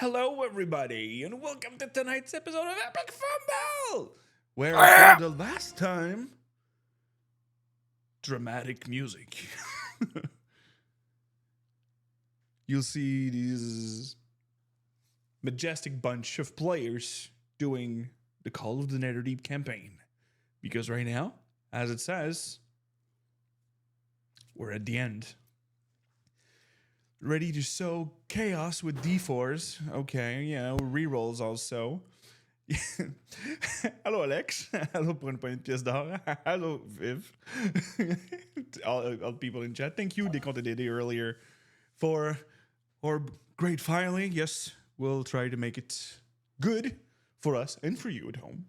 Hello, everybody, and welcome to tonight's episode of Epic Fumble, where for the last time, dramatic music. You'll see these majestic bunch of players doing the Call of the Netherdeep campaign. Because right now, as it says, we're at the end. Ready to sow chaos with D4s. Okay, yeah, rerolls also. Hello, Alex. Hello, pour une poignée de pièces d'or. Hello, Viv. all people in chat. Thank you, Decompte Dédé, earlier for our great filing. Yes, we'll try to make it good for us and for you at home.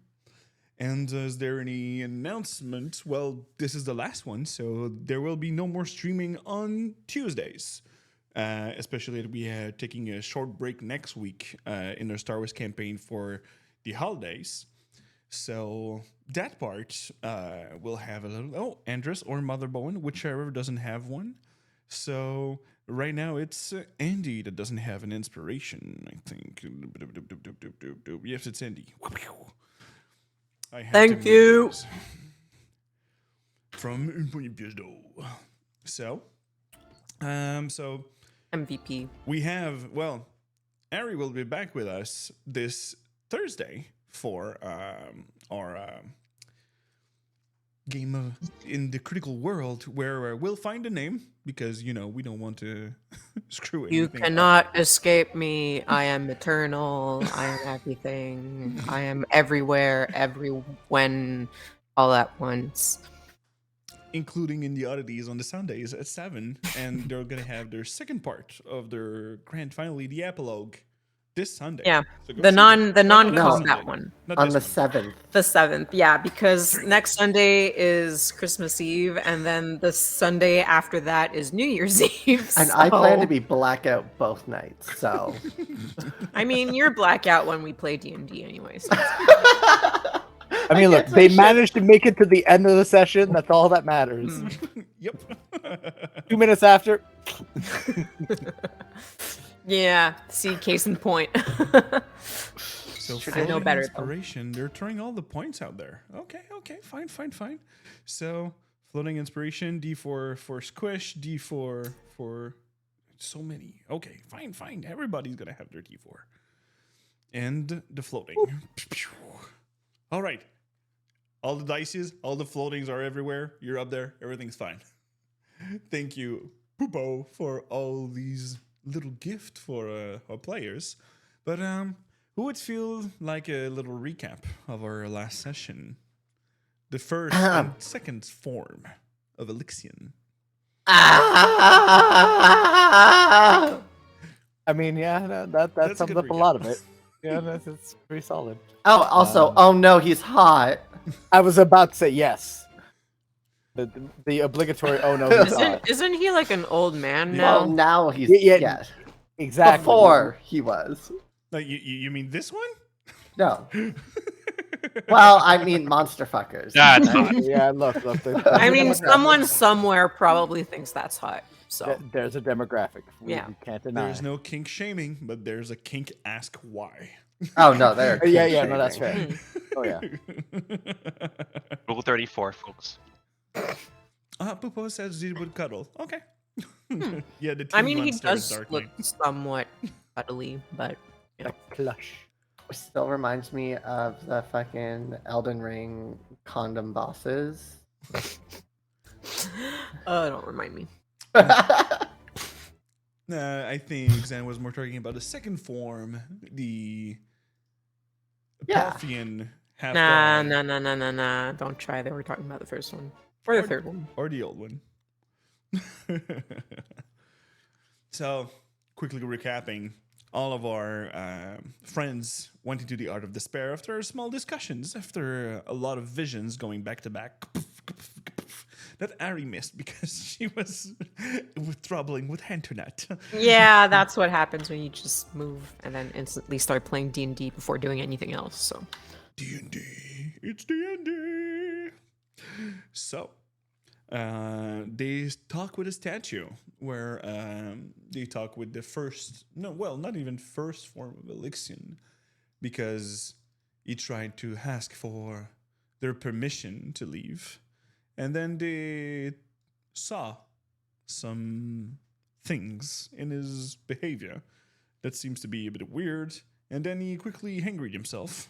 And is there any announcement? Well, this is the last one, so there will be no more streaming on Tuesdays. Especially that we are taking a short break next week in our Star Wars campaign for the holidays. So that part will have a little... Andress or Mother Bowen, whichever doesn't have one. So right now it's Andy that doesn't have an inspiration, I think. Yes, it's Andy. Thank you. From Une Poignée de Pièces d'Or. So MVP. we have, well, Ari will be back with us this Thursday for our game of in the critical world where we'll find a name because, you know, we don't want to screw anything You up. cannot escape me. I am eternal. I am everything. I am everywhere, when, all at once. Including in the oddities on the Sundays at 7, and they're gonna have their second part of their grand finale, the epilogue, this Sunday. Yeah, So go the see non-combat Sunday. one. Not On the this one. 7th. The 7th, yeah, because next Sunday is Christmas Eve, and then the Sunday after that is New Year's Eve. And I plan to so- be blackout both nights, so. I mean, you're blackout when we play D&D anyway. So I mean, look, can't they play managed to make it to the end of the session. That's all that matters. Yep. 2 minutes after. yeah, see, case in point. So I know floating better, though. inspiration, they're throwing all the points out there. Okay, fine. So floating inspiration, D4 for squish, D4 for so many. Okay, fine. Everybody's gonna have their D4. And the floating. All right. All the dices, all the floatings are everywhere. You're up there. Everything's fine. Thank you, Poopo, for all these little gift for our players. But who would feel like a little recap of our last session? The first and second form of Elixion. I mean, yeah, that That's a sums good up a lot of it. Yeah, that's pretty solid. Oh, also, oh no, he's hot. I was about to say yes. The obligatory oh no. he's hot. Isn't he like an old man Well, now? now he's, Yeah, yes. Exactly. Before he was. Like you mean this one? No. Well, I mean monster fuckers. That's right? hot. Yeah, look. I mean, someone somewhere probably thinks that's hot. So There's a demographic. Yeah. We can't deny. There's no kink shaming, but there's a kink ask why. Oh no, they're Yeah, no, that's fair. Hmm. Oh yeah. Rule 34, folks. Poopo says he would cuddle. Okay. Yeah, the I team mean, he runs towards does Dark look Knight. somewhat cuddly, but A plush. Still reminds me of the fucking Elden Ring condom bosses. don't remind me. I think Zan was more talking about the second form, the Yeah. Parthian half Nah. Don't try. They were talking about the first one or the third one. or the old one. So, quickly recapping, all of our friends went into the Art of Despair after small discussions, after a lot of visions going back to back. That Ari missed because she was troubling with Hantonet. Yeah, that's what happens when you just move and then instantly start playing D&D before doing anything else. So D&D. It's D&D. So, They talk with a statue where they talk with the first, no, well, not even first form of Elixion, because he tried to ask for their permission to leave. And then they saw some things in his behavior that seems to be a bit weird. And then he quickly hangried himself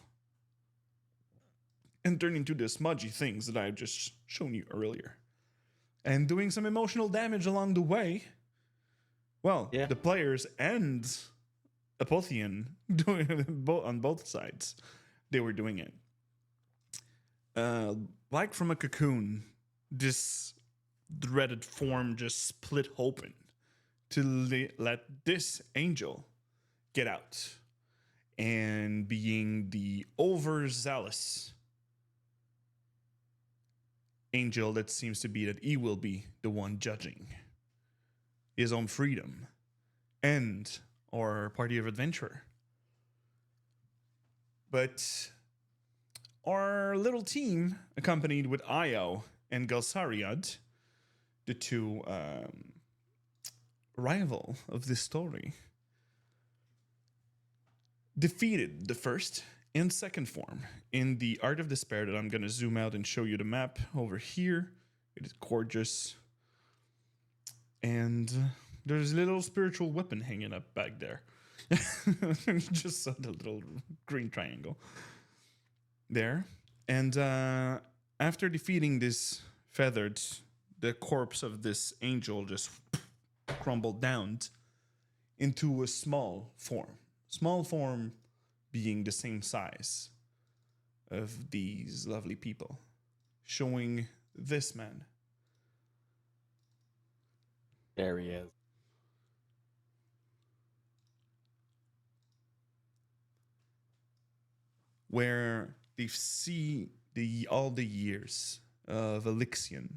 and turned into the smudgy things that I've just shown you earlier. And doing some emotional damage along the way. Well, Yeah. the players and Apotheon doing it on both sides. They were doing it. Like from a cocoon, this dreaded form just split open to let this angel get out. And being the overzealous angel that seems to be that he will be the one judging his own freedom and our party of adventure. But our little team, accompanied with Io and Galsariad, the two rival of this story, defeated the first and second form in the Art of Despair that I'm going to zoom out and show you the map over here. It is gorgeous. And there's a little spiritual weapon hanging up back there. Just saw the little green triangle there. And after defeating this feathered, the corpse of this angel just crumbled down into a small form. Small form being the same size of these lovely people, showing this man. There he is. Where they see all the years of Elixion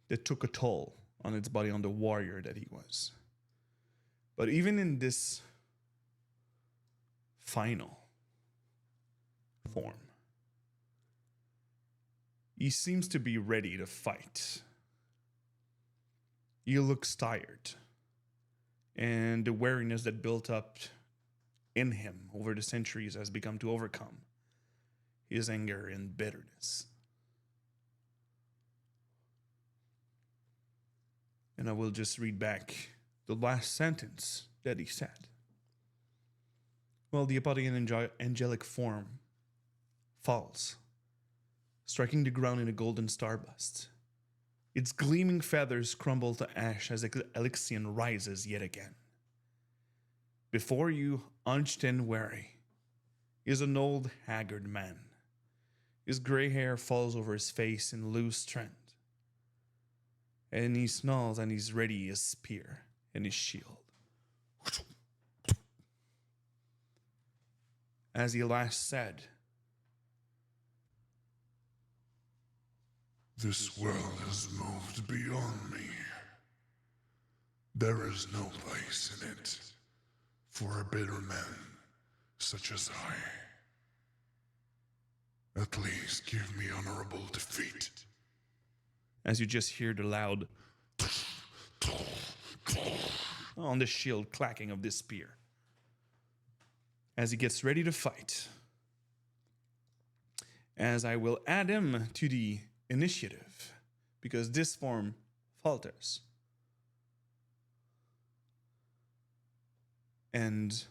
that took a toll on its body, on the warrior that he was. But even in this final form, he seems to be ready to fight. He looks tired, and the weariness that built up in him over the centuries has begun to overcome his anger and bitterness. And I will just read back the last sentence that he said. Well, the Apotheon angelic form falls, striking the ground in a golden starburst. Its gleaming feathers crumble to ash as Elixion rises yet again. Before you, hunched and weary, is an old, haggard man. His gray hair falls over his face in loose trend, and he snarls and he's ready his spear and his shield. As he last said, "This world has moved beyond me. There is no place in it for a bitter man such as I. At least give me honorable defeat." as you just hear the loud on the shield clacking of this spear. As he gets ready to fight, as I will add him to the initiative, because this form falters. And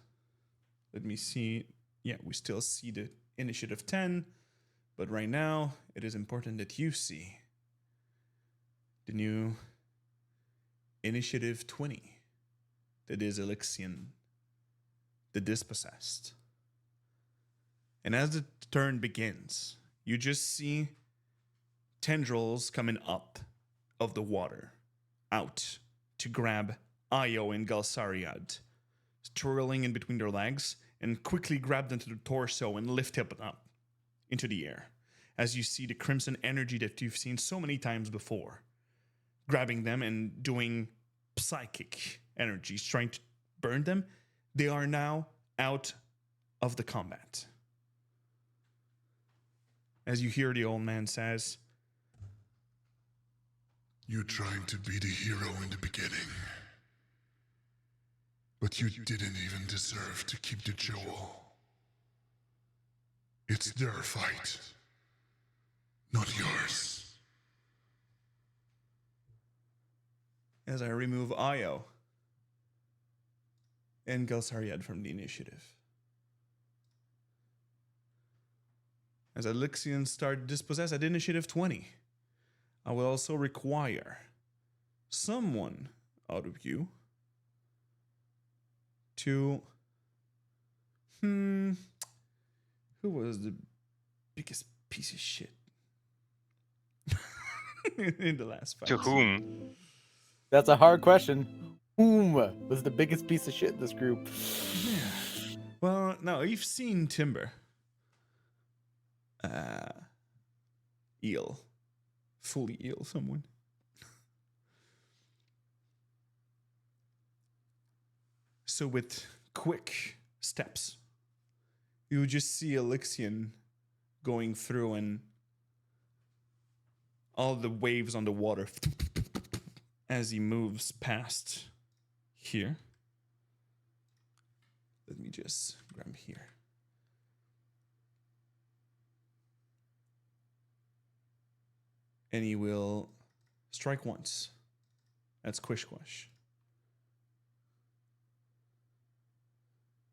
let me see. Yeah, we still see the initiative 10, but right now it is important that you see the new initiative 20. That is Elixion, the Dispossessed. And as the turn begins, you just see tendrils coming up of the water, out to grab Io and Galsariad, twirling in between their legs, and quickly grab them to the torso and lift him up into the air. As you see the crimson energy that you've seen so many times before, grabbing them and doing psychic energies, trying to burn them, they are now out of the combat. As you hear the old man says, You tried to be the hero in the beginning. But you didn't even deserve to keep the jewel. It's their fight, not yours. As I remove Io and Gelsariad from the initiative. As Elixians start dispossessed at initiative 20, I will also require someone out of you to... Who was the biggest piece of shit in the last fight? To whom? That's a hard question. Whom was the biggest piece of shit in this group? Yeah. Well, no, you've seen Timber. Eel. Fully eel someone. So with quick steps, you just see Elixian going through and all the waves on the water as he moves past here. Let me just grab here. And he will strike once. That's Quish Quash.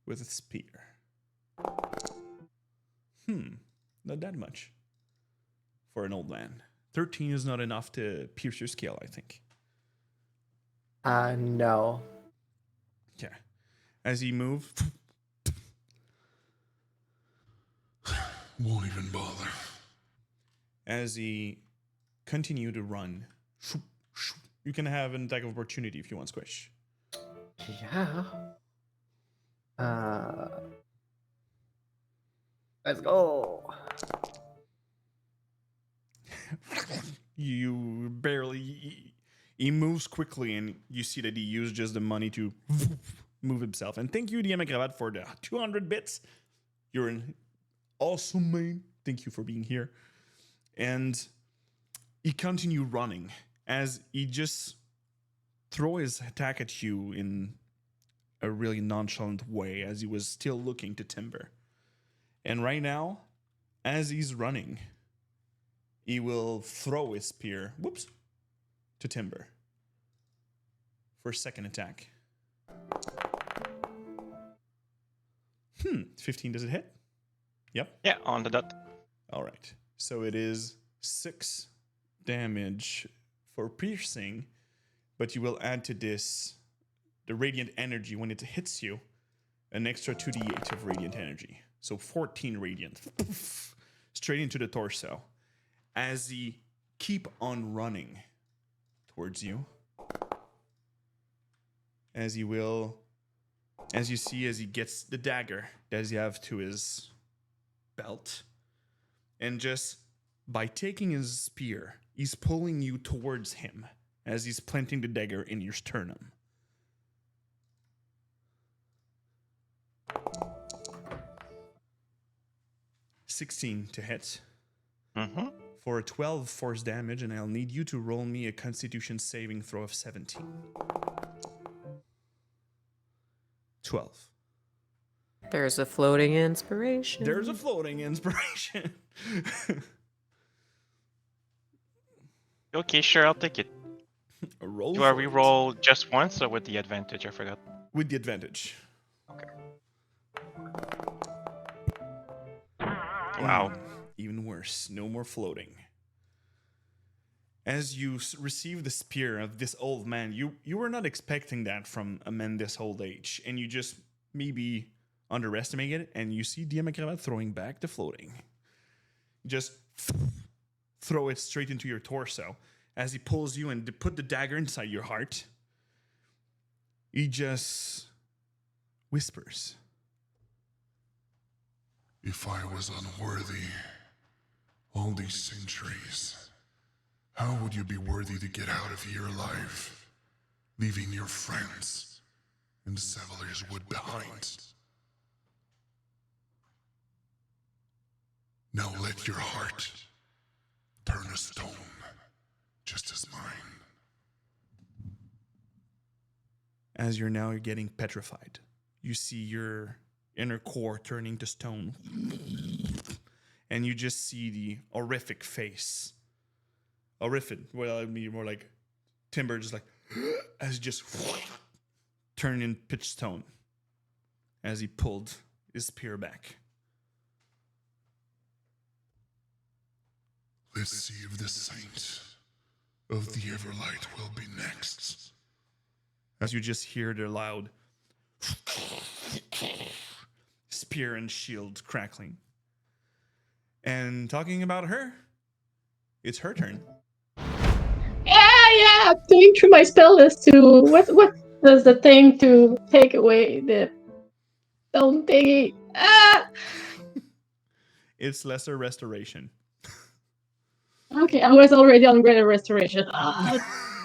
With a spear. Not that much. For an old man. 13 is not enough to pierce your scale, I think. No. Okay. As he moves, Won't even bother. as he continue to run, you can have an attack of opportunity if you want, Squish. Yeah. Let's go. You barely... He moves quickly, and you see that he used just the money to move himself. And thank you, DM Cravat, for the 200 bits. You're an awesome man. Thank you for being here. And he continue running as he just throw his attack at you in a really nonchalant way as he was still looking to Timber. And right now, as he's running, he will throw his spear, to Timber for a second attack. 15, does it hit? Yep. Yeah, on the dot. All right. So it is 6 damage for piercing, but you will add to this the radiant energy when it hits you, an extra 2d8 of radiant energy. So 14 radiant. Straight into the torso. As he keep on running towards you. As he will, as you see, as he gets the dagger that you have to his belt. And just by taking his spear, he's pulling you towards him as he's planting the dagger in your sternum. $16 to hit. Mm-hmm. For a 12 force damage, and I'll need you to roll me a Constitution saving throw of 17. 12. There's a floating inspiration. There's a floating inspiration. Okay, sure, I'll take it. A roll Do I for it. re-roll just once or with the advantage? I forgot. With the advantage. Okay. Wow. Even worse. No more floating. As you receive the spear of this old man, you were not expecting that from a man this old age, and you just maybe underestimated it, and you see Diamacravat throwing back the floating. Just throw it straight into your torso. As he pulls you and put the dagger inside your heart, he just whispers. If I was unworthy, all these centuries, how would you be worthy to get out of here alive, leaving your friends and Savalier's Wood behind? Now let your heart turn a stone, just as mine. as you're now getting petrified. You see your inner core turning to stone. And you just see the horrific face. Horrific. Well, I mean more like Timber just like as he just turned in pitch stone as he pulled his spear back. Let's see if the saint of the Everlight will be next. As you just hear the loud spear and shield crackling. And talking about her, it's her turn. Yeah, I'm doing through my spell list to what does the thing to take away the stone thingy? Ah! It's lesser restoration. Okay, I was already on greater restoration. Ah,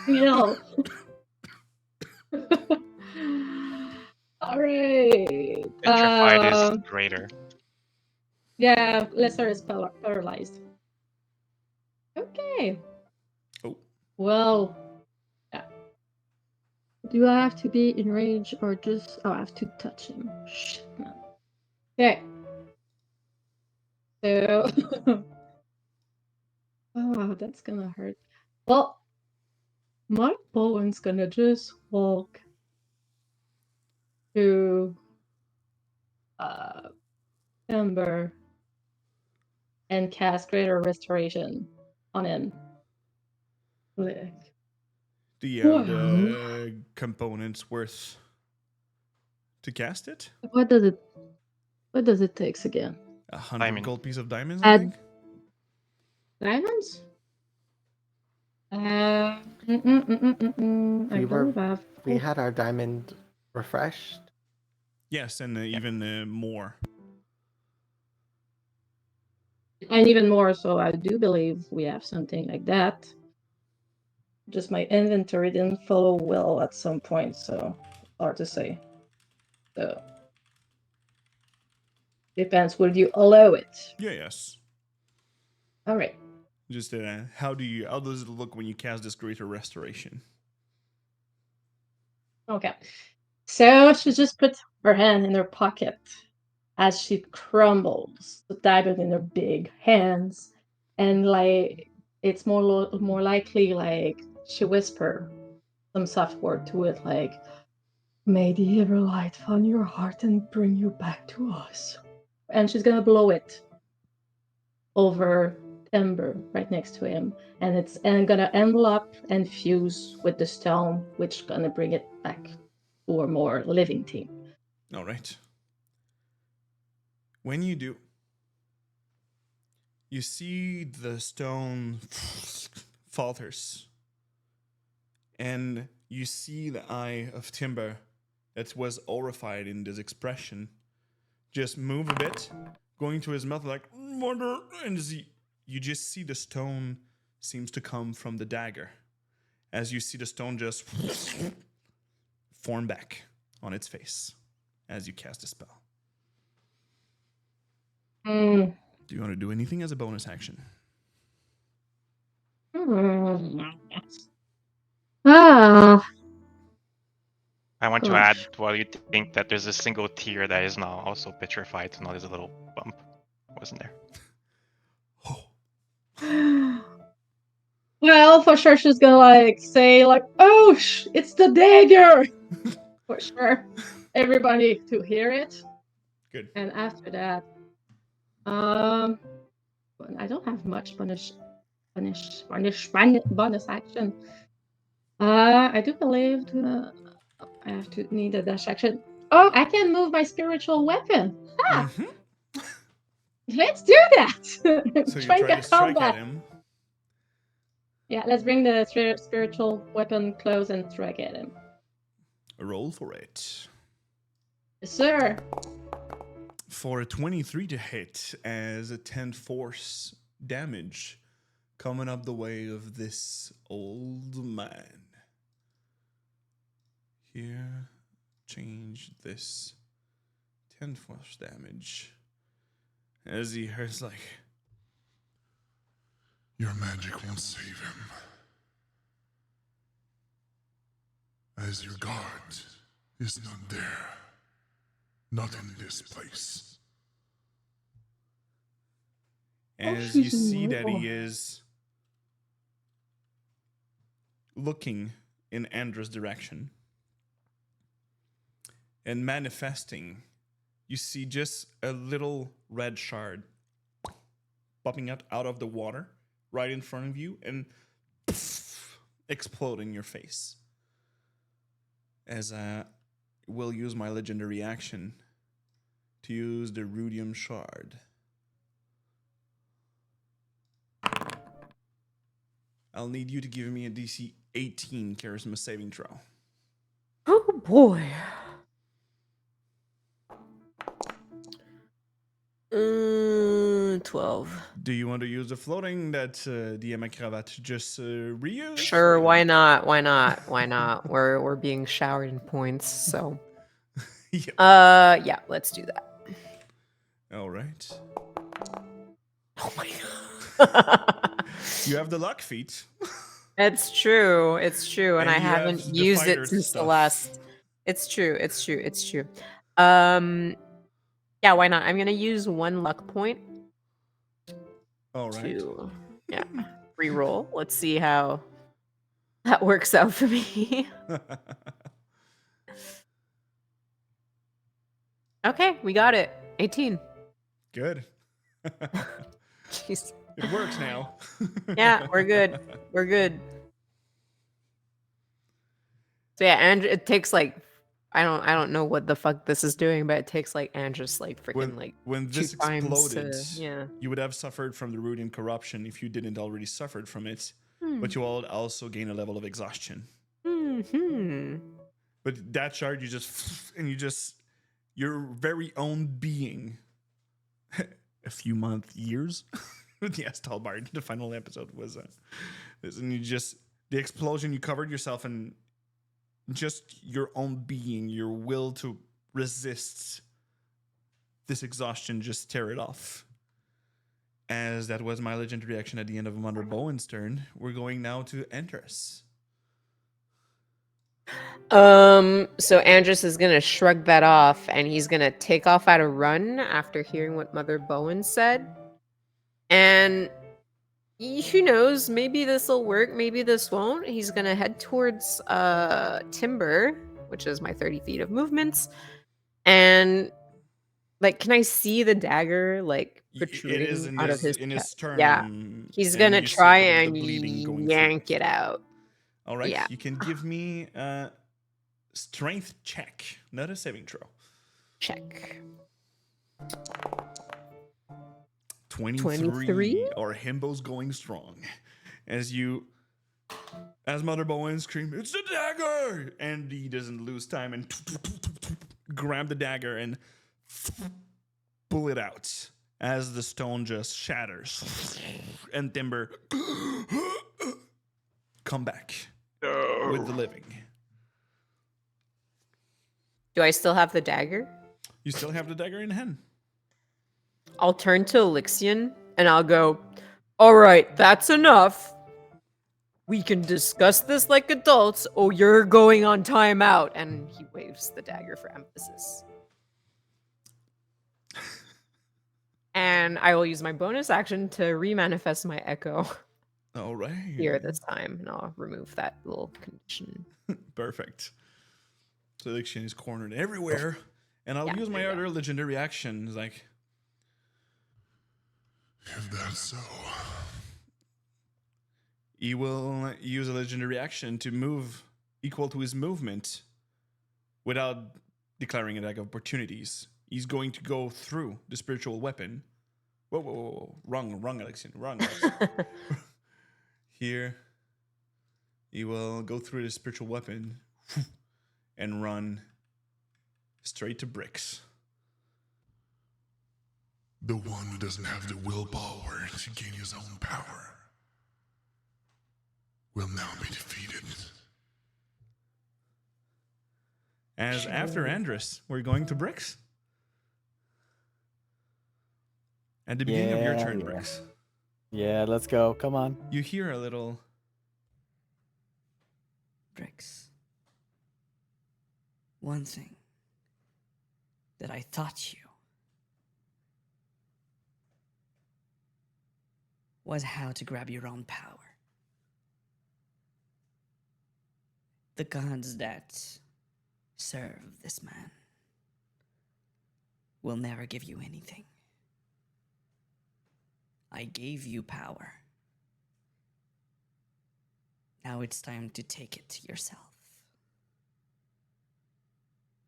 you know. Alright. Petrified is greater. Yeah, lesser is paralyzed. Okay. Oh. Well, yeah. Do I have to be in range or just... Oh, I have to touch him. Shit, man. Okay. So... oh, that's gonna hurt. Well, my Bowen's gonna just walk to Ember and cast Greater Restoration on him. Like, Do you have wow. the components worth to cast it? What does it take again? 100 Diamond. gold piece of diamonds, I Add- think. Diamonds? I We were- believe I have. We had our diamond refreshed. Yes, and even more. And even more, so I do believe we have something like that. Just my inventory didn't follow well at some point, so hard to say. So depends. Will you allow it? Yeah, yes. All right. Just how does it look when you cast this greater restoration? Okay. So she just puts her hand in her pocket as she crumbles the diamond in her big hands, and like it's more likely like she whisper some soft word to it, like, "May the Everlight find your heart and bring you back to us." And she's gonna blow it over Ember right next to him, and it's gonna envelop and fuse with the stone, which gonna bring it back to a more living team. All right. When you do, you see the stone falters, and you see the eye of Timber that was horrified in this expression just move a bit, going to his mouth like, "Mother," and you just see the stone seems to come from the dagger, as you see the stone just form back on its face as you cast a spell. Mm. Do you want to do anything as a bonus action? Ah, I want to Gosh. add, while you think that there's a single tier that is now also petrified, so now there's a little bump. Wasn't there? Oh, well, for sure she's gonna like say like, "Oh, it's the dagger!" For sure, everybody to hear it. good. And after that, I don't have much bonus action. I do believe I have to need a dash action. Oh, I can move my spiritual weapon. Ah, Mhm. let's do that. So you Strike try a to strike combat. at him. Yeah, let's bring the spiritual weapon close and strike at him. Roll for it. Yes, sir. For a 23 to hit as a 10 force damage coming up the way of this old man. Here, change this 10 force damage. As he hears like, Your magic won't save him. As your guard, is none there. Not in this place. As you she's see that immortal. he is looking in Andra's direction and manifesting, you see just a little red shard popping out of the water right in front of you and explode in your face. As I will use my legendary action to use the rudium shard. I'll need you to give me a DC 18 charisma saving throw. Oh boy. 12. Do you want to use the floating that DM Cravat just reused? Sure, why not? Why not? Why not? We're being showered in points, so Yep. yeah, let's do that. All right. Oh my god. You have the luck feat. It's true. It's true, and And I you have haven't the used fighter it since the stuff. last. It's true. It's true. It's true. Yeah, why not? I'm gonna use 1 luck point All right. to re-roll. Let's see how that works out for me. Okay, we got it. 18. Good. Jeez. It works now. Yeah, we're good. We're good. So yeah, and it takes like I don't know what the fuck this is doing, but it takes like Andrus like freaking like When 2 this times exploded, to, yeah. you would have suffered from the rudium corruption if you didn't already suffered from it. But you will also gain a level of exhaustion. Hmm. But that shard, your very own being, a few years. Yes, Talbard. The final episode was this, and the explosion. You covered yourself in just your own being, your will to resist this exhaustion. Just tear it off. As that was my legendary action at the end of Mother Bowen's turn, we're going now to Andrus. So Andrus is gonna shrug that off, and he's gonna take off at a run after hearing what Mother Bowen said. And who knows? Maybe this will work. Maybe this won't. He's gonna head towards Timber, which is my 30 feet of movements, and like, can I see the dagger like It protruding is in out of his his chest? sternum. Yeah, he's and gonna you see try the and bleeding going yank through. it out. All right, Yeah. you can give me a strength check, not a saving throw. Check. 23, or Himbo's going strong. As Mother Bowen screams, "It's the dagger!" And he doesn't lose time and grab the dagger and pull it out as the stone just shatters. And Timber come back with the living. Do I still have the dagger? You still have the dagger in hand. I'll turn to Elixion and I'll go, all right, that's enough. We can discuss this like adults, or you're going on timeout. And he waves the dagger for emphasis. And I will use my bonus action to remanifest my echo All right. here this time. And I'll remove that little condition. Perfect. So Elixion is cornered everywhere. And I'll use my other legendary actions, like, If that's so, he will use a legendary action to move equal to his movement without declaring an attack of opportunities. He's going to go through the spiritual weapon. Whoa. Wrong, Elixion. Wrong, Elixion. Here, he will go through the spiritual weapon and run straight to Bricks. the one who doesn't have the willpower to gain his own power will now be defeated. As after Andrus, we're going to Bricks. At the beginning of your turn, Yeah. Bricks, Yeah, let's go. Come on. you hear a little Bricks. One thing that I taught you was how to grab your own power. The gods that serve this man will never give you anything. I gave you power. Now it's time to take it to yourself.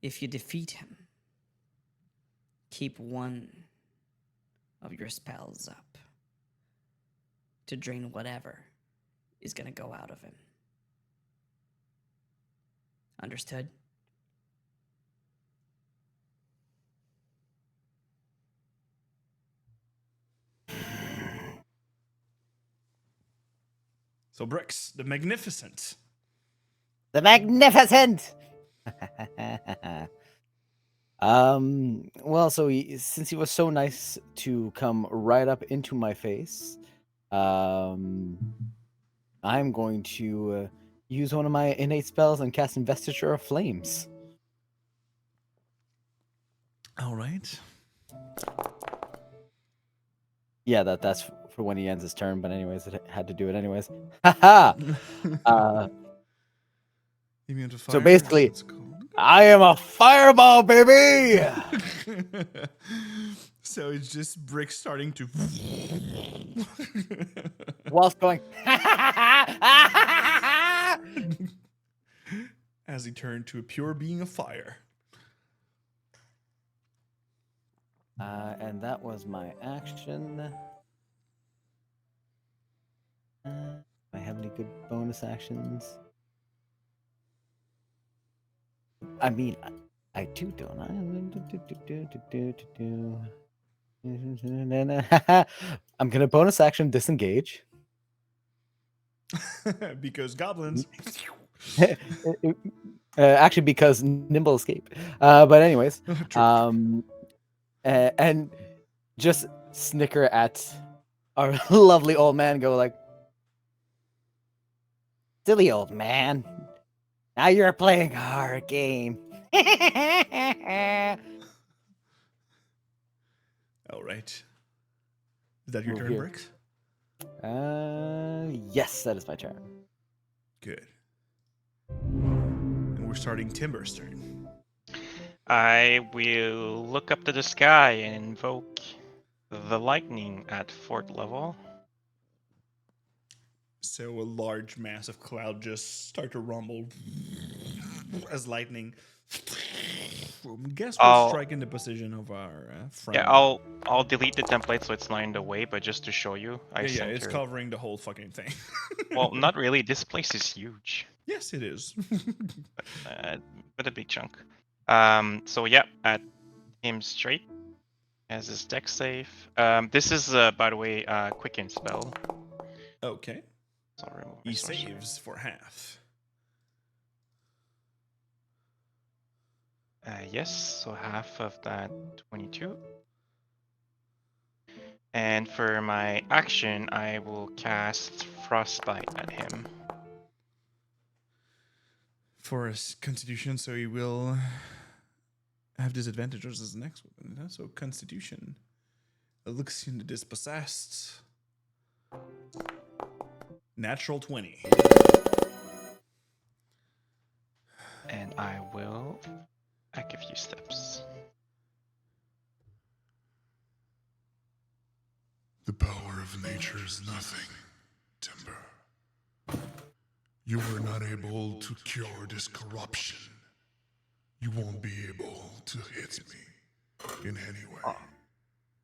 If you defeat him, keep one of your spells up to drain whatever is gonna go out of him. Understood? So Brix, the Magnificent. The Magnificent! Well, so since he was so nice to come right up into my face, I'm going to use one of my innate spells and cast Investiture of Flames. All right. Yeah, that's for when he ends his turn, but anyways, it had to do it anyways. Haha! Immune to fire. So basically, that's called. I am a fireball, baby! So it's just Brix starting to. Whilst going, as he turned to a pure being of fire. and that was my action. Do I have any good bonus actions? I mean, I do, don't I? I'm gonna bonus action disengage. Because goblins. Actually, because nimble escape. But anyways, True. and just snicker at our lovely old man. Go like, silly old man. Now you're playing our game. All right. Is that your Move turn, here. Brix? Yes, that is my turn. Good. And we're starting Timber's turn. I will look up to the sky and invoke the lightning at 4th level. So a large mass of cloud just start to rumble as lightning. Guess we'll I'll- strike in the position of our friend. Yeah, I'll delete the template so it's not in the way, but just to show you, I yeah, it's center. covering the whole fucking thing. Well, not really. This place is huge, Yes, it is. but a big chunk. So yeah, at him straight as his deck save. This is by the way, quicken spell. Okay. So I'll remove my He sorcery. saves for half. Yes, so half of that 22. And for my action, I will cast Frostbite at him. For his constitution, so he will have disadvantages as his next weapon. So constitution. Looks into dispossessed. Natural 20. And I will back a few steps. The power of nature is nothing, Timber. You were not able to cure this corruption. You won't be able to hit me in any way.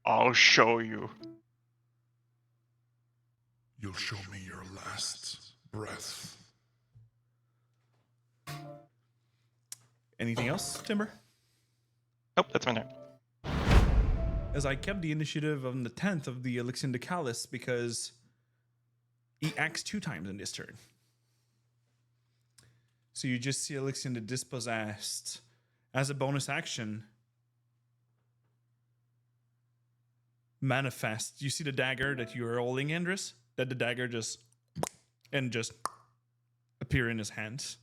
I'll show you. You'll show me your last breath. Anything else, Timber? Nope, that's my turn. As I kept the initiative on the 10th of the Elixir de Callus because he acts 2 times in this turn. So you just see Elixir the Dispossessed as a bonus action manifest. You see the dagger that you are holding, Andrus? That the dagger just appear in his hands.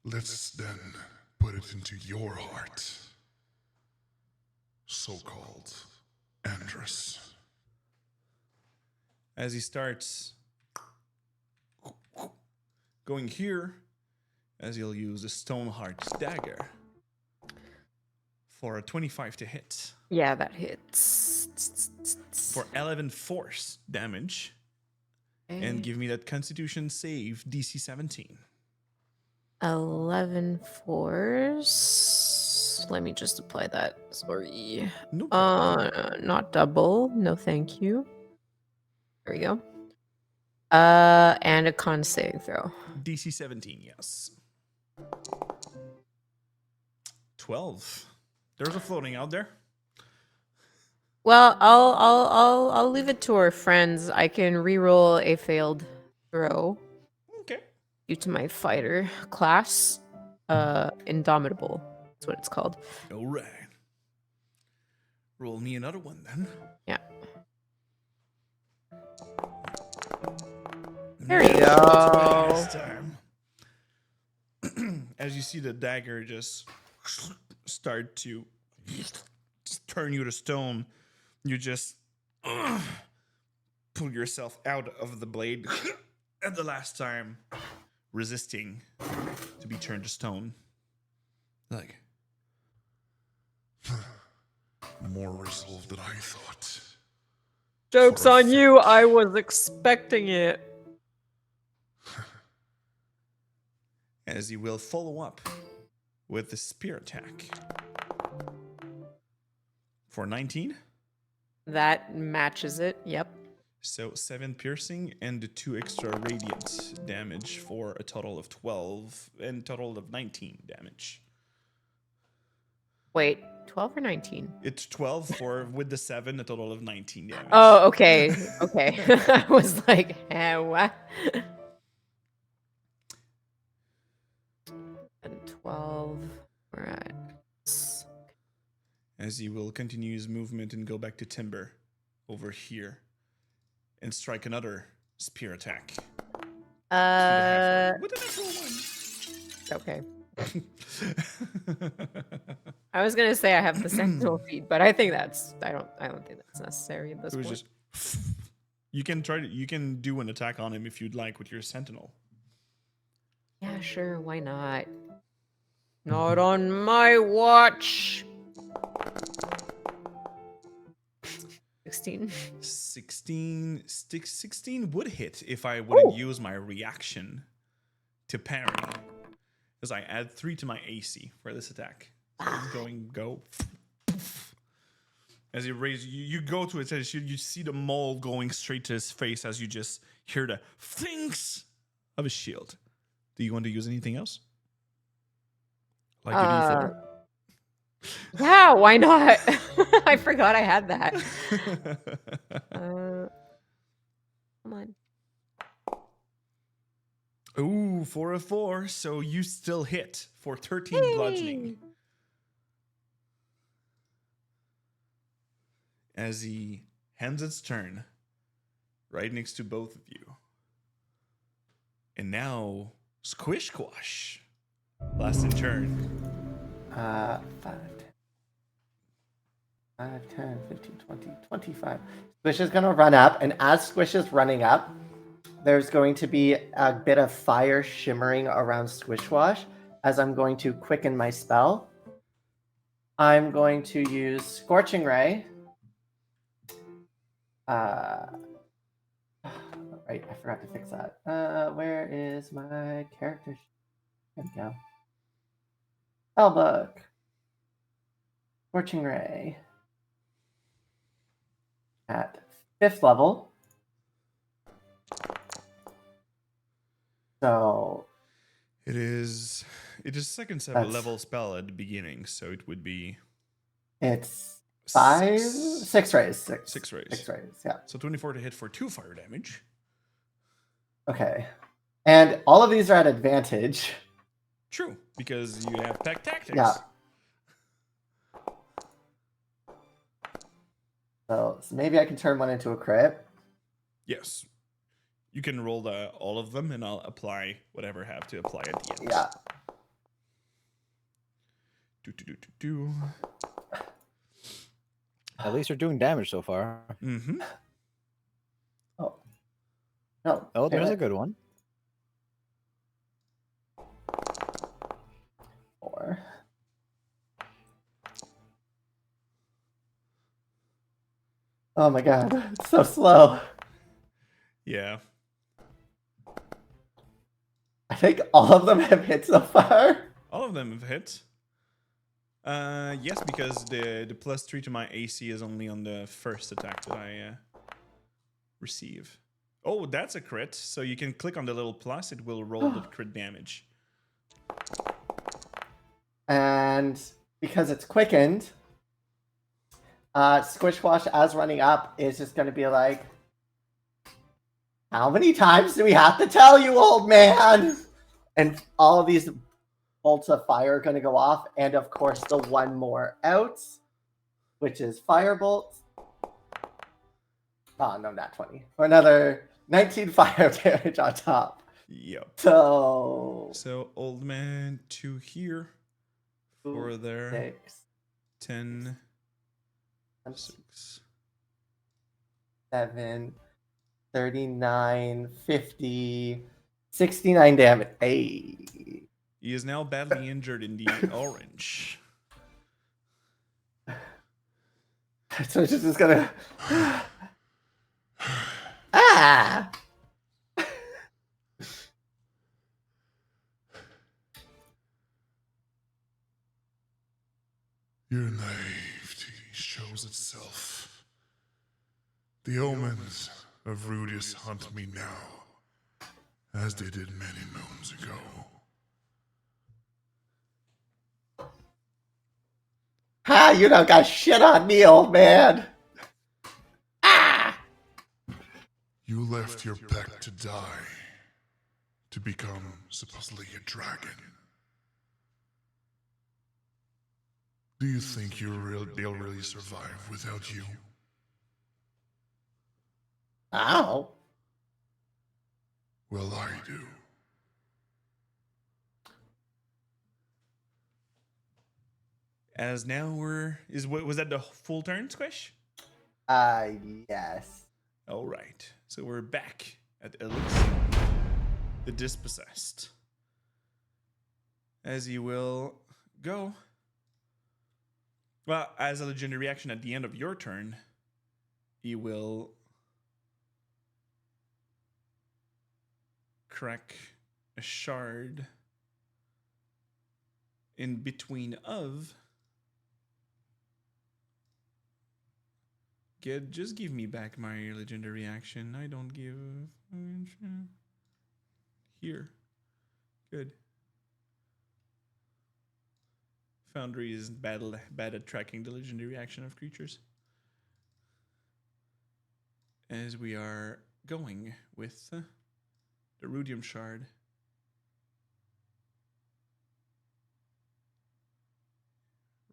Let's then put it into your heart, so-called Andrus. As he starts going here, as he'll use the Stoneheart's dagger for a 25 to hit Yeah, that hits. for 11 force damage. And give me that Constitution save, DC 17. 11 force. Let me just apply that. Sorry. No problem. Not double. No, thank you. There we go. And a con saving throw. DC 17, yes. 12. There's a floating out there. Well, I'll leave it to our friends. I can reroll a failed throw Okay. due to my fighter class. Indomitable. That's what it's called. All right. Roll me another one then. Yeah. There you Yes, go. last time. As you see the dagger just start to turn you to stone, you just pull yourself out of the blade at the last time, resisting to be turned to stone. Like, More resolve than I thought. Joke's For a on you. I was expecting it. as he will follow up with the spear attack for 19. That matches it. Yep. So 7 piercing and 2 extra radiant damage for a total of 12 and total of 19 damage. Wait, 12 or 19? It's 12 for with the 7, a total of 19 damage. Oh, okay. Okay. I was like, what? And 12. We're at. As he will continue his movement and go back to Timber over here and strike another spear attack. With a natural Okay. 1. I was gonna say I have the sentinel feed, but I think that's I don't think that's necessary at this It was point. just you can do an attack on him if you'd like with your sentinel. Yeah, sure, why not? Not on my watch. 16. 16 would hit if I wouldn't use my reaction to parry. Because I add 3 to my AC for this attack. So it's go. As you raise, you go to it, you see the mole going straight to his face as you just hear the thinks of his shield. Do you want to use anything else? Like a D4? Yeah, why not? I forgot I had that. Come on. Ooh, for a 4, so you still hit for 13 bludgeoning. As he hands its turn right next to both of you. And now, Squish Squash. Last in turn. 5, 10, 15, 20, 25. Squish is going to run up, and as Squish is running up, there's going to be a bit of fire shimmering around Squishwash as I'm going to quicken my spell. I'm going to use Scorching Ray. Right, I forgot to fix that. Where is my character? There we go. Spellbook. Scorching Ray. At 5th level. So It is second level spell at the beginning, so it would be it's 6 rays. 6 rays. 6 rays, yeah. So 24 to hit for 2 fire damage. Okay. And all of these are at advantage. True, because you have pack tactics. Yeah. So maybe I can turn one into a crit. Yes. You can roll all of them, and I'll apply whatever I have to apply at the end. Yeah. Do. At least you're doing damage so far. Mm-hmm. Oh. No. Oh, there's damn a it. good one. 4. Oh my god, it's so slow. Yeah. I think all of them have hit so far. All of them have hit. Yes, because the +3 to my AC is only on the first attack that I receive. Oh, that's a crit. So you can click on the little plus, it will roll the crit damage. And because it's quickened, Squishwash, as running up, is just going to be like, how many times do we have to tell you, old man? And all of these bolts of fire are going to go off. And of course, the one more out, which is Firebolt. Oh, no, not 20. For another 19 fire damage on top. Yep. So Old man 2 here. 4 there. 6, 10. 6. 7, 39, 50, 69 damage. Hey. He is now badly injured in the orange. So it's just gonna. Ah! Your naivety shows itself. The omens of Rudius haunt me now, as they did many moons ago. Ha! You don't got shit on me, old man. Ah! You left your pack to die, to become supposedly a dragon. Do you think they'll really survive without you? Ow. Well, I do. As now was that the full turn, Squish? Yes. All right. So we're back at Elixir, the Dispossessed. As you will go. Well, as a legendary action at the end of your turn, you will crack a shard in between of. Just give me back my legendary action. I don't give. Here. Good. Foundry is bad at tracking the legendary action of creatures. As we are going with the Rudium Shard.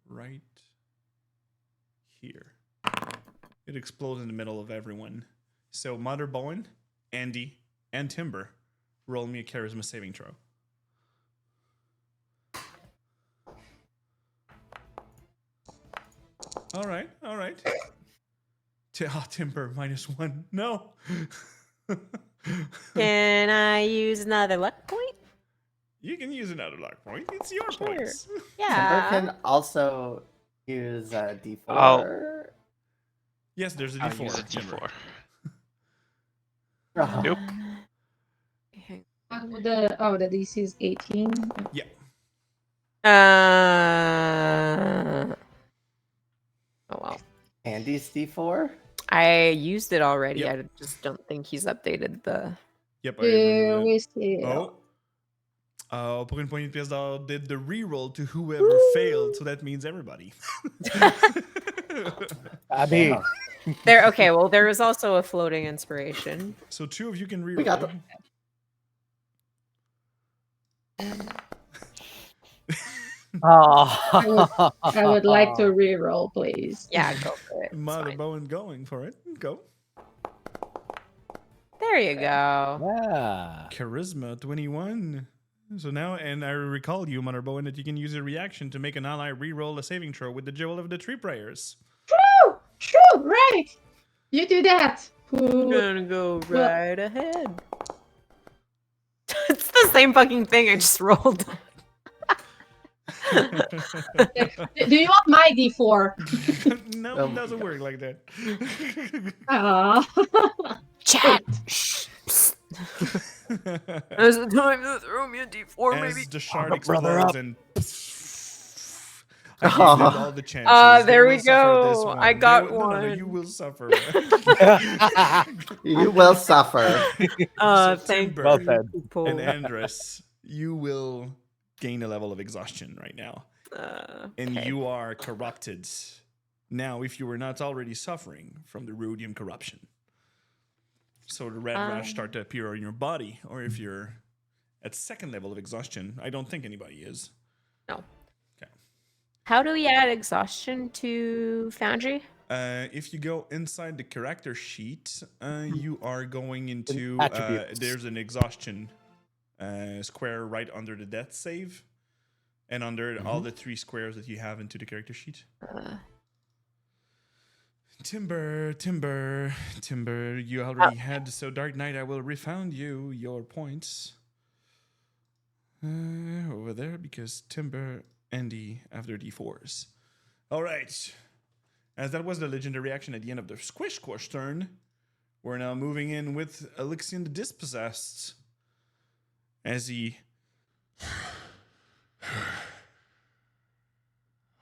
Right here. It explodes in the middle of everyone. So Mother Bowen, Andy, and Timber, roll me a charisma saving throw. All right. Timber -1. No. Can I use another luck point? You can use another luck point. It's your Sure. points. Timber Yeah. can also use D4. Oh. Yes, there's a I'll D4. use a Timber. D4. Oh. Nope. The DC is 18. Yeah. Oh well. Andy's D4? I used it already. Yep. I just don't think he's updated the. Yep. I Here remember we see. that. Pour une poignée de pièces d'or did the reroll to whoever failed, so that means everybody. Abby. Yeah. There. Okay. Well, there is also a floating inspiration. So 2 of you can reroll. We got the- Oh. I would like to reroll, please. Yeah, go for it. It's Mother fine. Bowen going for it. Go. There you go. Yeah. Charisma 21. So now, and I recall you, Mother Bowen, that you can use a reaction to make an ally re-roll a saving throw with the Jewel of the Tree Prayers. True, right. You do that. I'm gonna go right ahead. It's the same fucking thing I just rolled. Do you want my D4? No, it doesn't work like that. Chat. There's a time to throw me a D4, As baby. the shard Up, brother, explodes up. and I gave them all the chances. They there will we suffer this go. one. I got No, one. you will suffer. You will suffer. So Thank Timber Well you, said. people. and Andrus, you will gain a level of exhaustion right now. And Okay. you are corrupted. Now, if you were not already suffering from the rhodium corruption. So the red rash start to appear on your body, or if you're at second level of exhaustion, I don't think anybody is. No. Okay. How do we add exhaustion to Foundry? If you go inside the character sheet, you are going into Attributes. there's an exhaustion square right under the death save, and under all the 3 squares that you have into the character sheet. Timber, you already had, so Dark Knight, I will refund you your points over there because Timber and D after D4s. All right. As that was the legendary action at the end of the Squish Squash turn, we're now moving in with Elixion the Dispossessed. As he...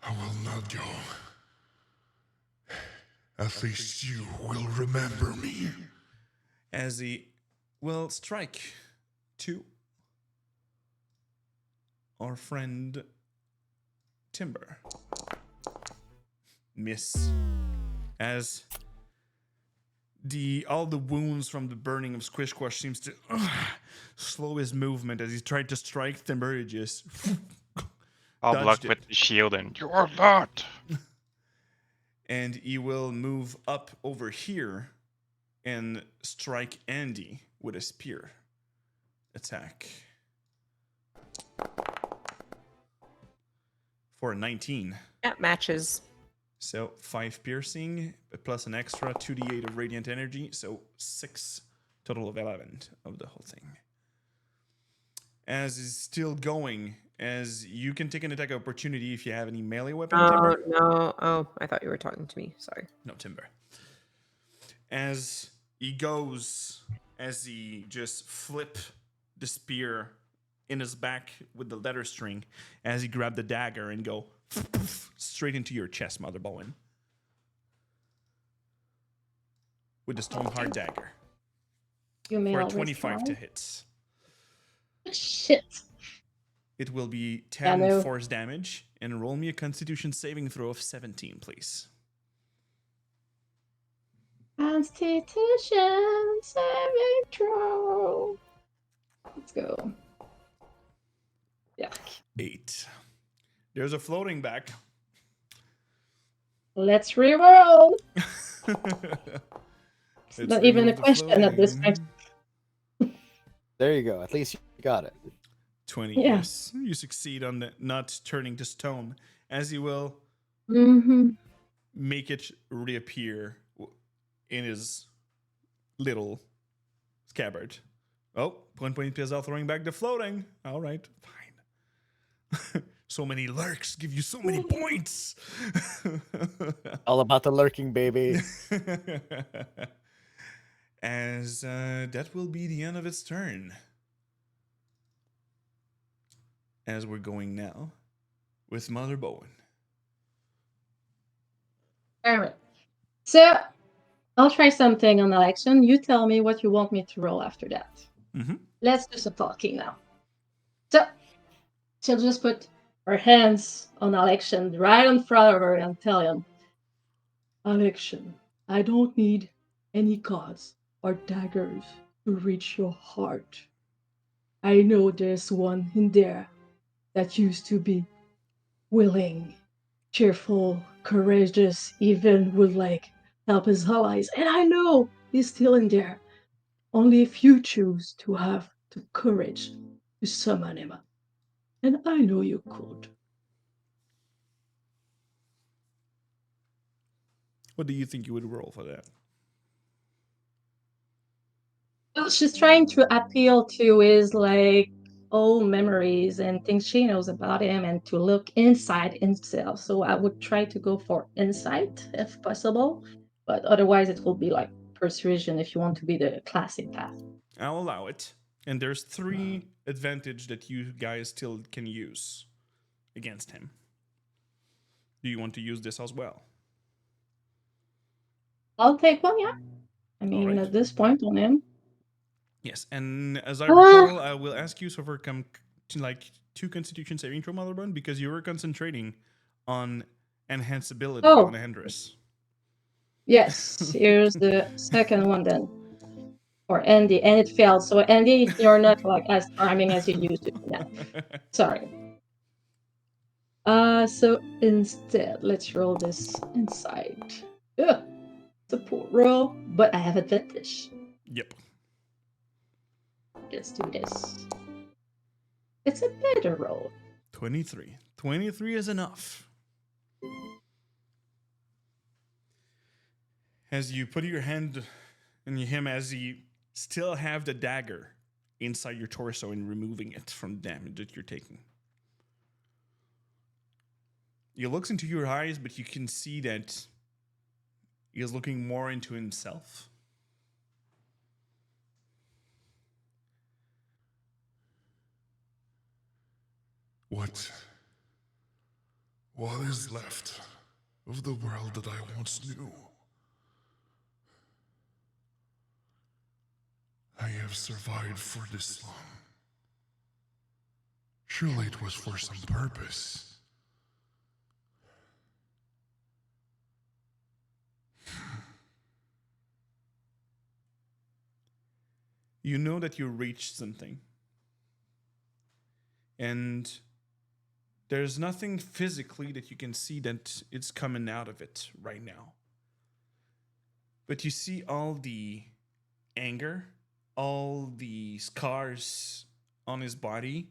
I will not go. At least you will remember me. As he will strike to our friend Timber. Miss. As all the wounds from the burning of Squish Squash seems to slow his movement as he tried to strike Timber. He just I'll dodged block it. with the shield and you are not. And he will move up over here and strike Andy with a spear attack. For a 19. That matches. So 5 piercing, plus an extra 2d8 of radiant energy. So 6, total of 11 of the whole thing. As is still going, as you can take an attack opportunity if you have any melee weapon, Timber. No. Oh, I thought you were talking to me. Sorry. No, Timber. As he goes, as he just flip the spear in his back with the leather string, as he grab the dagger and go straight into your chest, Mother Bowen. With the Stoneheart dagger. You may For a always 25 try. to hit. Shit. It will be 10 no. force damage, and roll me a Constitution saving throw of 17, please. Constitution saving throw. Let's go. Yeah. 8. There's a floating back. Let's reroll. It's Not even a remove the question at this floating. point. There you go. At least you got it. 20, Yeah. yes. You succeed on the not turning to stone, as you will Mm-hmm. make it reappear in his little scabbard. Oh, point PSL throwing back the floating. All right, fine. So many lurks give you so many points. All about the lurking, baby. As that will be the end of its turn. As we're going now with Mother Bowen. All right. So I'll try something on election. You tell me what you want me to roll after that. Mhm. Let's do some talking now. So she'll just put her hands on election right in front of her and tell him, Election, I don't need any cards or daggers to reach your heart. I know there's one in there that used to be willing, cheerful, courageous, even would help his allies. And I know he's still in there. Only if you choose to have the courage to to summon him up. And I know you could. What do you think you would roll for that? Well, she's trying to appeal to his like old memories and things she knows about him and to look inside himself. So I would try to go for insight if possible, but otherwise it will be like persuasion if you want to be the classic path. I'll allow it. And there's 3 advantage that you guys still can use against him. Do you want to use this as well? I'll take one, yeah. I mean, right. at this point on him. Yes, and as I Ah. recall, I will ask you so for to like 2 Constitution saving throw, Motherburn, because you were concentrating on enhanceability Oh. on Andrus. Yes, here's the second one then. For Andy, and it failed. So Andy, you're not like as charming as you used to be now. Sorry. So instead, let's roll this insight. Ugh, it's a poor roll, but I have advantage. Yep. Let's do this. It's a better roll. 23. 23 is enough. As you put your hand on him, as you still have the dagger inside your torso and removing it from the damage that you're taking. He looks into your eyes, but you can see that he is looking more into himself. What is left of the world that I once knew? I have survived for this long. Surely it was for some purpose. You know that you reached something. And there's nothing physically that you can see that it's coming out of it right now. But you see all the anger, all the scars on his body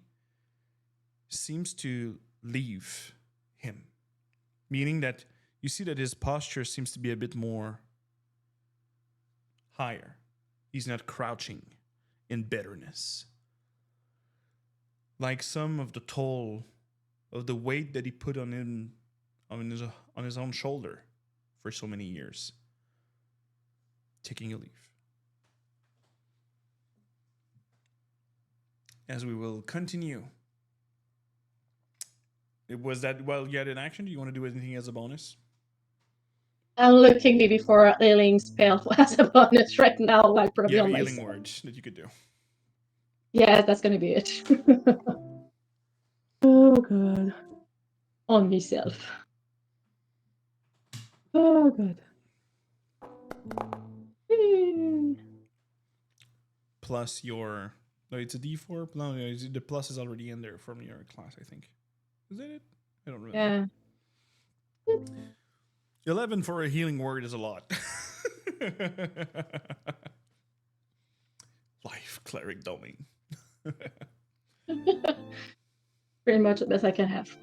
seems to leave him. Meaning that you see that his posture seems to be a bit more higher. He's not crouching in bitterness. Like some of the toll of the weight that he put on him on his own shoulder for so many years. Taking a leave. As we will continue. Was that while you had an action? Do you want to do anything as a bonus? I'm looking maybe for a healing spell as a bonus right now, like probably on healing myself. word that you could do. Yeah, that's gonna be it. Oh god. On myself. Oh god. Plus your... No, it's a D4? No, the plus is already in there from your class, I think. Is that it? I don't remember. Yeah. 11 for a healing word is a lot. Life cleric domain. Pretty much the best I can have.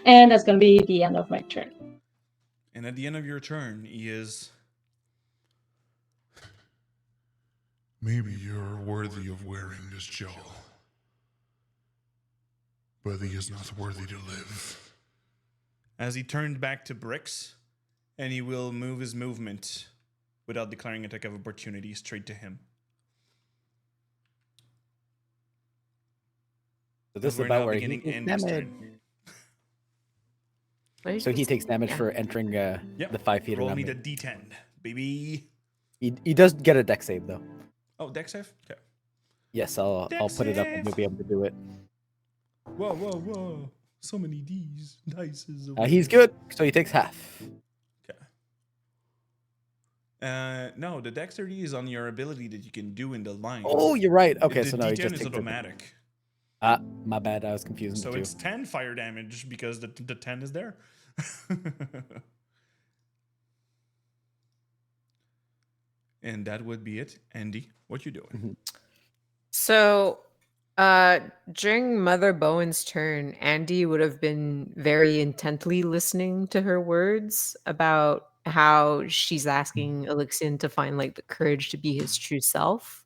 And that's gonna be the end of my turn. And at the end of your turn, he is... Maybe you're worthy of wearing this gel, but he is not worthy to live. As he turned back to Brix, and he will move his movement without declaring attack of opportunity straight to him. So this is We're about now where he beginning takes Andy's damage. turn. What did So you he say? takes damage Yeah. for entering the 5 feet Roll around me me. the D10, baby. He does get a dex save though. Oh, dex save? Okay. Yes, I'll Dex put it up and save. you'll be able to do it. Whoa. So many D's. Dices. He's good, so he takes half. Okay. No, the dexterity is on your ability that you can do in the line. Oh, you're right. Okay, the so no, he D10 just is takes it. automatic. My bad. I was confusing So the two. it's 10 fire damage because the 10 is there. And that would be it. Andy, what you doing? So, During Mother Bowen's turn, Andy would have been very intently listening to her words about how she's asking Elixir to find like the courage to be his true self.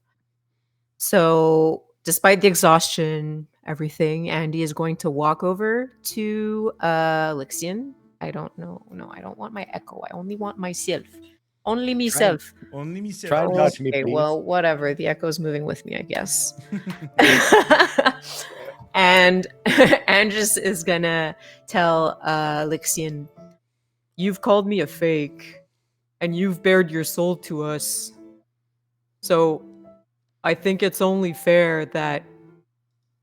So, despite the exhaustion, everything, Andy is going to walk over to Elixion. I don't know. No, I don't want my echo. I only want myself. Only myself. Only me Try said. to dodge me, Okay, please. well, whatever. The echo's moving with me, I guess. And Andres is gonna tell Lixian, "You've called me a fake, and you've bared your soul to us. So I think it's only fair that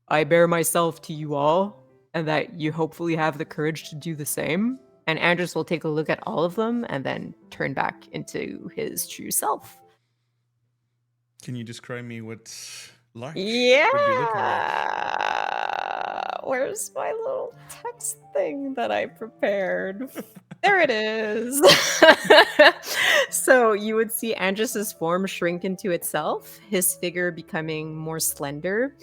I bare myself to you all, and that you hopefully have the courage to do the same." And Andres will take a look at all of them and then turn back into his true self. Can you describe me what Lark Yeah. would be looking like? Where's my little text thing that I prepared? There it is. So you would see Andrus's form shrink into itself, his figure becoming more slender.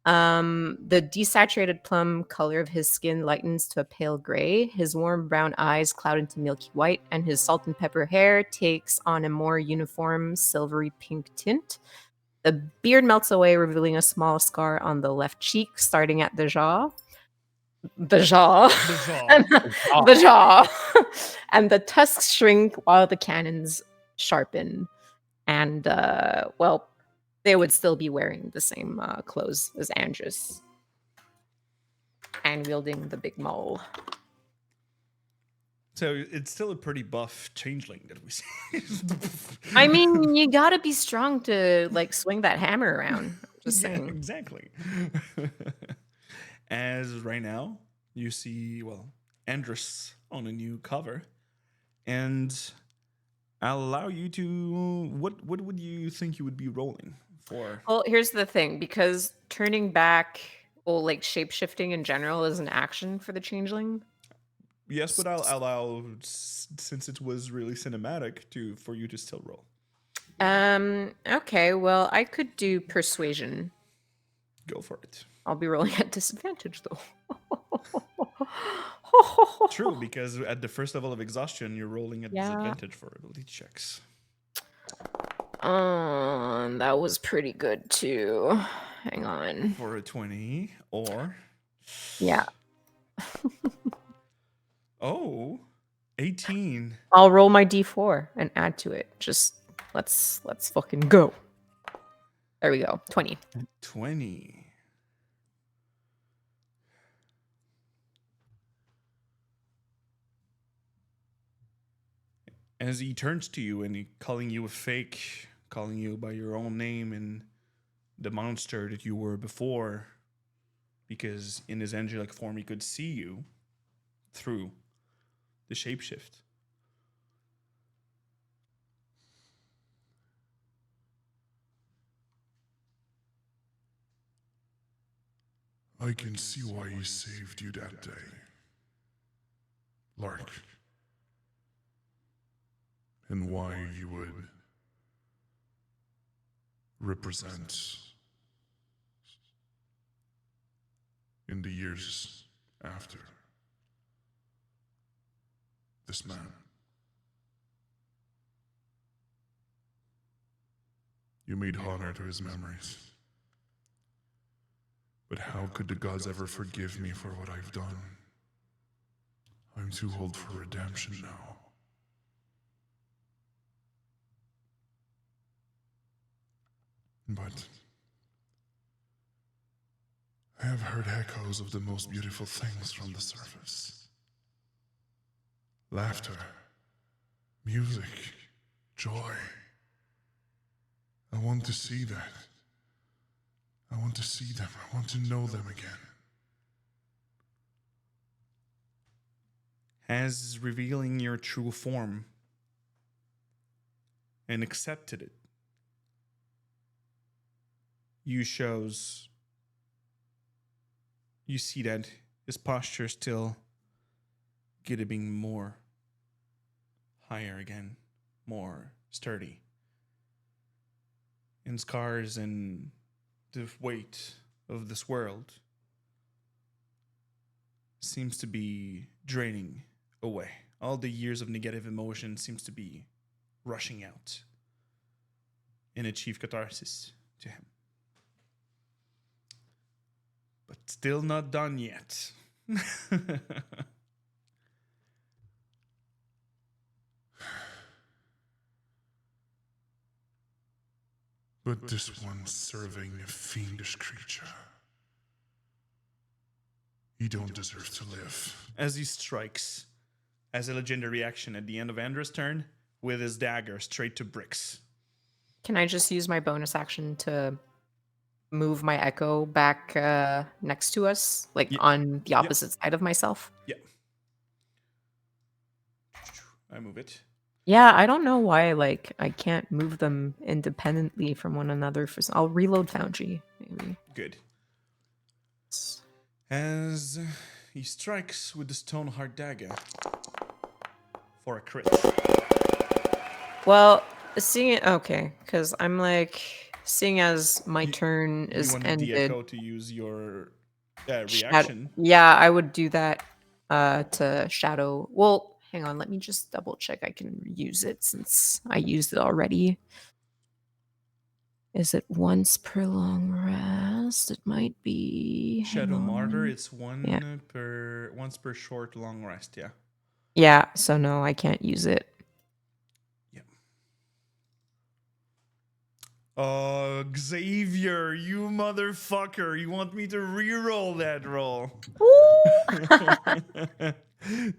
The desaturated plum color of his skin lightens to a pale gray. His warm brown eyes cloud into milky white, and his salt and pepper hair takes on a more uniform silvery pink tint. The beard melts away, revealing a small scar on the left cheek, starting at the jaw. The jaw. The jaw. The jaw. And the tusks shrink while the cannons sharpen. And, well, they would still be wearing the same clothes as Andrus. And wielding the big maul. So it's still a pretty buff changeling that we see. I mean, you gotta be strong to, like, swing that hammer around. Just Yeah, saying. exactly. As right now, you see, well, Andrus on a new cover. And I'll allow you to. What would you think you would be rolling for? Well, here's the thing, because turning back, or like shape shifting in general, is an action for the changeling. Yes, but I'll allow, since it was really cinematic, for you to still roll. Okay, well, I could do persuasion. Go for it. I'll be rolling at disadvantage though. True, because at the first level of exhaustion, you're rolling at Yeah. disadvantage for ability checks. That was pretty good too. Hang on. For a 20, or Yeah. oh, 18. I'll roll my d4 and add to it. Just let's fucking go. There we go. 20. 20. As he turns to you and he calling you a fake, calling you by your own name and the monster that you were before, because in his angelic form he could see you through the shapeshift. I can see why he saved you that day. Lark. And why you would represent in the years after this man. You made honor to his memories. But how could the gods ever forgive me for what I've done? I'm too old for redemption now. But I have heard echoes of the most beautiful things from the surface. Laughter, music, joy. I want to see that. I want to see them. I want to know them again. As revealing your true form and accepted it, you see that his posture still getting more higher again, more sturdy. And scars and the weight of this world seems to be draining away. All the years of negative emotion seems to be rushing out and achieve catharsis to him. But still not done yet. But this one's serving a fiendish creature. He don't deserve to live. As he strikes, as a legendary action at the end of Andra's turn, with his dagger straight to Brix. Can I just use my bonus action to move my echo back next to us, like Ye- on the opposite side of myself? Yeah. I move it. Yeah, I don't know why like I can't move them independently from one another. I'll reload Foundry maybe. Good. As he strikes with the Stoneheart dagger for a crit. Well, because I'm like seeing as my turn You is wanted ended. the echo to use your Shadow- reaction. Yeah, I would do that to shadow. Well, hang on, let me just double check I can use it since I used it already. Is it once per long rest? It might be. hang Shadow Martyr, on. it's once per short long rest, yeah. Yeah, so no, I can't use it. Oh, Xavier, you motherfucker. You want me to re-roll that roll?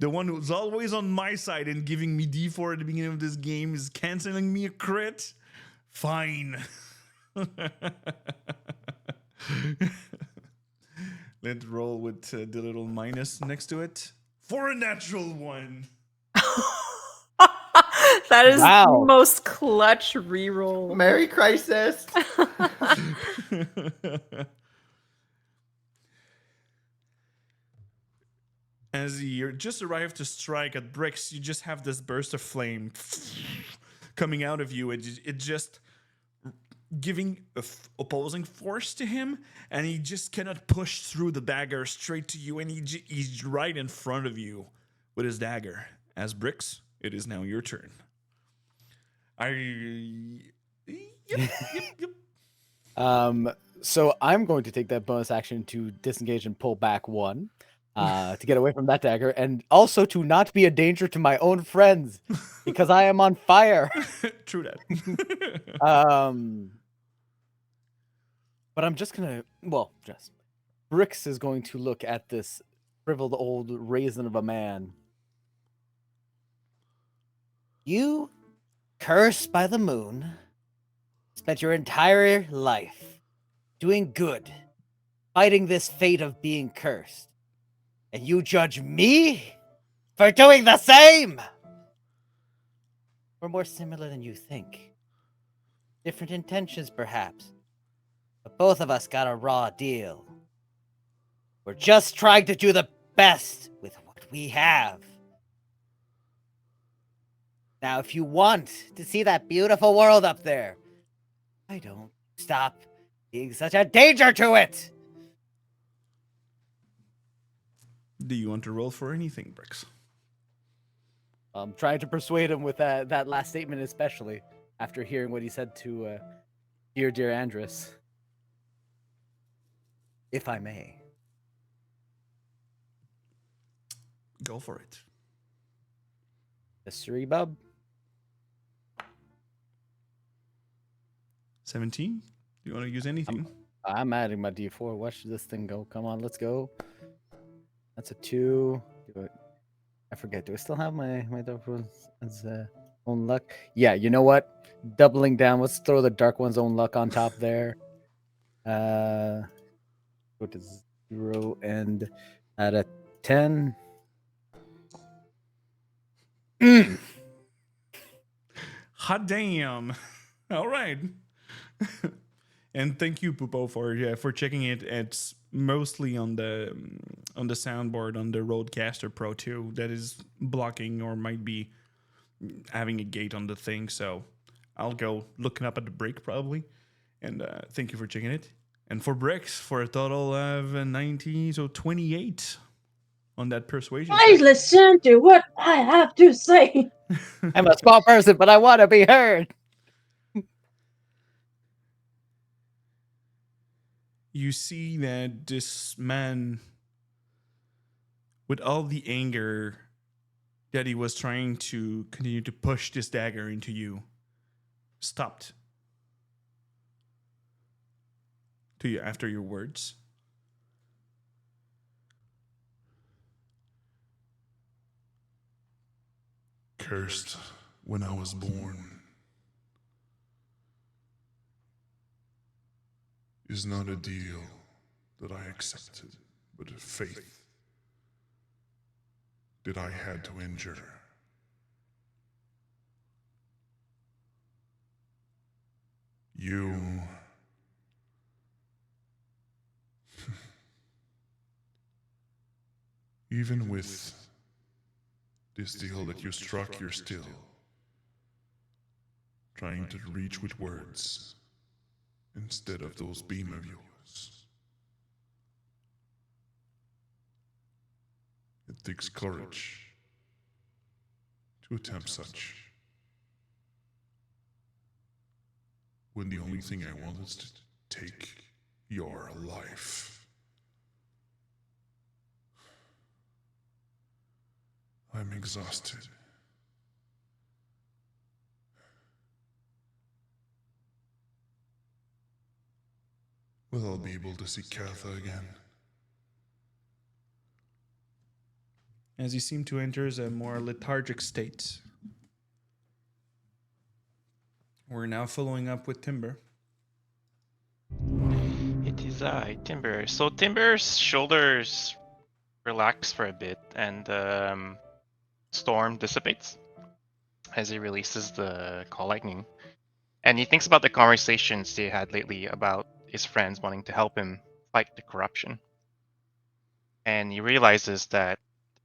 The one who's always on my side and giving me D4 at the beginning of this game is canceling me a crit? Fine. Let's roll with the little minus next to it. For a natural one. That is Wow. the most clutch reroll. Merry Crisis. As you just arrive to strike at Brix, you just have this burst of flame coming out of you. It just giving opposing force to him, and he just cannot push through the dagger straight to you, and he's right in front of you with his dagger. As Brix, it is now your turn. Yep. So I'm going to take that bonus action to disengage and pull back one, to get away from that dagger, and also to not be a danger to my own friends because I am on fire. True that. But I'm just gonna, Brix is going to look at this shriveled old raisin of a man. You, cursed by the moon, spent your entire life doing good, fighting this fate of being cursed. And you judge me for doing the same? We're more similar than you think. Different intentions, perhaps. But both of us got a raw deal. We're just trying to do the best with what we have. Now, if you want to see that beautiful world up there, why don't stop being such a danger to it? Do you want to roll for anything, Brix? I'm trying to persuade him with that last statement, especially after hearing what he said to dear Andrus. If I may. Go for it. Mystery Bub. 17? Do you want to use anything? I'm adding my D4. Watch this thing go. Come on, let's go. That's a 2. Do it. I forget. Do I still have my dark one's own luck? Yeah, you know what? Doubling down. Let's throw the dark one's own luck on top there. Go to 0 and at a 10. Hot damn. All right. And thank you, Pupo, for checking it. It's mostly on the soundboard on the Rodecaster Pro 2 that is blocking or might be having a gate on the thing. So I'll go looking up at the break probably. And thank you for checking it. And for Bricks, for a total of 19, so 28 on that persuasion. Please listen to what I have to say. I'm a small person, but I want to be heard. You see that this man, with all the anger that he was trying to continue to push this dagger into you, stopped to you after your words. Cursed when I was born is not a deal that I accepted, but a faith that I had to injure. You even with this deal that you struck, you're still trying to reach with words instead of those beam of yours. It takes courage to attempt such, when the only thing I want is to take your life. I'm exhausted. Will I be able to see Katha again? As you seem to enter a more lethargic state. We're now following up with Timber. It is I, Timber. So Timber's shoulders relax for a bit, and storm dissipates as he releases the call lightning. And he thinks about the conversations they had lately about his friends wanting to help him fight the corruption. And he realizes that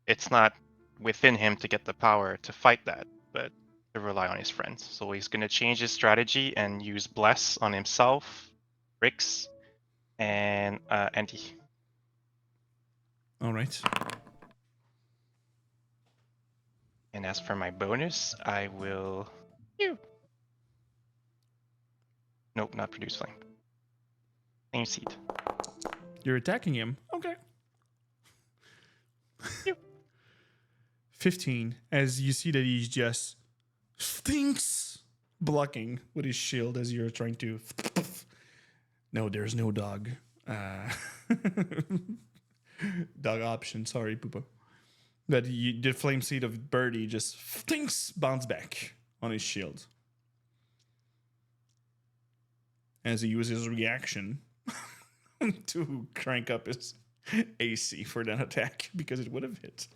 it's not within him to get the power to fight that, but to rely on his friends. So he's going to change his strategy and use Bless on himself, Rix, and Andy. All right. And as for my bonus, I will... Nope, not produce flame. Same seed. You're attacking him. Okay. 15, as you see that he's just thinks blocking with his shield as you're trying to. No, there's no dog. Dog option. Sorry, Poopa. But the flame seed of Birdie just thinks bounce back on his shield as he uses his reaction to crank up his AC for that attack because it would have hit.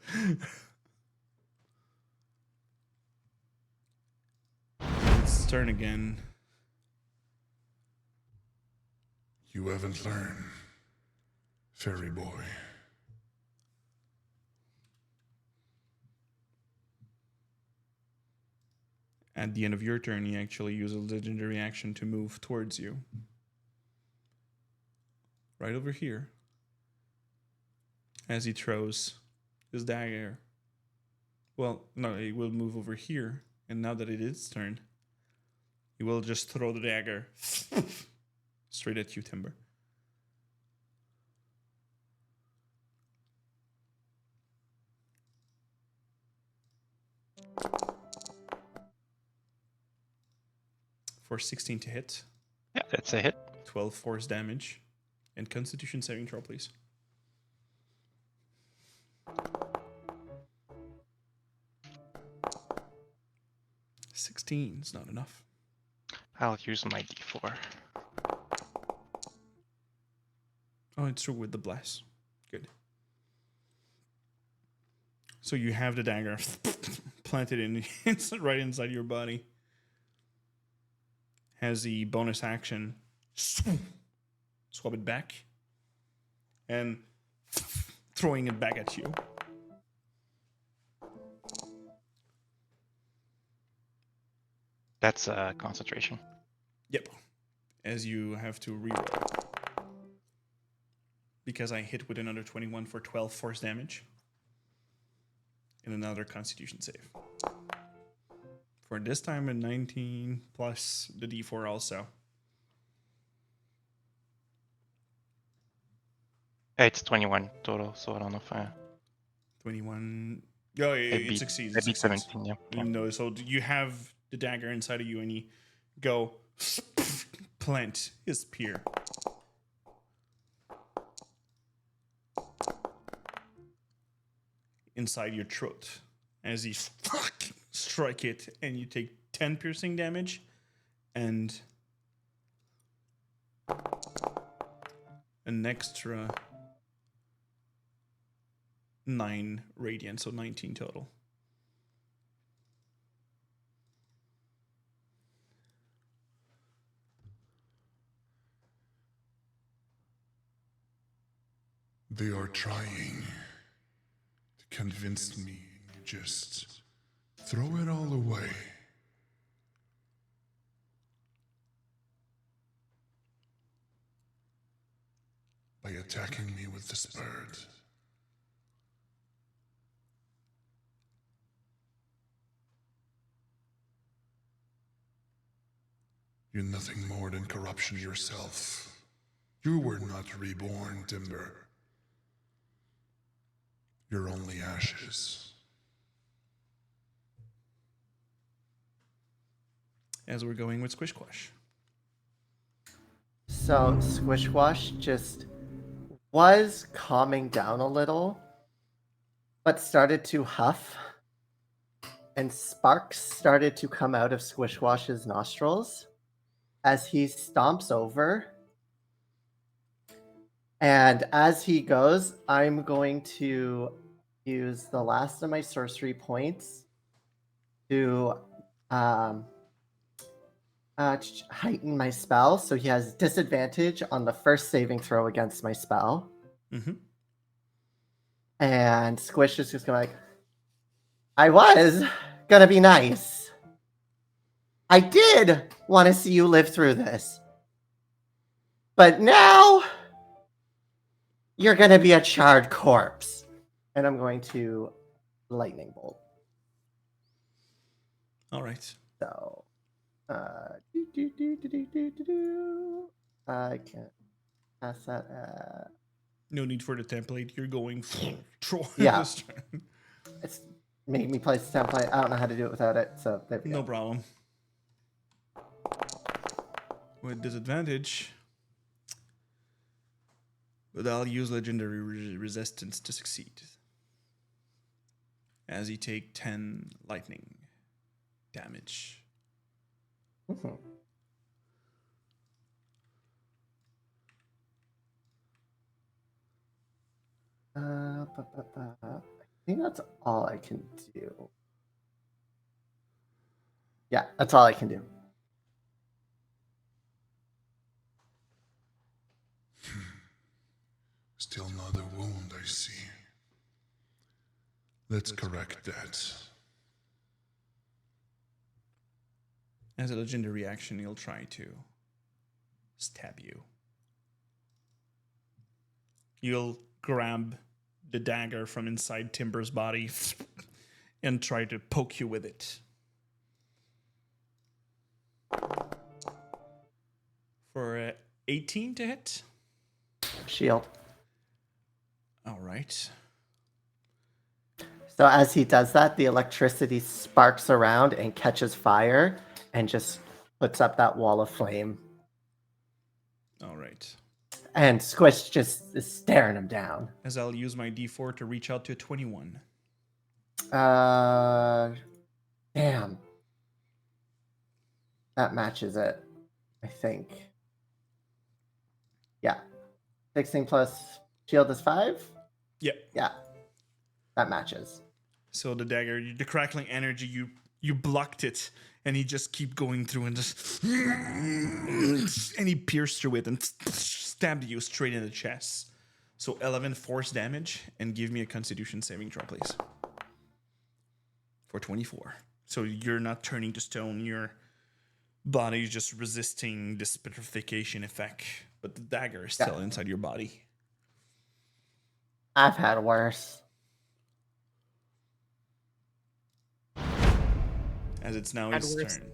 It's turn again. You haven't learned, fairy boy. At the end of your turn, he actually uses a legendary action to move towards you. Right over here. As he throws his dagger. Well, no, he will move over here. And now that it is his turn, he will just throw the dagger straight at you, Timber. For 16 to hit. Yeah, that's a hit. 12 force damage. And Constitution saving throw, please. 16 is not enough. I'll use my D4. Oh, it's true with the bless. Good. So you have the dagger planted in right inside your body. Has the bonus action. Swap it back. And throwing it back at you. That's concentration. Yep. As you have to reroll. because I hit with another 21 for 12 force damage. And another Constitution save. For this time, a 19 plus the D4 also. It's 21 total, so I don't know if I 21. Oh, yeah, maybe it succeeds. It maybe succeeds. 17. Yeah. Yeah. No, so you have the dagger inside of you, and you go plant his spear. Inside your throat as you strike it, and you take 10 piercing damage and an extra 9 radiant, so 19 total. They are trying to convince me to just throw it all away. By attacking me with this bird. You're nothing more than corruption yourself. You were not reborn, Timber. You're only ashes. As we're going with Squish Quash. So Squishwash just was calming down a little, but started to huff, and sparks started to come out of Squishwash's nostrils as he stomps over. And as he goes, I'm going to use the last of my sorcery points to heighten my spell. So he has disadvantage on the first saving throw against my spell. Mm-hmm. And Squish is just going like, I was gonna be nice. I did want to see you live through this. But now you're gonna be a charred corpse. And I'm going to lightning bolt. All right. So I can't pass that. No need for the template. You're going throw Yeah. this turn. It's made me place the template. I don't know how to do it without it. So there we No go. problem. With disadvantage. But I'll use legendary resistance to succeed. As you take 10 lightning damage. Mhm. I think that's all I can do. Yeah, that's all I can do. Still another wound, I see. Let's correct that. As a legendary action, he'll try to stab you. You'll grab the dagger from inside Timber's body and try to poke you with it. For 18 to hit. Shield. All right. So as he does that, the electricity sparks around and catches fire and just puts up that wall of flame. All right. And Squish just is staring him down. As I'll use my D4 to reach out to a 21. Damn. That matches it, I think. Yeah. 16 plus shield is 5? Yep. Yeah. That matches. So the dagger, the crackling energy, you blocked it, and he just keep going through and just and he pierced through it and stabbed you straight in the chest. So 11 force damage, and give me a Constitution saving throw, please. For 24. So you're not turning to stone. Your body is just resisting this petrification effect, but the dagger is still inside your body. I've had worse. As it's now Had his worse. turn.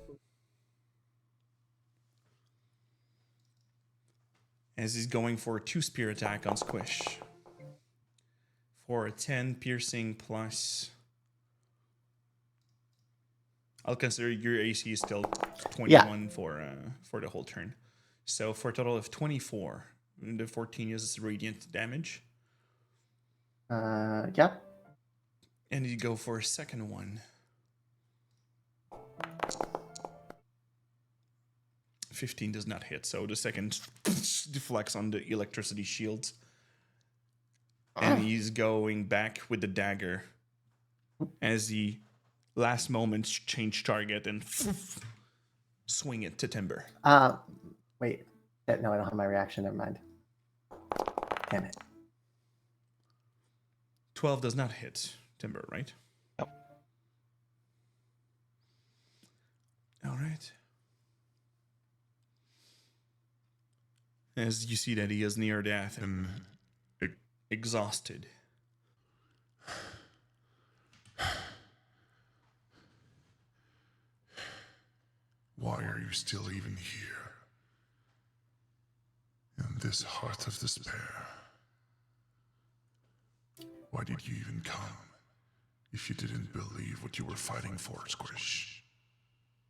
As he's going for a 2-spear attack on Squish. For a 10 piercing plus. I'll consider your AC is still 21 for the whole turn. So for a total of 24. And the 14 is radiant damage. Yep. And you go for a second one. 15 does not hit, so the second deflects on the electricity shields. And he's going back with the dagger as he last moment change target and swing it to Timber. Wait. No, I don't have my reaction. Never mind. Damn it. 12 does not hit Timber, right? Nope. All right. As you see that he is near death and exhausted. Why are you still even here? In this heart of despair? Why did you even come if you didn't believe what you were fighting for, Squish?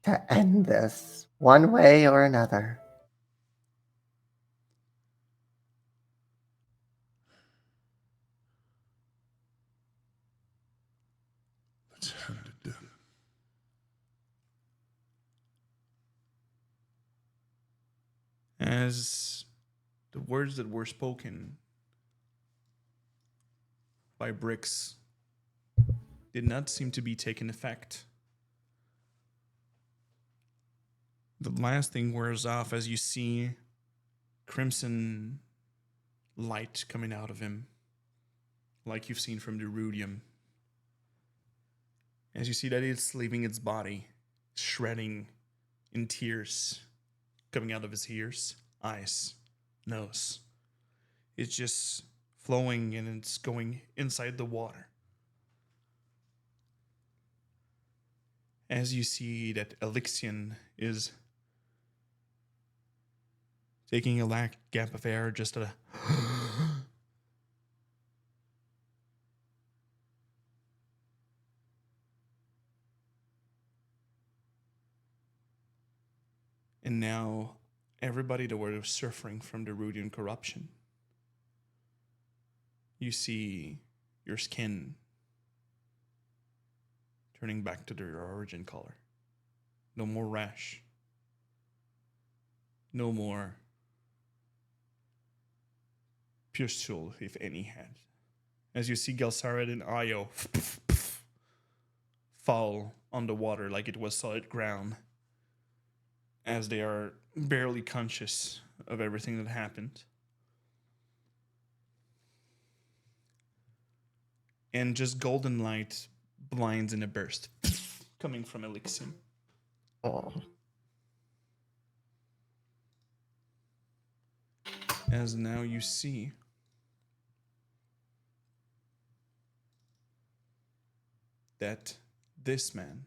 To end this, one way or another. Let's end it then. As the words that were spoken by Bricks did not seem to be taking effect. The last thing wears off as you see crimson light coming out of him, like you've seen from the rudium. As you see that it's leaving its body, shredding in tears, coming out of his ears, eyes, nose. It's just flowing and it's going inside the water. As you see that Elixion is taking a gap of air, just a and now everybody that were suffering from the Rudian corruption, you see your skin turning back to their origin color. No more rash. No more pustule, if any had. As you see Gelsarid and Io fall on the water like it was solid ground, as they are barely conscious of everything that happened. And just golden light blinds in a burst coming from Elixion. Oh. As now you see that this man.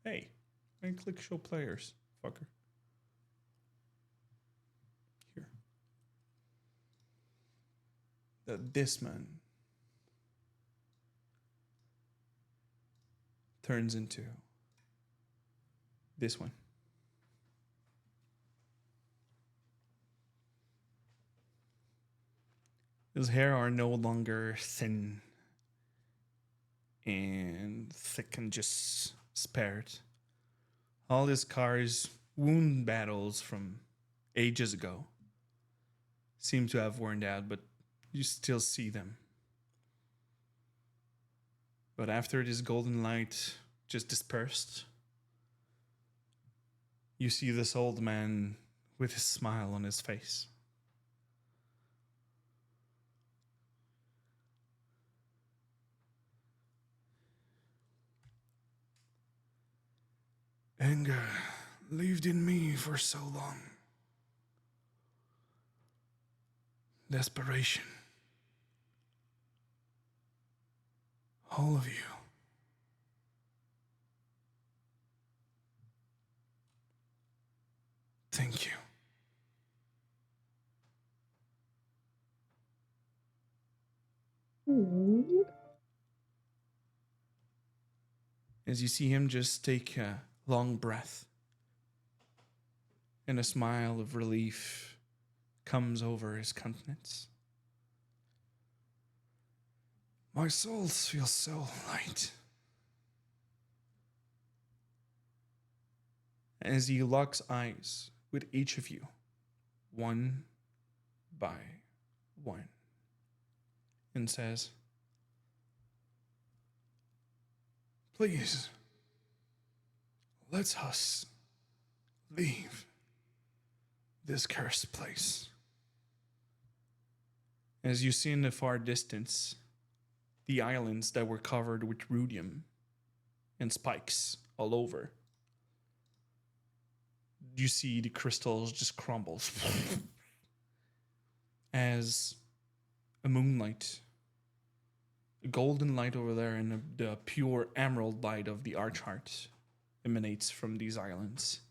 Hey, I click show players, fucker. Here. That this man turns into this one. His hair are no longer thin and thick and just spared. All his scars, wound battles from ages ago seem to have worn out, but you still see them. But after this golden light just dispersed, you see this old man with his smile on his face. Anger lived in me for so long. desperation. All of you. Thank you. Ooh. As you see him just take a long breath, and a smile of relief comes over his countenance. My soul feels so light. As he locks eyes with each of you, one by one, and says, please, let us leave this cursed place. As you see in the far distance, the islands that were covered with rudium and spikes all over, you see the crystals just crumble as a moonlight, a golden light over there, and the pure emerald light of the Archheart emanates from these islands.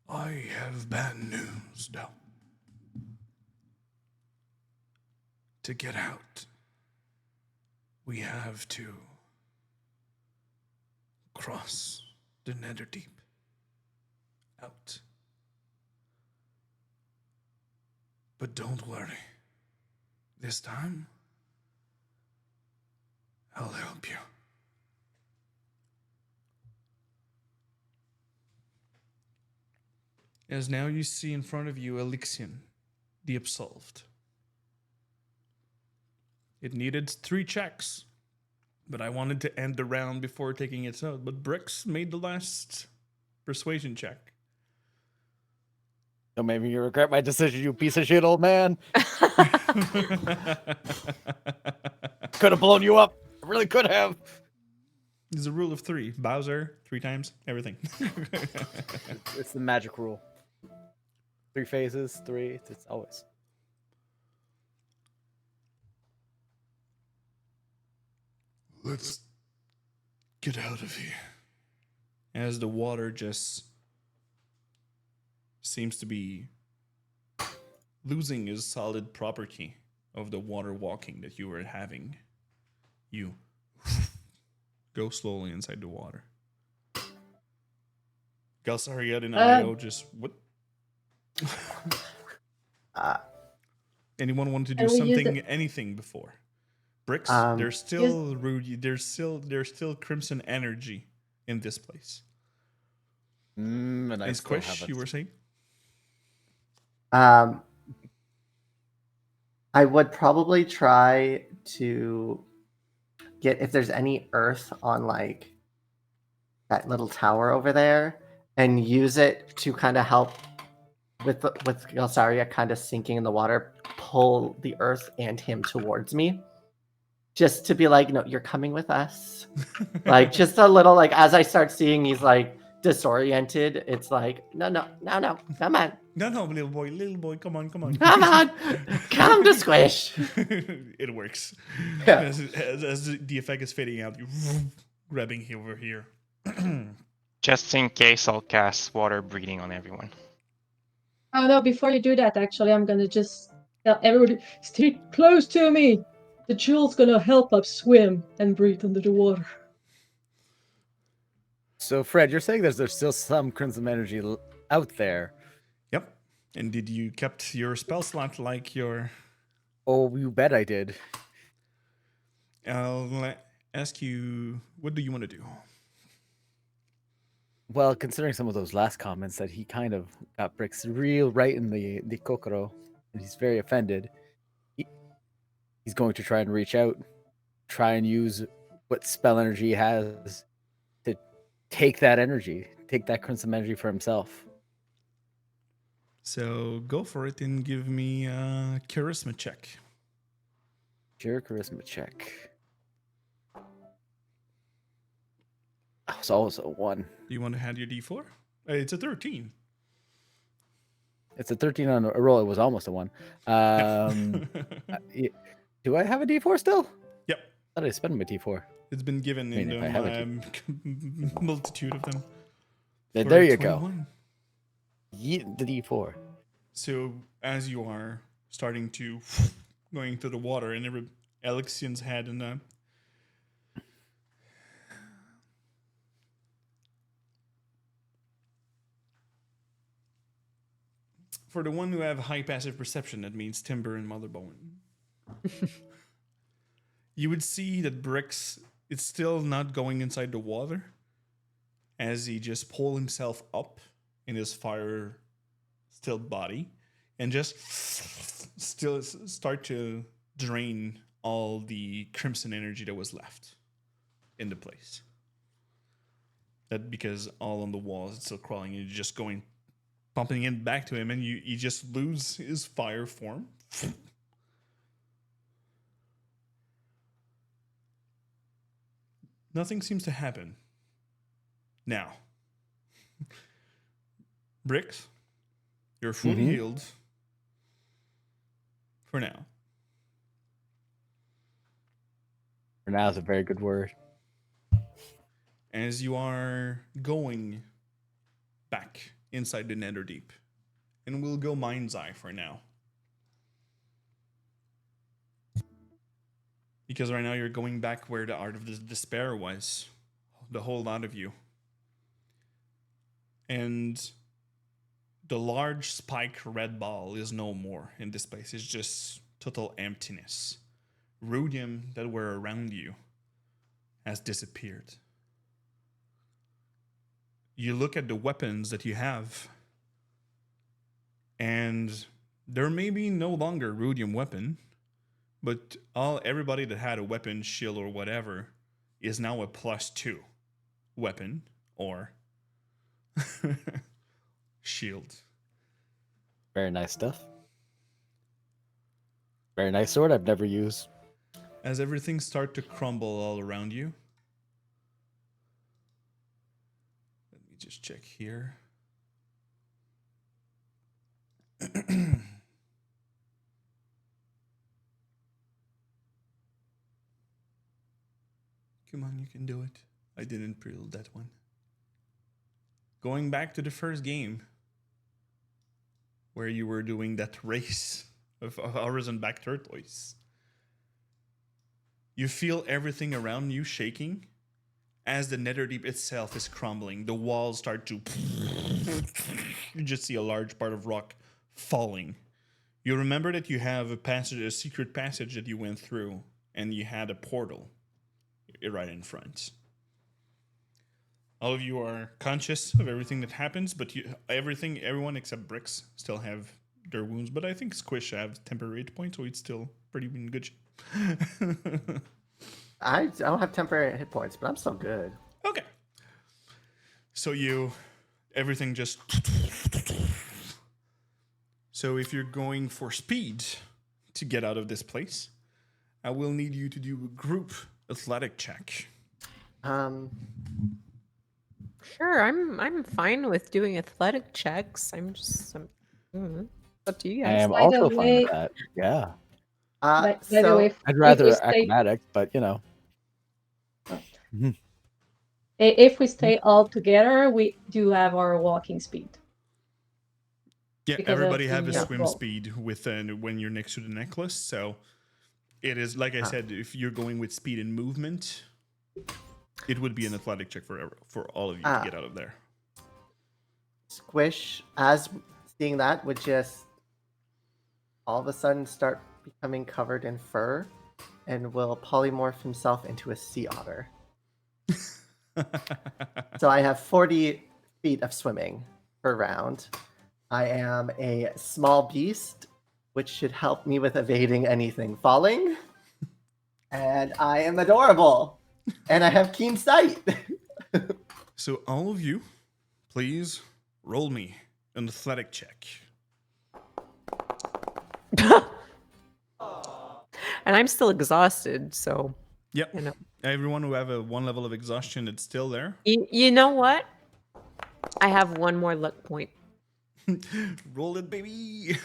I have bad news, though. To get out, we have to cross the Netherdeep out. But don't worry. This time, I'll help you. As now you see in front of you Elixion, the Absolved. It needed 3 checks, but I wanted to end the round before taking it out. But Brix made the last persuasion check. Don't make me regret my decision, you piece of shit, old man. Could have blown you up. I really could have. There's a rule of 3. Bowser, 3 times, everything. It's the magic rule. 3 phases, 3. It's always. Let's Get out of here. As the water just seems to be losing its solid property of the water walking that you were having. You go slowly inside the water. Galsariad and Io just what? Anyone want to do And we use something, anything before? Bricks, there's still Rudy, there's still crimson energy in this place. And I And still Squish, have you were saying? I would probably try to get if there's any earth on like that little tower over there, and use it to kind of help with Galsaria kind of sinking in the water, pull the earth and him towards me, just to be like, no, you're coming with us. Like just a little, like as I start seeing he's like disoriented, it's like no, come on. No, little boy, come on. Come on, come to Squish. It works. Yeah. As the effect is fading out, you grabbing him over here. Just in case, I'll cast water breathing on everyone. Oh no, before you do that, actually, I'm gonna just tell everybody, stay close to me. The jewel's gonna help us swim and breathe under the water. So, Fred, you're saying there's still some crimson energy out there. Yep. And did you kept your spell slot like your... Oh, you bet I did. I'll ask you, what do you want to do? Well, considering some of those last comments that he kind of got Bricks real right in the kokoro, and he's very offended, he's going to try and reach out, try and use what spell energy he has to take that energy, take that crimson energy for himself. So go for it and give me a charisma check. Pure charisma check. Oh, it's always a 1. Do you want to add your d4? It's a 13. It's a 13 on a roll. It was almost a 1. Do I have a D4 still? Yep. I thought I spent my D4. It's been given I mean, in if I have a multitude of them. There For you go. 21. Yeet the D4. So as you are starting to going through the water, and Alexian's had in for the one who have high passive perception, that means Timber and Mother Bowen. You would see that Brix is still not going inside the water, as he just pull himself up in his fire still body and just still start to drain all the crimson energy that was left in the place. That because all on the walls it's still crawling and you're just going pumping it back to him, and you just lose his fire form. Nothing seems to happen. Now, Brix, you're fully healed for now. For now is a very good word. As you are going back inside the Netherdeep, and we'll go Mind's Eye for now. Because right now you're going back where the Art of the Despair was. The whole lot of you. And the large spike red ball is no more in this place. It's just total emptiness. Rudium that were around you has disappeared. You look at the weapons that you have, and there may be no longer Rudium weapon, but everybody that had a weapon, shield, or whatever is now a +2 weapon or shield. Very nice stuff. Very nice sword I've never used. As everything start to crumble all around you. Let me just check here. Come on, you can do it. I didn't pre-load that one. Going back to the first game, where you were doing that race of Horizon-back tortoise. You feel everything around you shaking as the Netherdeep itself is crumbling. The walls start to... You just see a large part of rock falling. You remember that you have a secret passage that you went through, and you had a portal right in front. All of you are conscious of everything that happens, but everyone except Brix still have their wounds. But I think Squish have temporary hit points, so it's still pretty in good shape. I don't have temporary hit points, but I'm still good. Okay. So everything just... So if you're going for speed to get out of this place, I will need you to do a group athletic check. Sure, I'm fine with doing athletic checks. It's up to you I guys. am By the also fine way- with that. Yeah. By the way, I'd if rather we stay, acrobatic, but you know. if we stay all together, we do have our walking speed. Yeah, Because of everybody have a the swim roll. speed when you're next to the necklace. So it is, like I said, if you're going with speed and movement, it would be an athletic check for all of you to get out of there. Squish, as seeing that, would just all of a sudden start becoming covered in fur and will polymorph himself into a sea otter. So I have 40 feet of swimming per round. I am a small beast, which should help me with evading anything falling. And I am adorable. And I have keen sight. So all of you, please roll me an athletic check. And I'm still exhausted, so Yep. you know. Everyone who have a 1 level of exhaustion, it's still there. You know what? I have one more luck point. Roll it, baby.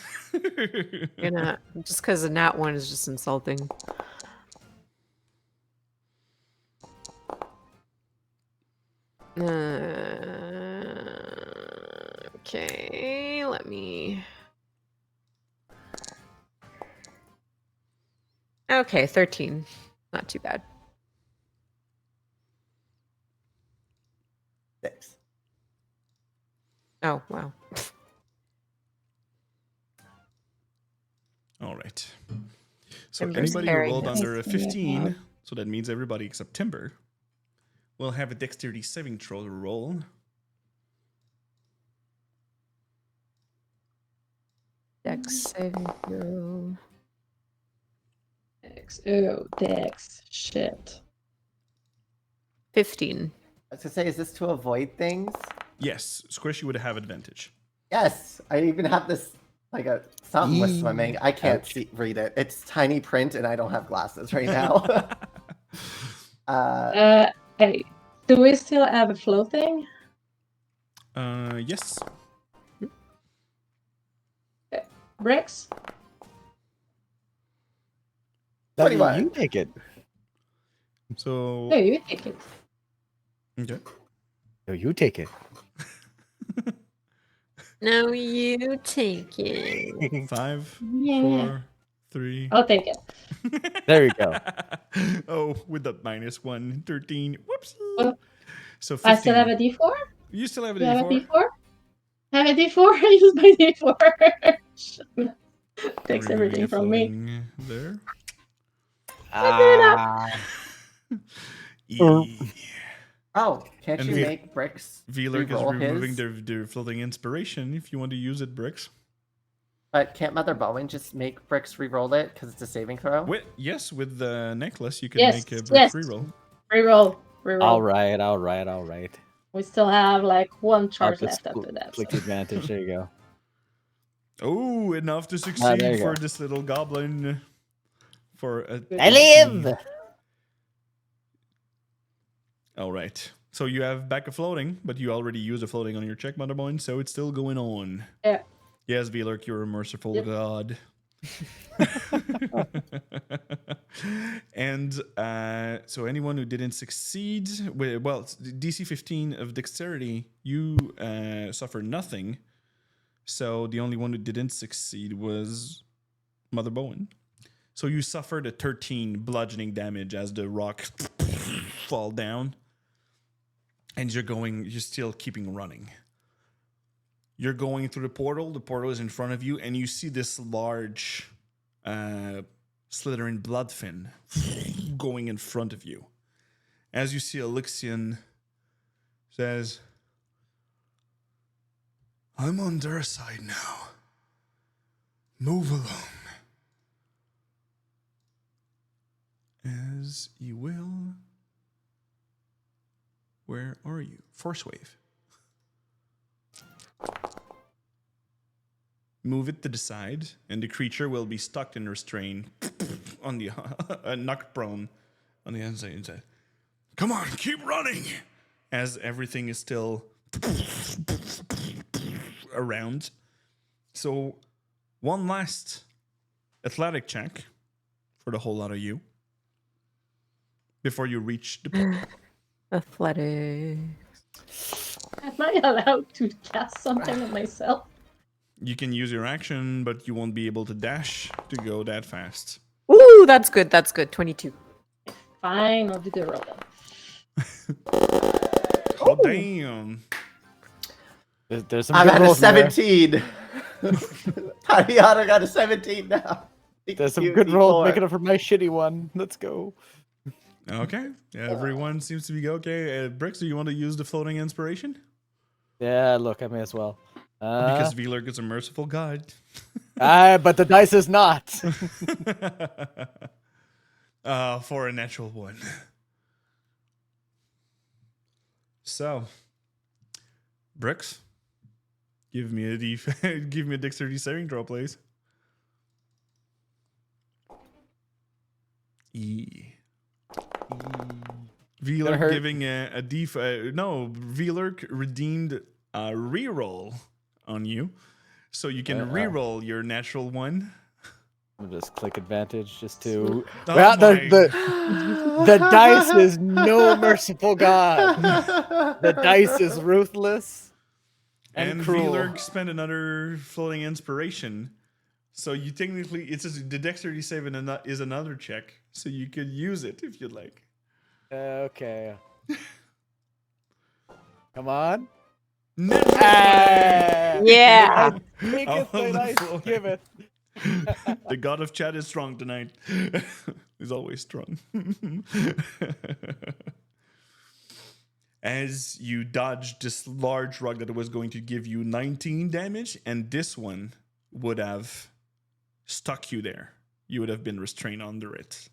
Just because the nat one is just insulting. Okay, let me. Okay, 13. Not too bad. 6. Oh, wow. All right. So Timber's anybody who carrying rolled us. under a Thanks, 15, yeah. so that means everybody except Timber, will have a dexterity saving throw to roll. Dex saving throw. Dex. Oh, Dex. Shit. 15. I was gonna say, is this to avoid things? Yes, Squishy would have advantage. Yes, I even have this like a something with Eee. swimming. I can't Ouch. read it. It's tiny print, and I don't have glasses right now. Hey, do we still have a floating? Yes. Bricks? Daddy, 21. you take it. So No, you take it. okay. No, you take it. No, you take it. 5, Yeah. 4, 3. I'll take it. There you go. Oh, with the -1, 13. Whoops. Well, So 15. I still have a D4? You still have a You have a D4? D4? I have a D4. I use my D4. Takes Removing everything a from me. floating there. Ah. E. Oh, can't And you we- make Bricks V-Lurk is re-roll removing his? their floating inspiration if you want to use it, Bricks. But can't Mother Bowen just make Bricks re-roll it because it's a saving throw? Yes, with the necklace, you can Yes, make a Bricks yes. reroll. Reroll. Reroll. All right. We still have like one I'll charge just left after that. click So. advantage. There you go. Oh, enough to there succeed you for go. this little goblin. For a I I live. All right. So you have back a floating, but you already used a floating on your check, Motherboy, so it's still going on. Yeah. Yes, V-Lurk, you're a merciful Yep. god. And so anyone who didn't succeed, well, DC 15 of dexterity, you suffer nothing. So the only one who didn't succeed was Mother Bowen. So you suffered a 13 bludgeoning damage as the rock fall down. And you're still keeping running. You're going through the portal is in front of you, and you see this large Slytherin bloodfin going in front of you. As you see, Elixion says, I'm on their side now. Move along. As you will. Where are you? Force wave. Move it to the side, and the creature will be stuck and restrained on the knocked prone on the inside. Come on, keep running! As everything is still around. So, one last athletic check for the whole lot of you before you reach the portal. Athletics. Am I allowed to cast something on myself? You can use your action, but you won't be able to dash to go that fast. Ooh, that's good. That's good. 22. Fine, I'll do the roll then. Oh, damn. There's some I'm good at a rolls in there. 17. Tatiana got a 17 now. There's some You good rolls D4. making up for my shitty one. Let's go. Okay. Everyone seems to be okay. Brix, do you want to use the floating inspiration? Yeah, look, I may as well. Because V-Lurk is a merciful god. But the dice is not. For a natural one. So, Brix, give me a give me a dexterity saving throw, please. V-Lurk hurt. giving a V-Lurk redeemed a reroll on you. So you can reroll your natural one. I'll just click advantage just to. Oh Well, my the dice is no merciful god. The dice is ruthless and cruel. Veeler spent another floating inspiration. So you technically, it's just the dexterity save is another check. So you could use it if you'd like. Okay. Come on. Natural Ah, Yeah. take I it, love the the dice, floor. give it. The god of chat is strong tonight. He's always strong. As you dodged this large rock that was going to give you 19 damage, and this one would have stuck you there. You would have been restrained under it.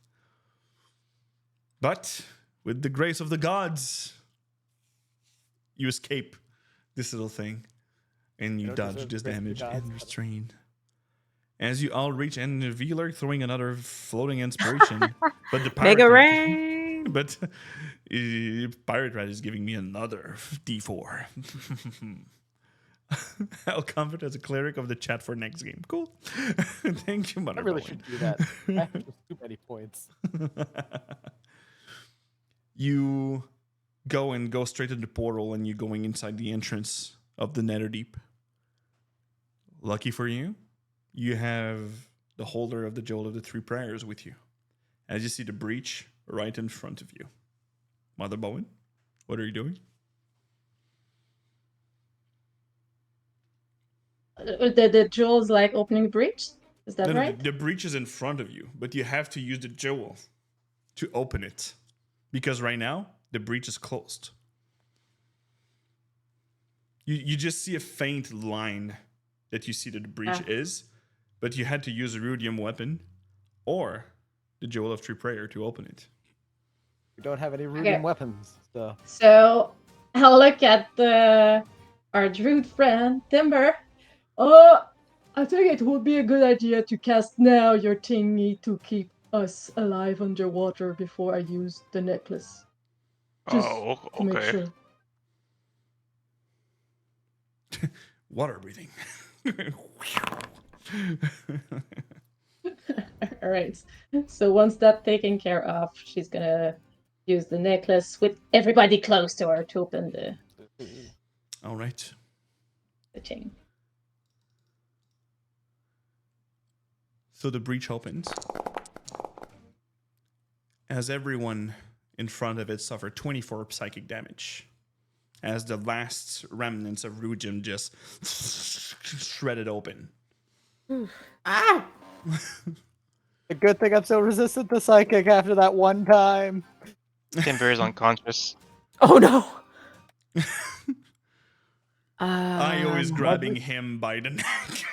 But with the grace of the gods, you escape this little thing, and you don't dodge deserve this the grace of the damage gods, and but- restrain. As you all reach, and Veeler throwing another floating inspiration, but the pirate, Mega rain. but pirate rat is giving me another D4. I'll comfort as a cleric of the chat for next game. Cool. Thank you, Mother I really Bowen. should do that. I have just too many points. You go straight to the portal, and you're going inside the entrance of the Netherdeep. Lucky for you, you have the holder of the Jewel of the Three Prayers with you. As you see the breach right in front of you. Mother Bowen, what are you doing? The jewel's like opening the breach? Is that No, no, right? the breach is in front of you, but you have to use the jewel to open it. Because right now, the breach is closed. You just see a faint line that you see that the breach is, but you had to use a rudium weapon or the Jewel of True Prayer to open it. We don't have any rudium Okay. weapons, so. So I'll look at our druid friend, Timber. Oh, I think it would be a good idea to cast now your thingy to keep us alive underwater before I use the necklace. Just to make okay. sure. Water breathing. All right. So once that's taken care of, she's gonna use the necklace with everybody close to her to open All right. the chain. So the breach opens. As everyone in front of it suffered 24 psychic damage. As the last remnants of Rudium just shredded open. Ah! A good thing I'm so resistant to psychic after that one time. Timber is unconscious. Oh no. I always Um, grabbing him by the neck.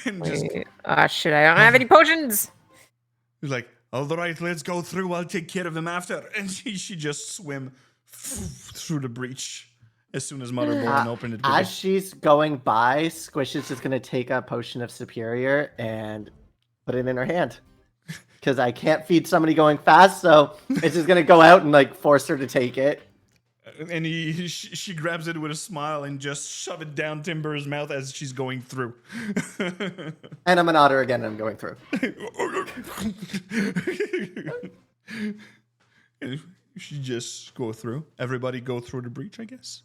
And just wait. Ah, shit, I don't have any potions. he's like, all right, let's go through. I'll take care of him after. And she just swim through the breach as soon as Mother Bowen opened it. With As she's going by, Squish is just gonna take a potion of superior and put it in her hand. Because I can't feed somebody going fast, so it's just gonna go out and like force her to take it. And she grabs it with a smile and just shove it down Timber's mouth as she's going through. And I'm an otter again, and I'm going through. And she just go through. Everybody go through the breach, I guess.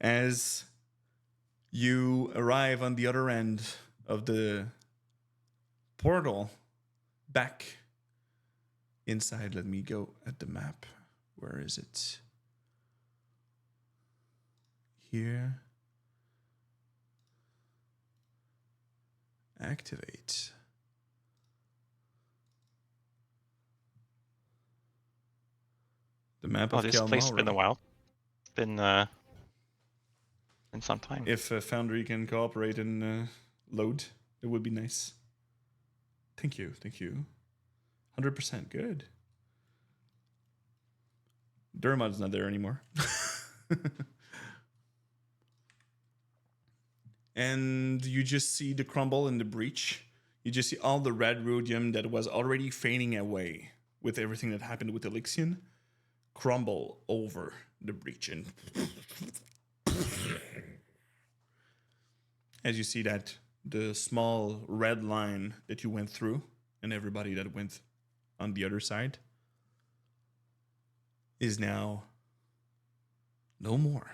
As you arrive on the other end of the portal, back inside. Let me go at the map. Where is it? Here. Activate. The map Oh, of this place has been a Kelmara. while. It's been some time. If Foundry can cooperate and load, it would be nice. Thank you. 100% good. Dermot's not there anymore. And you just see the crumble in the breach. You just see all the red rudium that was already fading away with everything that happened with Elixion. crumble over the breach, and as you see that the small red line that you went through and everybody that went on the other side is now no more.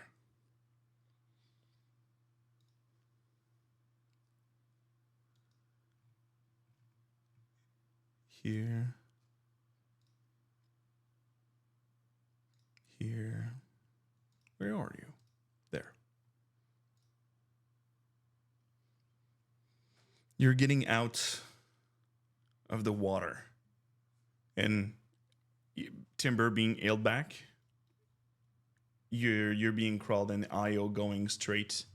Here. Here. Where are you? There. You're getting out of the water. And Timber being ailed back, you're being crawled, and Io going straight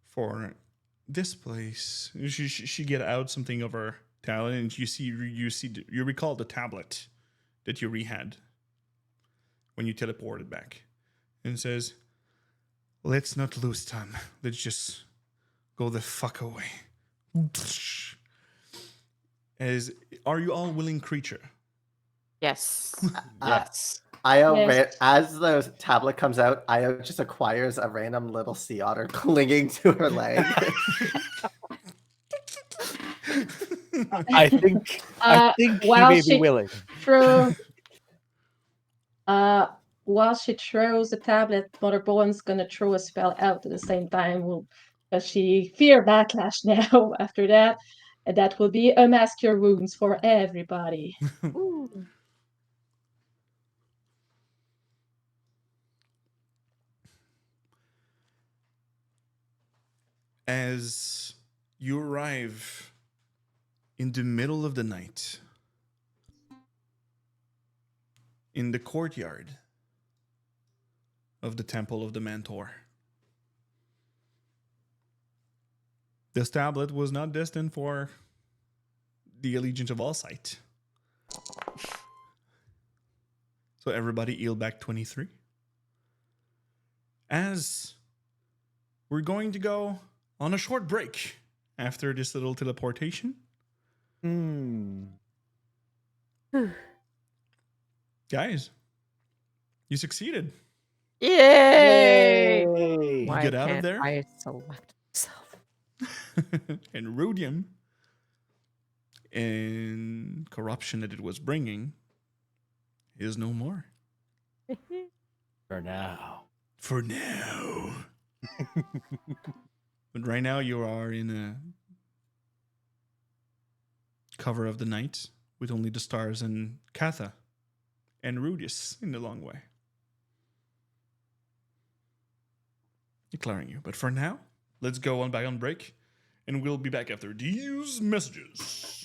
for this place. She get out something of her talent, and you recall the tablet that you rehad when you teleported back, and says, "Let's not lose time. Let's just go the fuck away." Are you all willing creature? Yes. Yes. Io, Yes. as the tablet comes out, Io just acquires a random little sea otter clinging to her leg. I think he While may be she willing. throw, while she throws the tablet, Mother Bowen's gonna throw a spell out at the same time. Because she fear backlash now after that, and that will be unmask your wounds for everybody. Ooh. As you arrive in the middle of the night in the courtyard of the Temple of the Mentor, this tablet was not destined for the allegiance of all sight. So everybody heal back 23. As we're going to go on a short break after this little teleportation. Guys, you succeeded. Yay! Yay! You Why get out of can't there? I select myself? And Rudium and corruption that it was bringing is no more. For now. For now. But right now you are in a cover of the night with only the stars and Katha and Rudius in the long way. Declaring you. But for now, let's go on back on break, and we'll be back after these messages.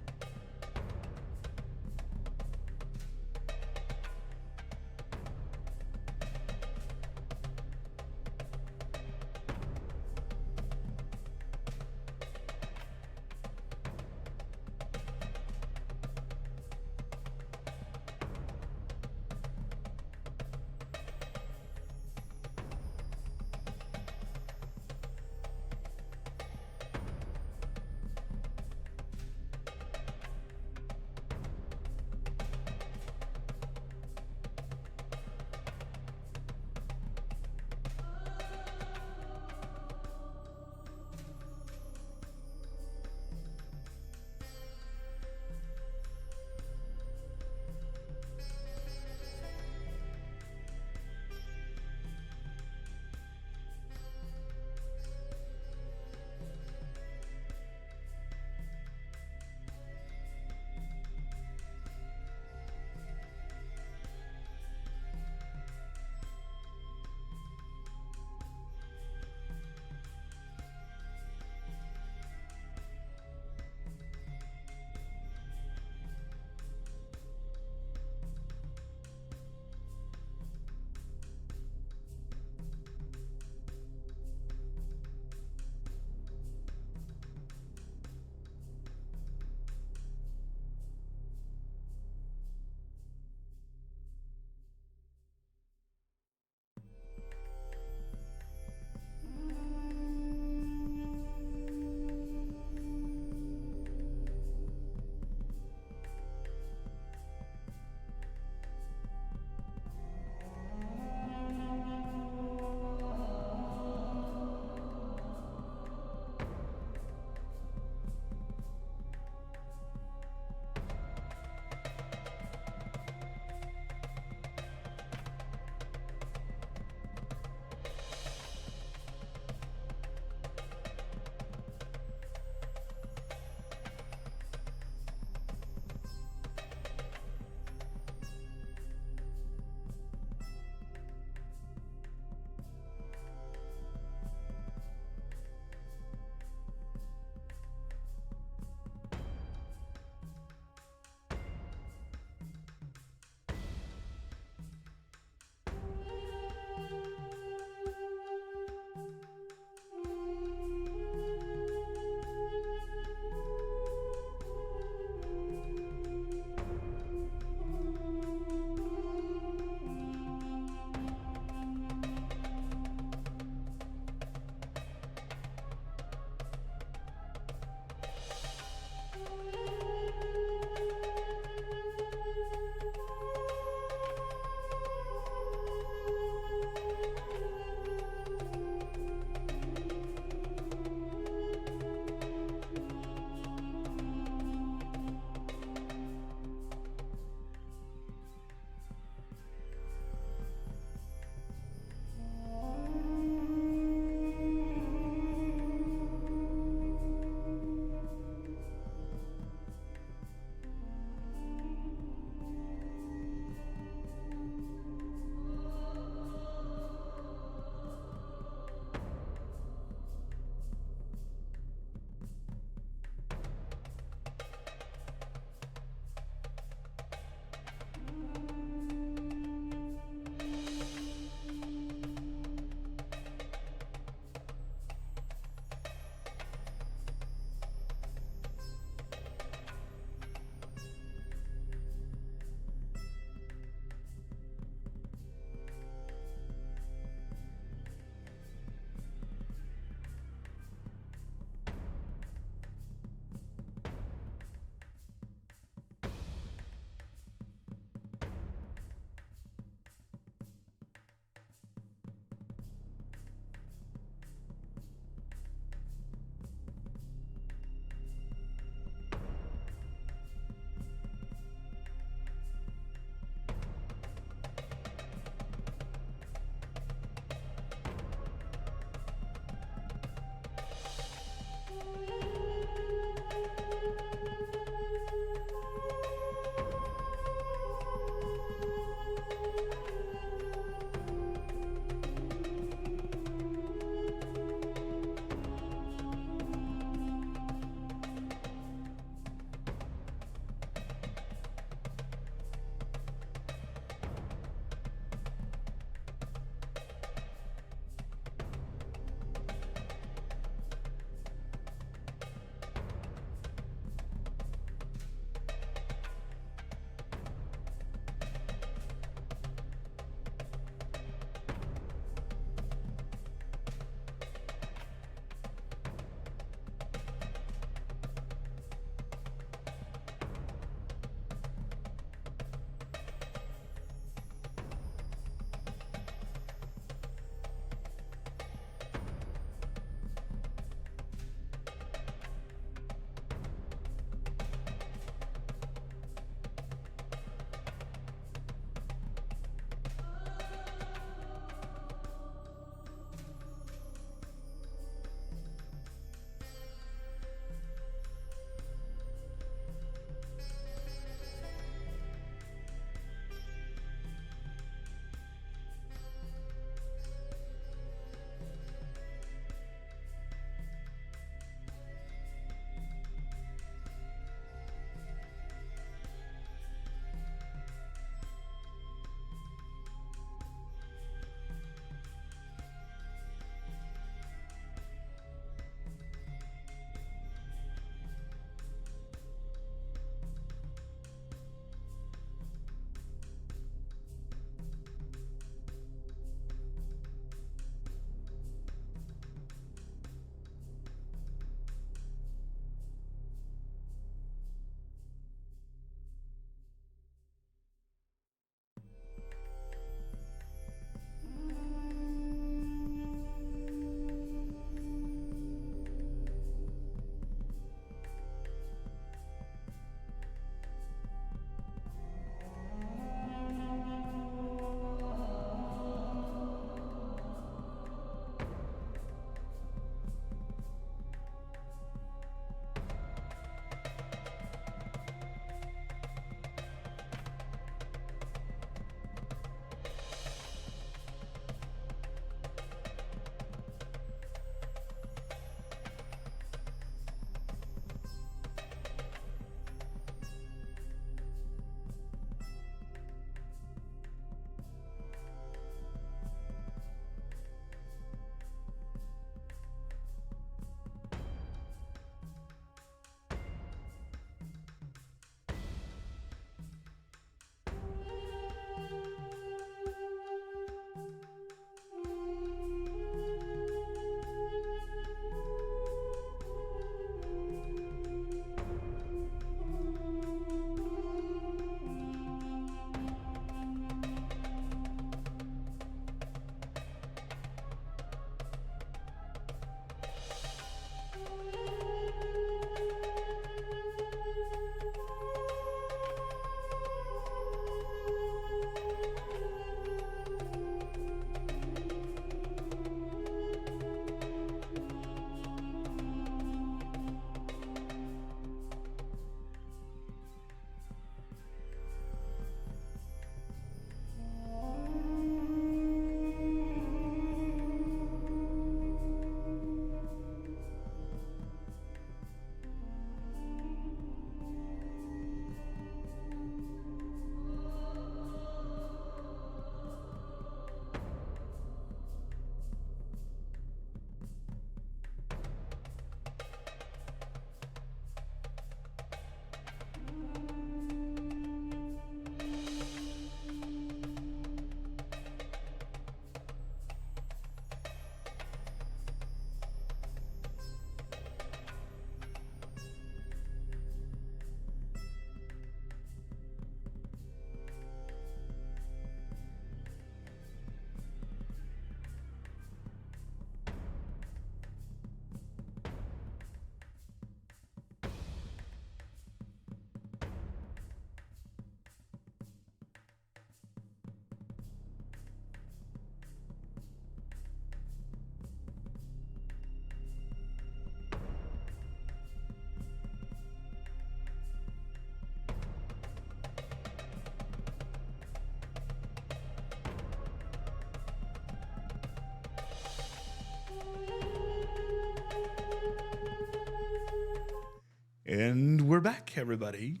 And we're back, everybody.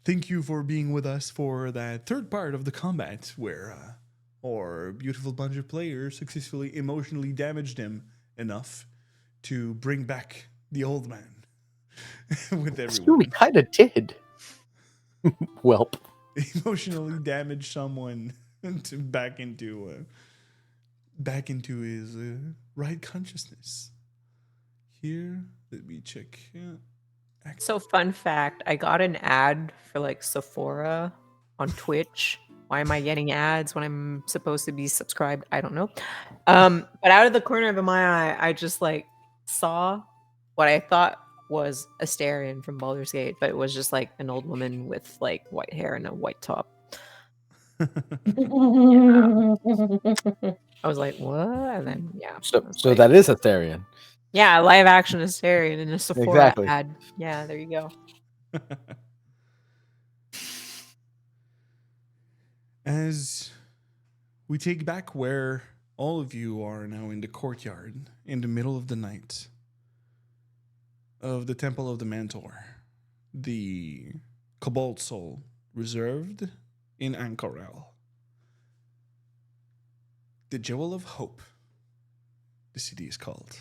Thank you for being with us for that third part of the combat where our beautiful bunch of players successfully emotionally damaged him enough to bring back the old man with That's true, everyone. we kind of did. Welp. Emotionally damage someone to back into his right consciousness. Here, let me check. Yeah. So, fun fact, I got an ad for like Sephora on Twitch. Why am I getting ads when I'm supposed to be subscribed? I don't know. But out of the corner of my eye, I just like saw what I thought was Astarion from Baldur's Gate, but it was just like an old woman with like white hair and a white top. I was like, what? And then yeah. I So was like, that is Atherian. yeah, live action Astarion in a Sephora Exactly. ad. Yeah, there you go. As we take back where all of you are now in the courtyard in the middle of the night of the Temple of the Mantor, the Cobalt Soul reserved in Ankorel. The Jewel of Hope, the city is called.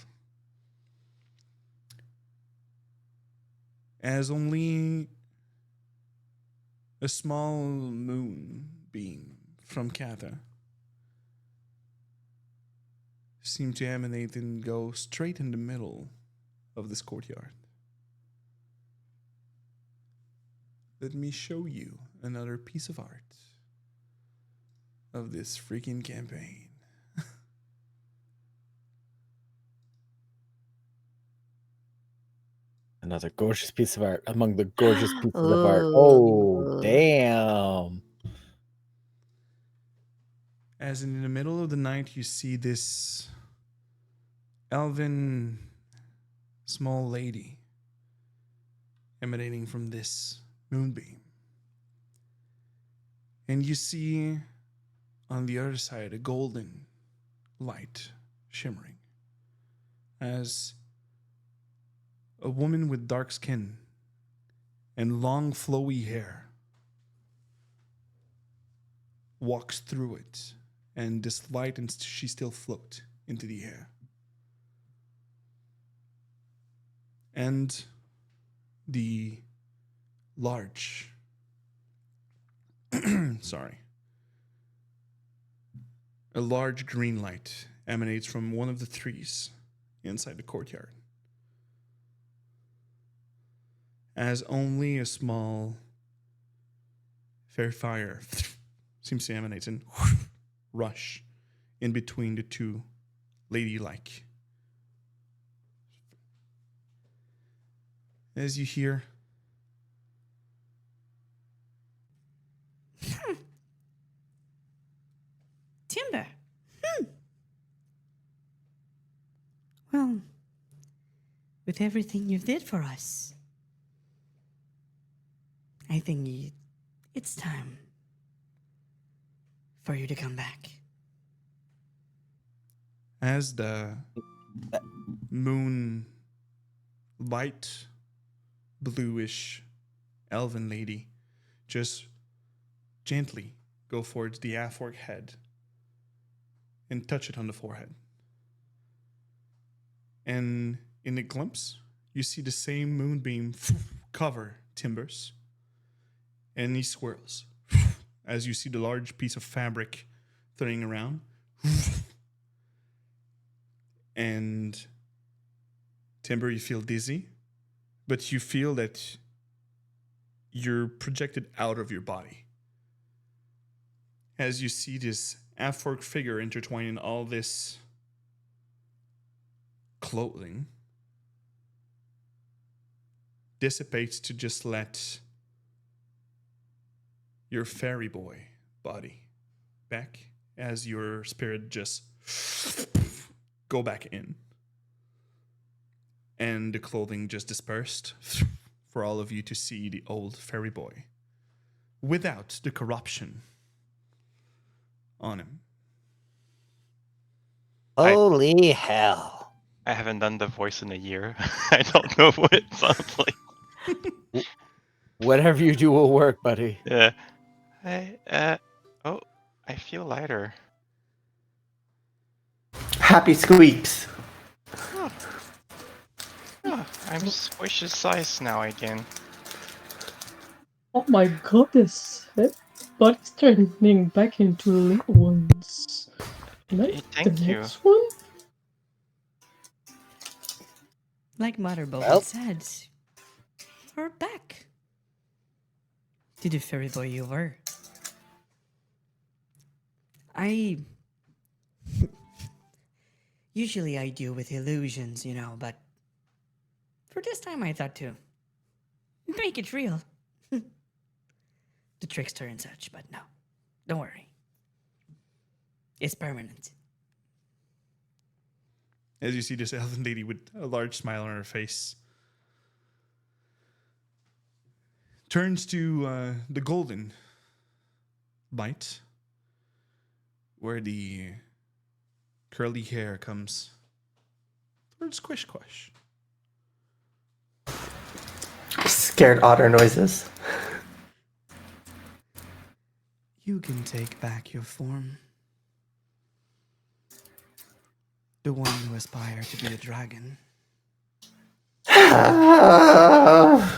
As only a small moonbeam from Katha seemed to emanate and go straight in the middle of this courtyard. Let me show you another piece of art of this freaking campaign. Another gorgeous piece of art among the gorgeous pieces of art. Oh, Ooh. damn. As in the middle of the night, you see this elven small lady emanating from this moonbeam. And you see on the other side a golden light shimmering as a woman with dark skin and long flowy hair walks through it, and this light and she still float into the air. And the large a large green light emanates from one of the trees inside the courtyard, as only a small fair fire seems to emanate and rush in between the two ladylike. As you hear, Timber. Well, with everything you did for us, I think it's time for you to come back. as the moon light bluish elven lady just gently go towards the athwark head and touch it on the forehead. And in a glimpse, you see the same moonbeam cover Timbers, and he swirls as you see the large piece of fabric turning around. And Timber, you feel dizzy, but you feel that you're projected out of your body as you see this athwark figure intertwined in all this clothing dissipates to just let your fairy boy body back as your spirit just go back in. And the clothing just dispersed for all of you to see the old fairy boy without the corruption on him. Holy hell. I haven't done the voice in a year. I don't know what it sounds like. Whatever you do will work, buddy. Yeah. Oh, I feel lighter. Happy squeaks. Oh, I'm Squish's size now again. Oh my goodness. Body's turning back into little ones. Like the Thank you. next one? Like Mother Bowen Well. said, we're back to the fairy boy you were. Usually I deal with illusions, but for this time I thought to make it real. The trickster and such, but no, don't worry. It's permanent. As you see this elven lady with a large smile on her face turns to the golden light where the curly hair comes towards Squish Squash. Scared otter noises. You can take back your form. The one who aspired to be a dragon. I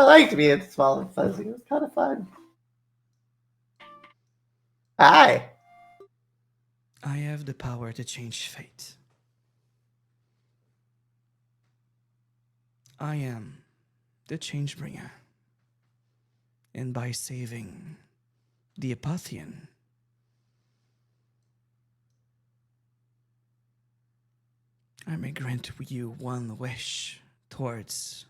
liked being small and fuzzy. It was kind of fun. Hi. I have the power to change fate. I am the Changebringer. And by saving the Apathian, I may grant you one wish towards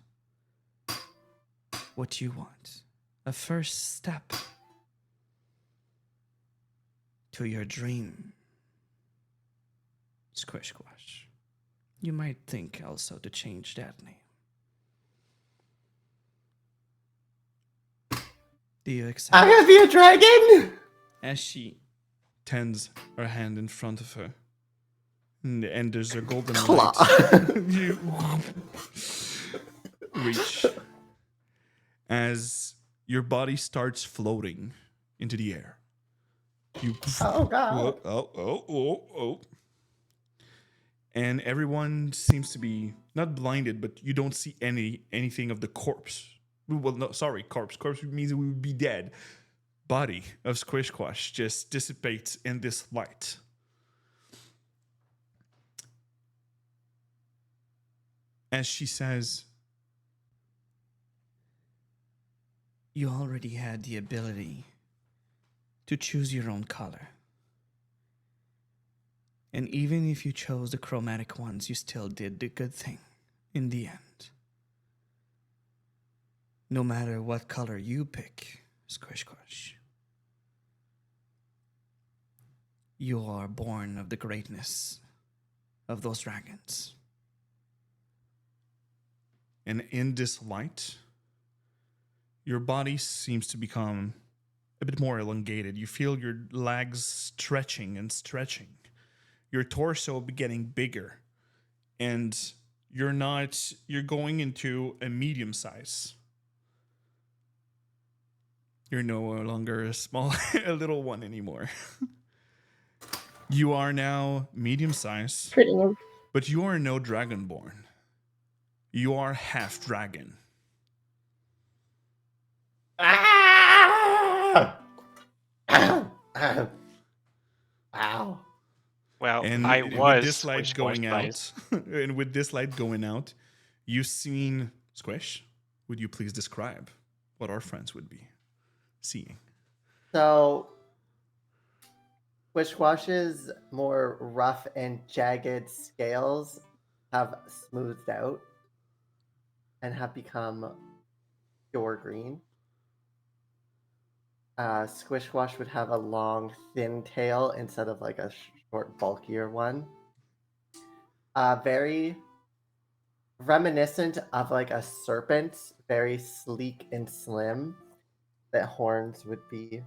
what you want. A first step to your dream. Squish Squash. You might think also to change that name. Do you accept? I'm gonna be a dragon. As she tends her hand in front of her, and there's a golden Claw. light. You reach as your body starts floating into the air. You Oh god. oh. And everyone seems to be not blinded, but you don't see anything of the corpse. Well, no, sorry, corpse. Corpse means we would be dead. Body of Squish Squash just dissipates in this light. As she says, You already had the ability to choose your own color. And even if you chose the chromatic ones, you still did the good thing in the end. No matter what color you pick, Squish Squash, you are born of the greatness of those dragons. and in this light, your body seems to become a bit more elongated. You feel your legs stretching and stretching. Your torso getting bigger. And you're going into a medium size. You're no longer a little one anymore. You are now medium size, Pretty new. but you are no dragonborn. You are half dragon. Ah! Ow. Ow. Ow. Well, And I with was this light Squish going size. out, and with this light going out, you've seen Squish. Would you please describe what our friends would be seeing? So, Wishwash's more rough and jagged scales have smoothed out and have become pure green. Squishwash would have a long, thin tail instead of like a short, bulkier one. Very reminiscent of like a serpent, very sleek and slim. That horns would be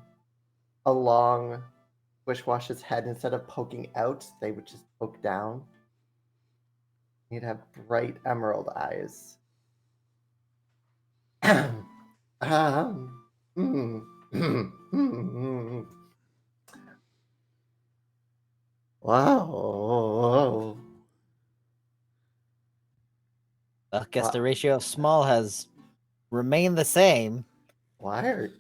along Wishwash's head. Instead of poking out, they would just poke down. You'd have bright emerald eyes. mm, wow. I guess Wha- the ratio of small has remained the same. Why are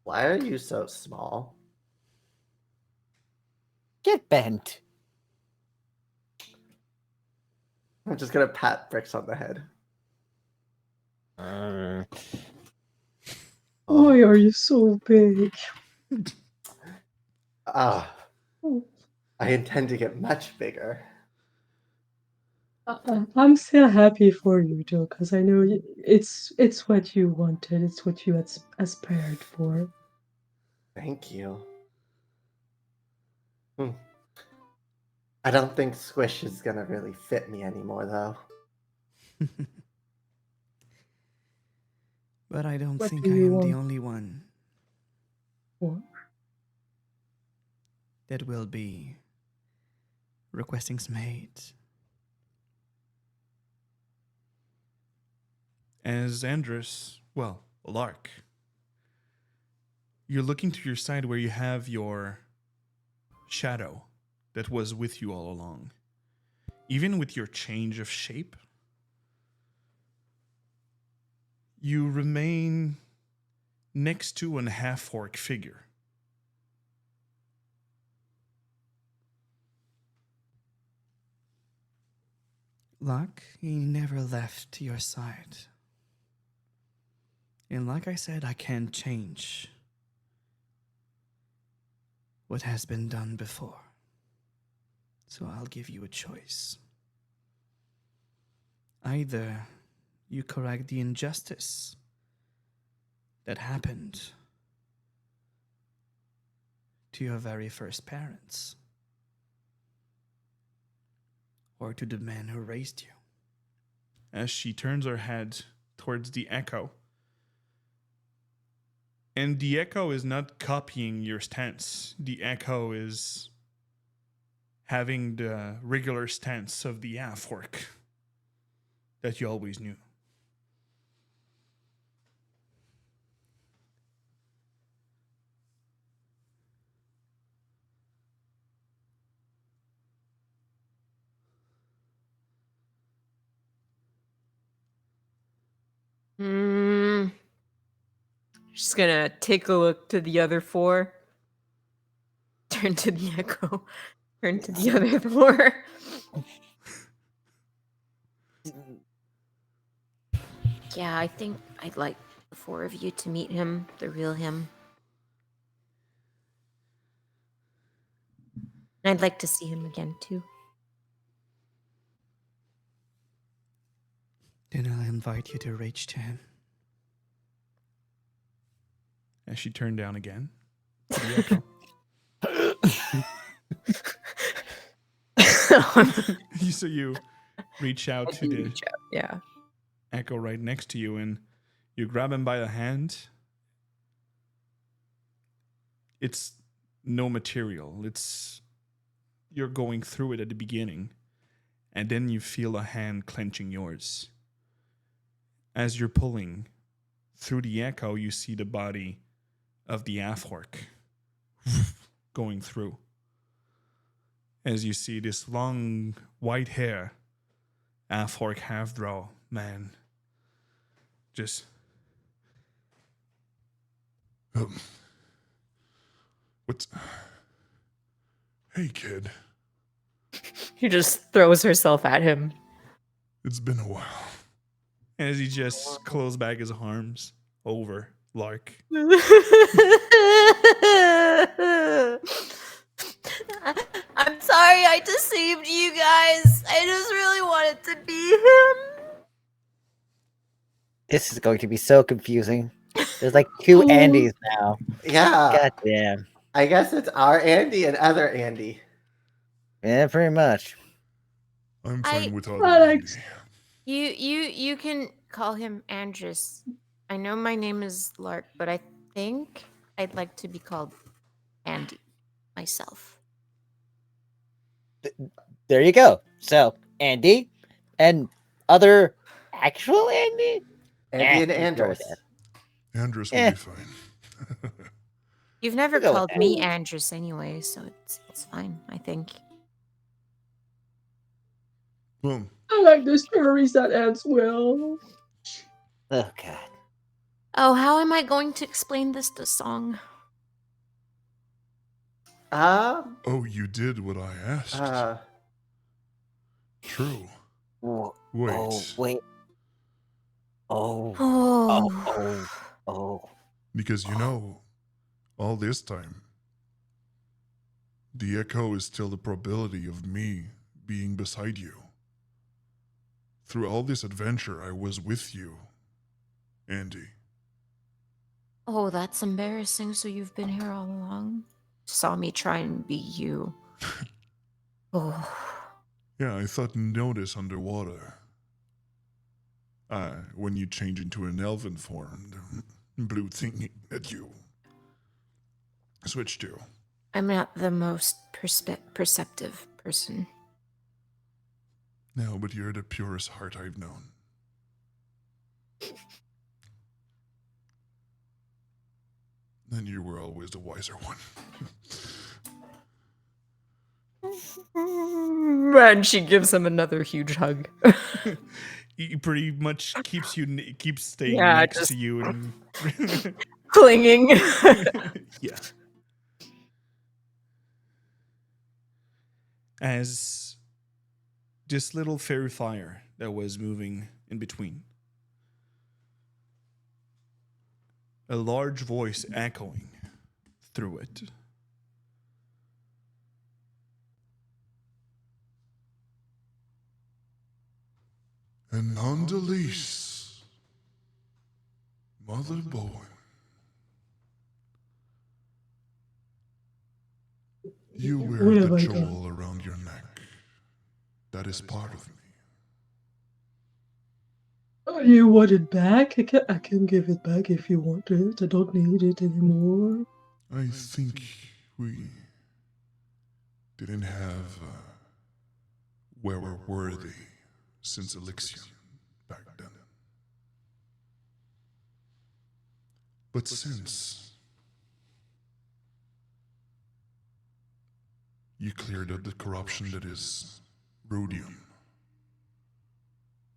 why are you so small? Get bent. I'm just gonna pat Bricks on the head. Uh, Why are you so big? Ah, Oh, I intend to get much bigger. I'm still happy for you, Joe, because I know it's what you wanted. It's what you aspired for. Thank you. I don't think Squish is gonna really fit me anymore, though. But I don't What think do I you am the want? only one For? that will be requesting some hate. As Andrus, well, Lark, you're looking to your side where you have your shadow that was with you all along. Even with your change of shape, you remain next to an half-orc figure. Luck, he never left your side. And like I said, I can't change what has been done before. So I'll give you a choice. Either you correct the injustice that happened to your very first parents, or to the man who raised you. As she turns her head towards the echo. And the echo is not copying your stance. The echo is having the regular stance of the half-orc that you always knew. Hmm. Just gonna take a look to the other four. Turn to the echo. Turn to the other four. Yeah, I think I'd like the four of you to meet him, the real him. I'd like to see him again too. Then I'll invite you to reach to him. As she turned down again to the echo. So you reach out to the Yeah. echo right next to you and you grab him by the hand. It's no material. It's you're going through it at the beginning, and then you feel a hand clenching yours. As you're pulling through the echo, you see the body of the half-orc going through. As you see this long white hair, half-orc, half-drow man just What's. Hey, kid. She just throws herself at him. It's been a while. as he just closed back his arms over Lark. I'm sorry I deceived you guys. I just really wanted to be him. This is going to be so confusing. There's like two Oh. Andys now. Yeah, God damn. I guess it's our Andy and other Andy. Yeah, pretty much. I'm I- fine with other Alex. Andy. You can call him Andrus. I know my name is Lark, but I think I'd like to be called Andy myself. There you go. So, Andy, and other actual Andy? Andy and Let's go Andrus. with Andrus will Eh. be fine. You've never We'll go with called that. me Andrus anyway, so it's fine, I think. Well, I like the stories that ends well. Oh god. Oh, how am I going to explain this to Song? oh, you did what I asked. True. Oh, Wait. oh wait. Oh. Oh. Oh. Because you know, all this time, the echo is still the probability of me being beside you. Through all this adventure, I was with you, Andy. Oh, that's embarrassing. So you've been here all along? Saw me try and be you. Oh. Yeah, I thought notice underwater. When you change into an elven form, the blue thing that you switch to. I'm not the most perceptive person. No, but you're the purest heart I've known. And you were always the wiser one. And she gives him another huge hug. He pretty much keeps staying Yeah, next just- to you and Clinging. yeah. As this little fairy fire that was moving in between, a large voice echoing through it. And on the lease, Mother Bowen. You wear What have the I jewel around your neck. That is part of me. Oh, you want it back? I can give it back if you want it. I don't need it anymore. I think we didn't have where we're worthy since Elixir back then. But since you cleared up the corruption that is Rhodium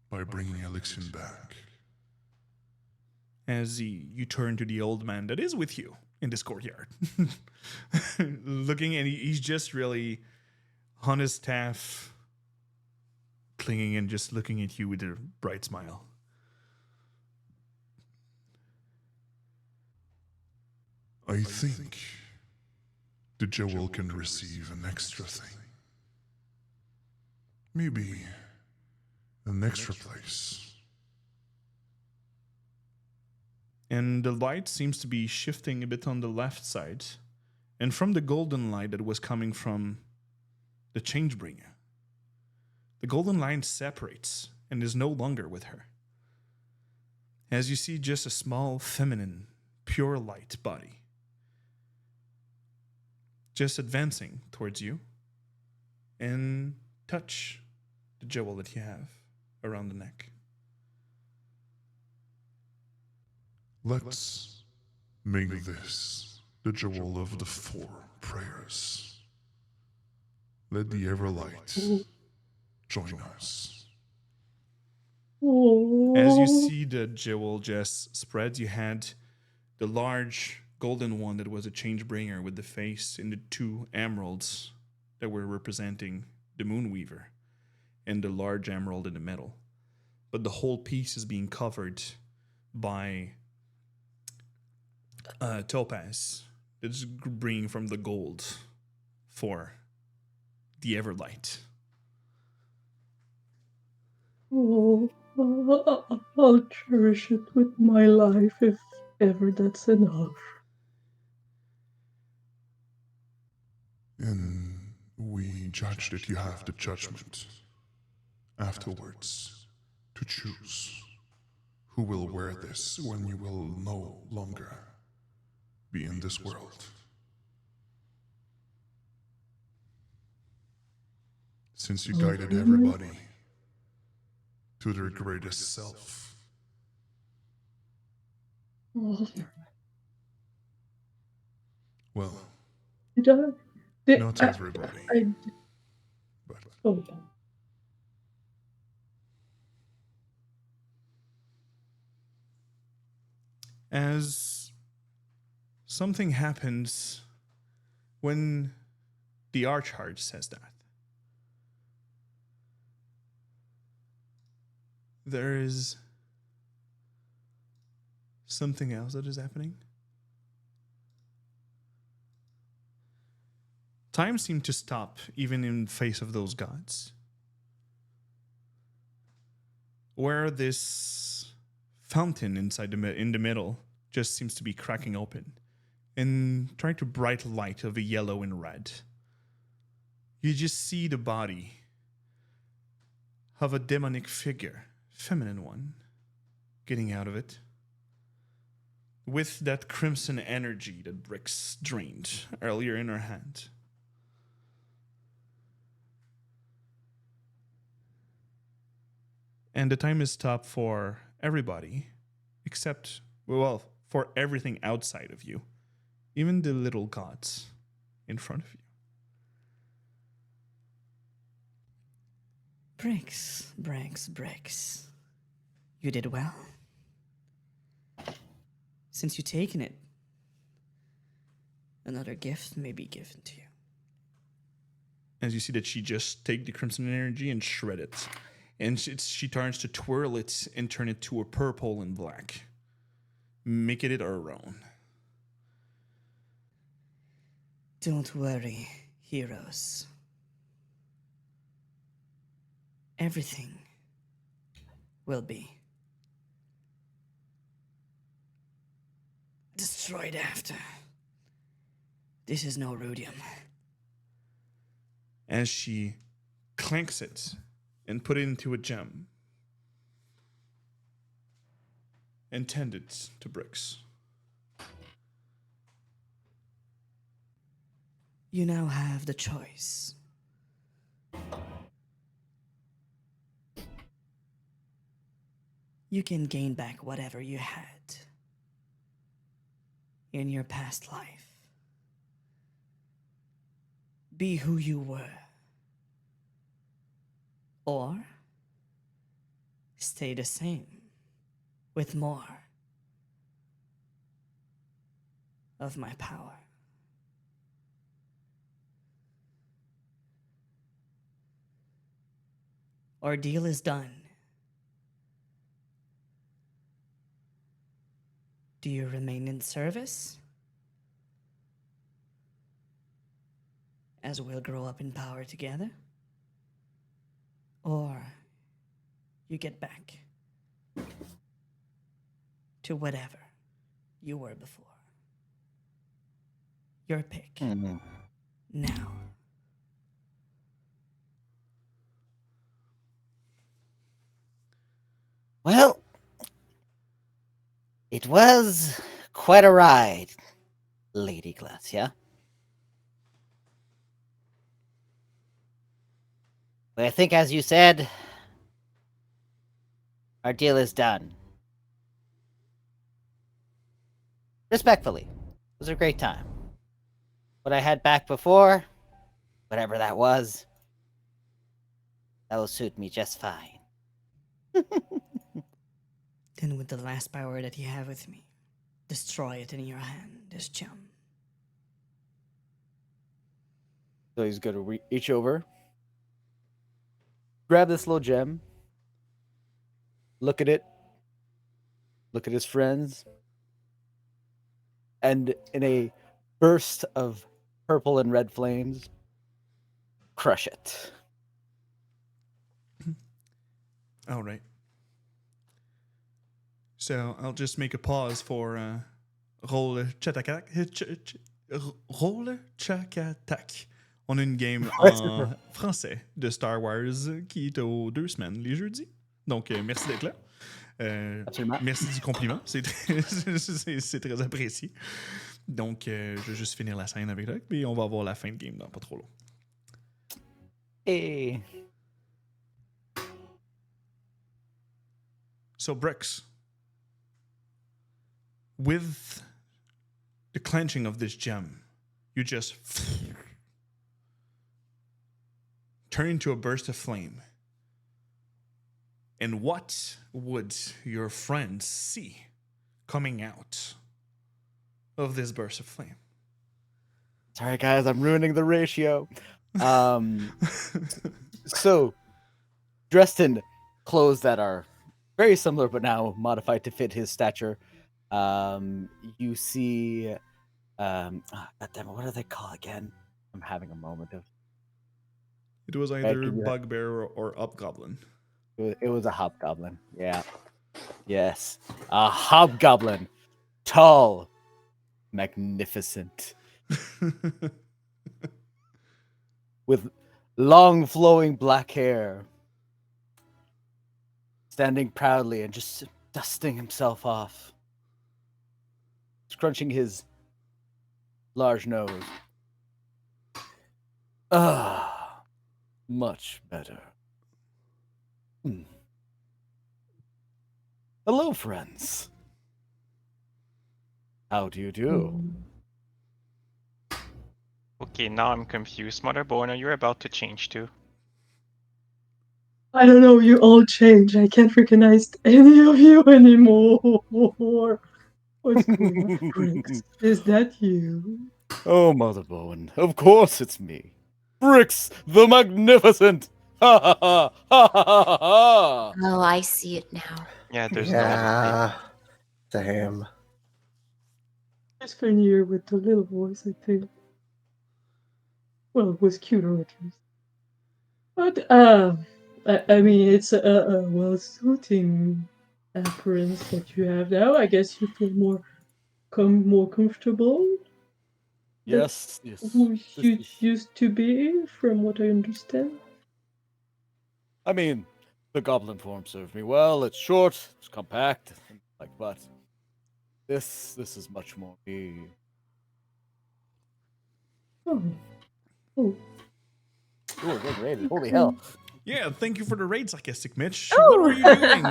by bringing Elixir back, As you turn to the old man that is with you in this courtyard, looking, and he's just really on his staff, clinging and just looking at you with a bright smile. I think the jewel can receive an extra thing. Maybe an extra place. And the light seems to be shifting a bit on the left side, and from the golden light that was coming from the Changebringer, the golden line separates and is no longer with her. As you see just a small, feminine, pure light body just advancing towards you and touch the jewel that you have around the neck. Let's make this the jewel of the 4 prayers. Let the Everlight join us. As you see the jewel just spread, you had the large golden one that was a change-bringer with the face and the 2 emeralds that were representing the Moonweaver, and the large emerald in the middle. But the whole piece is being covered by topaz that's bringing from the gold for the Everlight. Oh, I'll cherish it with my life if ever that's enough. And we judge that you have the judgment afterwards to choose who will wear this when you will no longer be in this world. Since you guided everybody to their greatest self. Oh, Well, did not I, everybody, I, but oh, As something happens when the Archharge says that. There is something else that is happening. Time seemed to stop even in face of those gods. Where this fountain inside in the middle just seems to be cracking open and trying to bright light of a yellow and red. You just see the body of a demonic figure, feminine one, getting out of it. With that crimson energy that Brix drained earlier in her hand. And the time is stopped for everybody, except, well, for everything outside of you, even the little gods in front of you. Bricks. You did well. Since you've taken it, another gift may be given to you. As you see that she just take the crimson energy and shred it. And she turns to twirl it and turn it to a purple and black, making it her own. Don't worry, heroes. Everything will be destroyed after. This is no rudium. As she clanks it and put it into a gem and tend it to Brix. You now have the choice. You can gain back whatever you had in your past life. Be who you were. Or stay the same with more of my power. Our deal is done. Do you remain in service? As we'll grow up in power together? Or you get back to whatever you were before? Your pick. Now. Well, it was quite a ride, Lady Glacia. But I think, as you said, our deal is done. Respectfully, it was a great time. What I had back before, whatever that was, that will suit me just fine. Then with the last power that you have with me, destroy it in your hand, this gem. So he's going to reach over, grab this little gem, look at it, look at his friends, and in a burst of purple and red flames, crush it. All right. So I'll just make a pause for roll check attack. On a une game en français de Star Wars qui est aux 2 semaines, les jeudis. Donc, merci d'être là. Absolument. Merci du compliment. C'est très apprécié. Donc, je vais juste finir la scène avec toi. Puis on va avoir la fin de game dans pas trop long. Hey. So, Bricks, with the clenching of this gem, you just turn into a burst of flame. And what would your friends see coming out of this burst of flame? Sorry, guys, I'm ruining the ratio. So, dressed in clothes that are very similar, but now modified to fit his stature, you see, God damn it, what do they call again? I'm having a moment of. It was Right, either give you that. Bugbear or Hobgoblin. It was a hobgoblin. Yeah. Yes, a hobgoblin, tall, magnificent, with long flowing black hair, standing proudly and just dusting himself off, scrunching his large nose. Ah, much better. Hello, friends. How do you do? Okay, now I'm confused. Mother Bona, you're about to change too. I don't know, you all changed. I can't recognize any of you anymore. What's going on, Bricks? Is that you? Oh, Mother Bowen, of course it's me. Bricks the Magnificent! Ha ha ha ha ha ha ha! Oh, I see it now. Yeah, there's no Yeah. Same. It's funnier with the little voice, I think. Well, it was cuter at least. But, I mean, it's a well-suiting appearance that you have now. I guess you feel more comfortable. Yes, yes. Who This you is- used to be, from what I understand. I mean, the goblin form served me well. It's short, it's compact, but this is much more me. Oh. Oh. Ooh, good rated. Holy hell. Yeah, thank you for the raid, Sarcastic Mitch. Oh. What were you doing?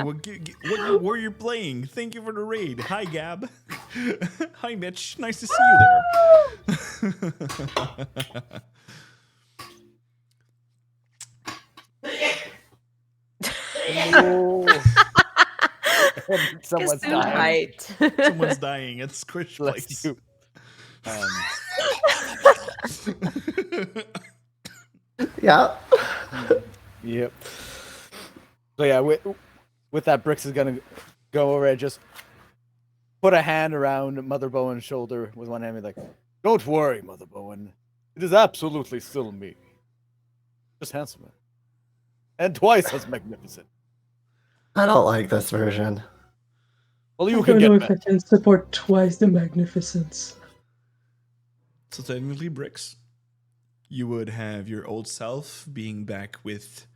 What were you playing? Thank you for the raid. Hi, Gab. Hi, Mitch. Nice to see you there. No. Someone's Soon dying. height. Someone's dying at Squish Bless Place. you. Yeah. Yep. So yeah, with that, Bricks is gonna go over and just put a hand around Mother Bowen's shoulder with one hand, and be like, "Don't worry, Mother Bowen. It is absolutely still me, just handsomer, and twice as magnificent." I don't like this version. Well, I you don't can know get if I back. can support twice the magnificence. So technically, Bricks, you would have your old self being back with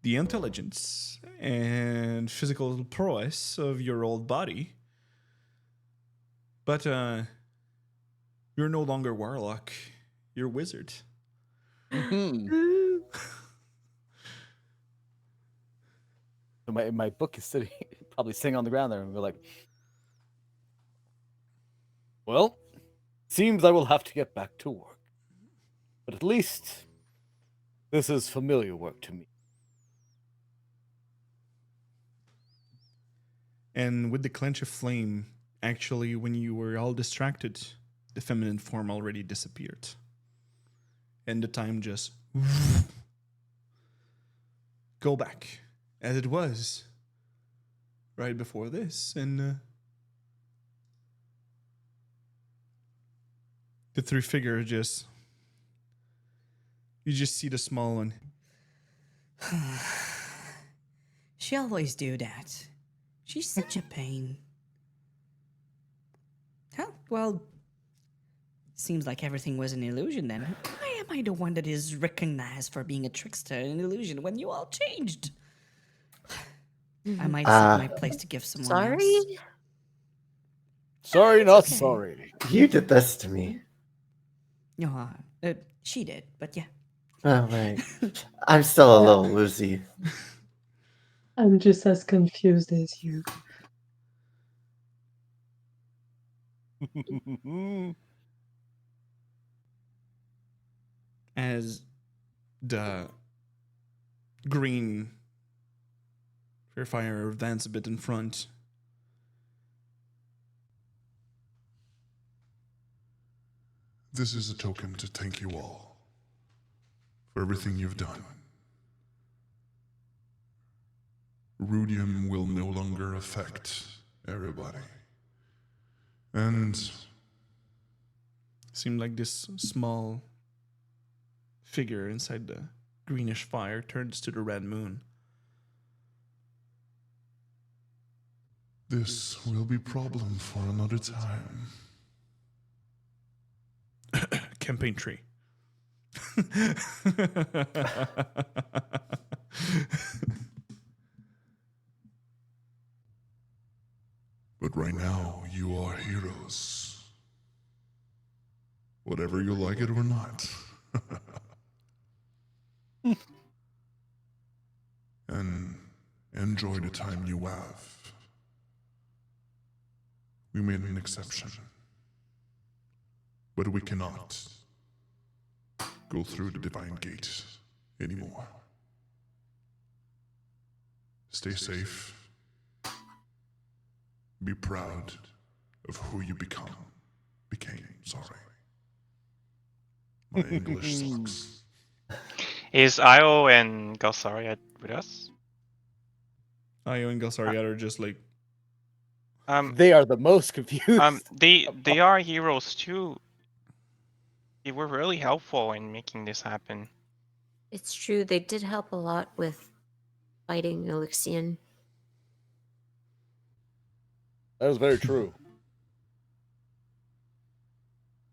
the intelligence and physical prowess of your old body. But you're no longer warlock. You're wizard. Mhm. So my book is sitting, probably sitting on the ground there, and we're like, "Well, seems I will have to get back to work, but at least this is familiar work to me." And with the clench of flame, actually, when you were all distracted, the feminine form already disappeared. And the time just go back as it was right before this. And the three figure just, you just see the small one. She always do that. She's such a pain. Huh? Well, seems like everything was an illusion then. Why am I the one that is recognized for being a trickster and an illusion when you all changed? I might set my place to give someone Sorry? else. Sorry, It's not okay. sorry. You did this to me. No, she did, but yeah. Oh, right. I'm still a little woozy. I'm just as confused as you. As the green fire advances a bit in front, This is a token to thank you all for everything you've done. Rudium will no longer affect everybody. And seemed like this small figure inside the greenish fire turns to the red moon. this will be problem for another time. Campaign tree. But right now, you are heroes. Whatever you like it or not. And enjoy the time you have. We made an exception. But we cannot go through the divine gate anymore. Stay safe. Be proud of who you became, sorry. My English sucks. Is Io and Galsariad with us? Io and Galsariad are just like, They are the most confused. They are heroes too. They were really helpful in making this happen. It's true, they did help a lot with fighting Elixion. That is very true.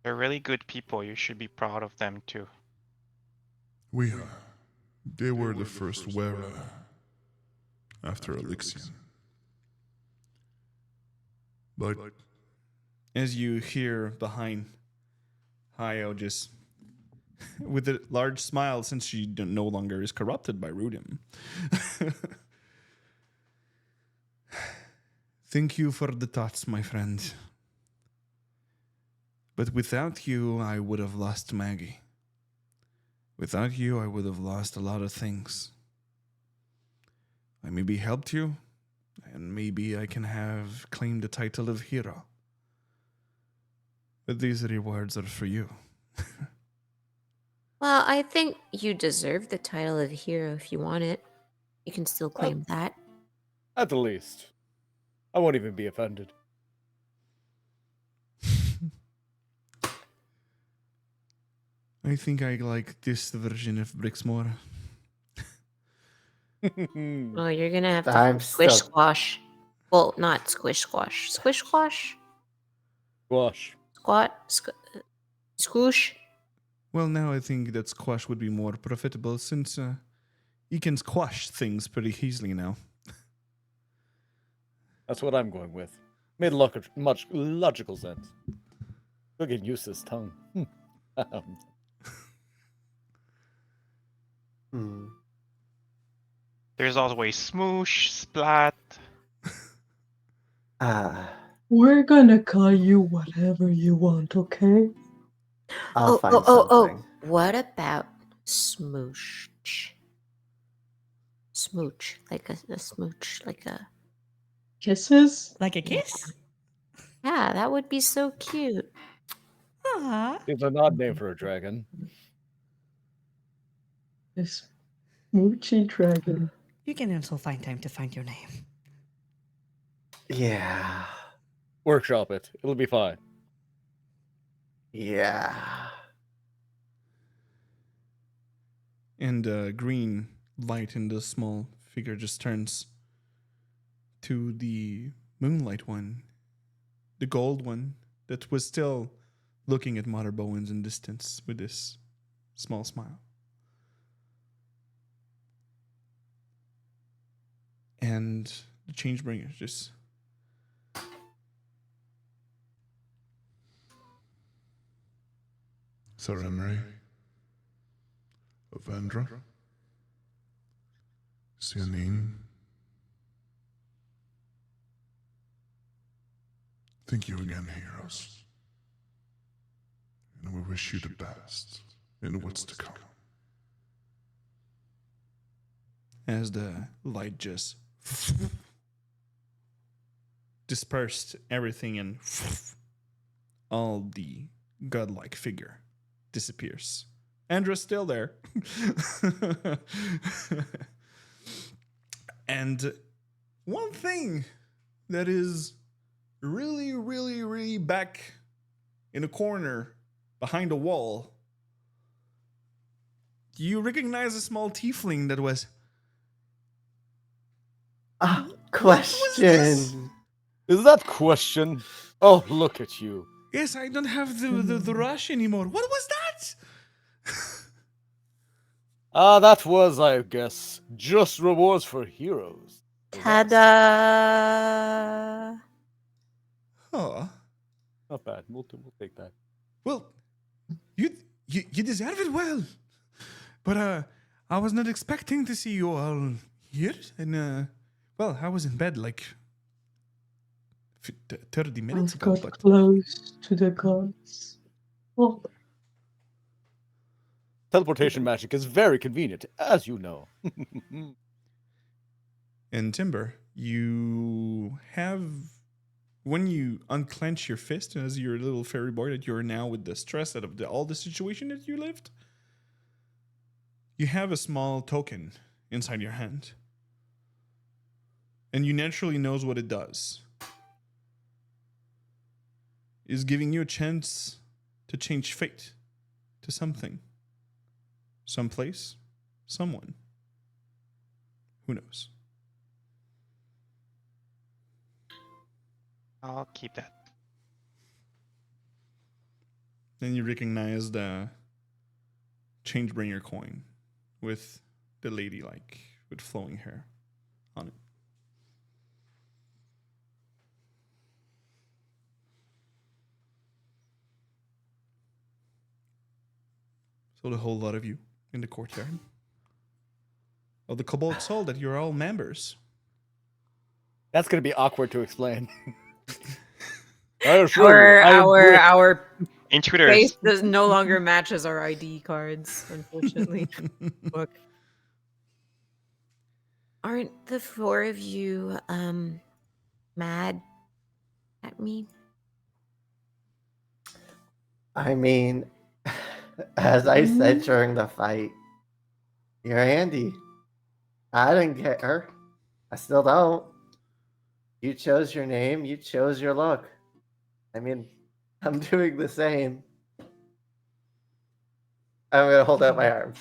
They're really good people. You should be proud of them too. They were the first wearer after Elixion. But as you hear behind Io just with a large smile since she no longer is corrupted by Rudim. Thank you for the thoughts, my friend. But without you, I would have lost Maggie. Without you, I would have lost a lot of things. I maybe helped you, and maybe I can have claimed the title of hero. But these rewards are for you. Well, I think you deserve the title of hero if you want it. You can still claim that. At the least. I won't even be offended. I think I like this version of Brixmore. Oh, you're gonna have to I'm squish still- squash. Well, not squish squash. Squish squash? Squash. Squoosh? Well, now I think that squash would be more profitable since you can squash things pretty easily now. That's what I'm going with. Made much logical sense. Look at use this tongue. There's always smoosh, splat. We're gonna call you whatever you want, okay? I'll find something. What about smooch? Smooch. Like a smooch. Like a. Kisses? Like a kiss? Yeah, that would be so cute. Aw. It's an odd name for a dragon. This smoochy dragon. You can also find time to find your name. Yeah. Workshop it. It'll be fine. Yeah. And green light in the small figure just turns to the moonlight one, the gold one that was still looking at Mother Bowens in distance with this small smile. And the Changebringer just Sarenrae, Avendra, Sianine, Thank you again, heroes. And we wish you the best in what's to come. As the light just dispersed everything and all the godlike figure disappears. Andra's still there. And one thing that is really, really, really back in a corner behind a wall, you recognize a small tiefling that was. Question. Is that question? Oh, look at you. Yes, I don't have the rush anymore. What was that? That was, I guess, just rewards for heroes. Ta-da! Oh, Not bad. We'll take that. well, you deserve it well. But I was not expecting to see you all here. And well, I was in bed like 30 minutes I've ago. got But close to the gods. Oh, Teleportation magic is very convenient, as you know. and Timber, you have, when you unclench your fist as your little fairy boy that you're now with the stress out of all the situation that you lived, you have a small token inside your hand. And you naturally knows what it does. Is giving you a chance to change fate to something. Someplace, someone. Who knows? I'll keep that. Then you recognize the Changebringer coin with the lady with flowing hair on it. So the whole lot of you in the courtyard of the Cobalt Soul that you're all members. That's going to be awkward to explain. I assure you, I am Brick. Our Intruders. face does no longer matches our ID cards, unfortunately. Look. Aren't the four of you mad at me? I mean, as I said during the fight, you're Andy. I didn't get her. I still don't. You chose your name, you chose your look. I mean, I'm doing the same. I'm gonna hold out my arms.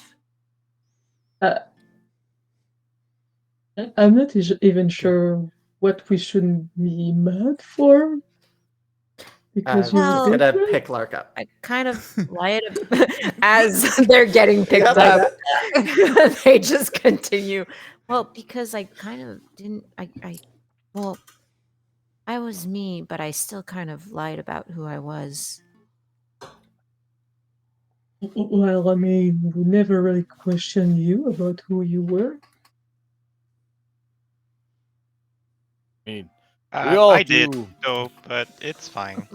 I'm not even sure what we should be mad for. Because I'm you're just gonna different? pick Lark up. I kind of lied As they're getting picked Yep, up, they just continue. well, because I kind of didn't. Well, I was me, but I still kind of lied about who I was. Well, I mean, we never really questioned you about who you were. I mean, we all I do. did, though, but it's fine.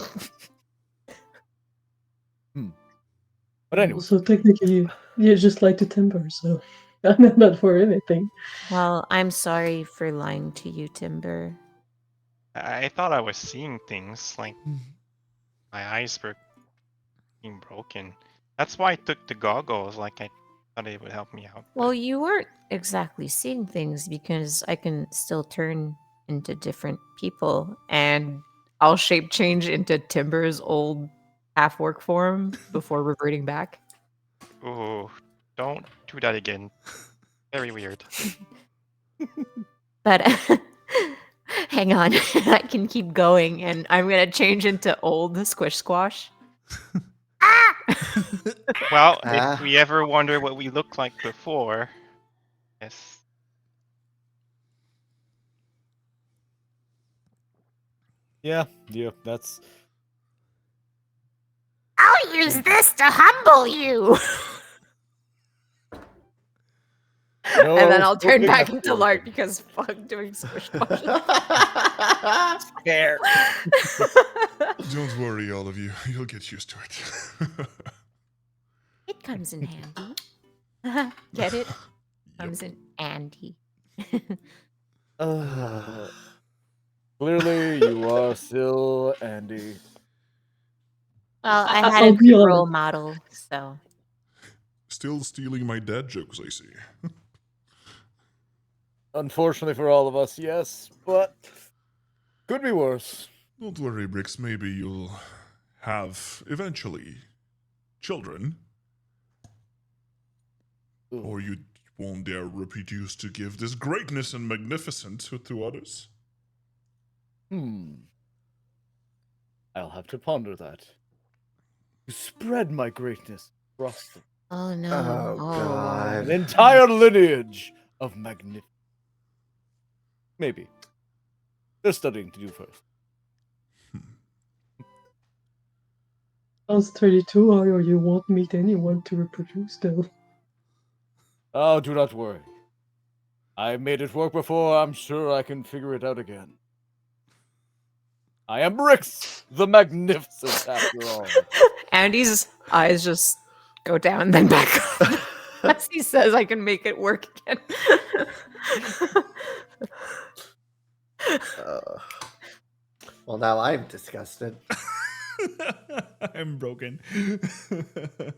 But anyway, So technically, you just like to Timber, so I'm not mad for anything. Well, I'm sorry for lying to you, Timber. I thought I was seeing things, like my eyes were being broken. That's why I took the goggles, like I thought it would help me out. Well, you weren't exactly seeing things because I can still turn into different people. And I'll shape change into Timber's old half work form before reverting back. Ooh, don't do that again. Very weird. But hang on, I can keep going, and I'm gonna change into old Squish Squash. Well, Ah. if we ever wonder what we looked like before, yes. yeah, that's. I'll use this to humble you. And then No I'll turn smoking back after into work. Lark because fuck doing squish washes. Fair. Don't worry, all of you. You'll get used to it. It comes in handy. Get it? Comes in Andy. Clearly, you are still Andy. Well, I I'll had a be good role honest. model, so Still stealing my dad jokes, I see. Unfortunately for all of us, yes, but could be worse. Don't worry, Brix. Maybe you'll have, eventually, children. Ooh. Or you won't dare reproduce to give this greatness and magnificence to others. I'll have to ponder that. To spread my greatness across oh no. Oh, Oh, God. an entire lineage of magnificence. Maybe. There's studying to do first. Sounds 32, or you won't meet anyone to reproduce though. Oh, do not worry. I made it work before. I'm sure I can figure it out again. I am Brix, the Magnificent, after all. Andy's eyes just go down, then back up. As he says, I can make it work again. Well, now I'm disgusted. I'm broken.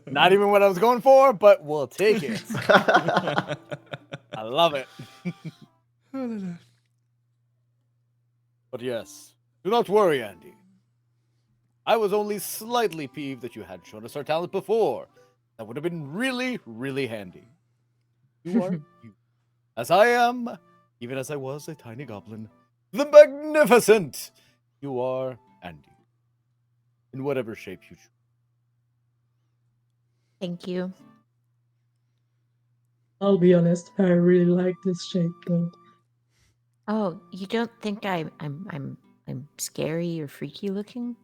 Not even what I was going for, but we'll take it. I love it. But yes, do not worry, Andy. I was only slightly peeved that you had shown us our talent before. That would have been really, really handy. You are you. As I am, even as I was a tiny goblin, the Magnificent! You are Andy. In whatever shape you choose. thank you. I'll be honest, I really like this shape though. Oh, you don't think I'm scary or freaky looking?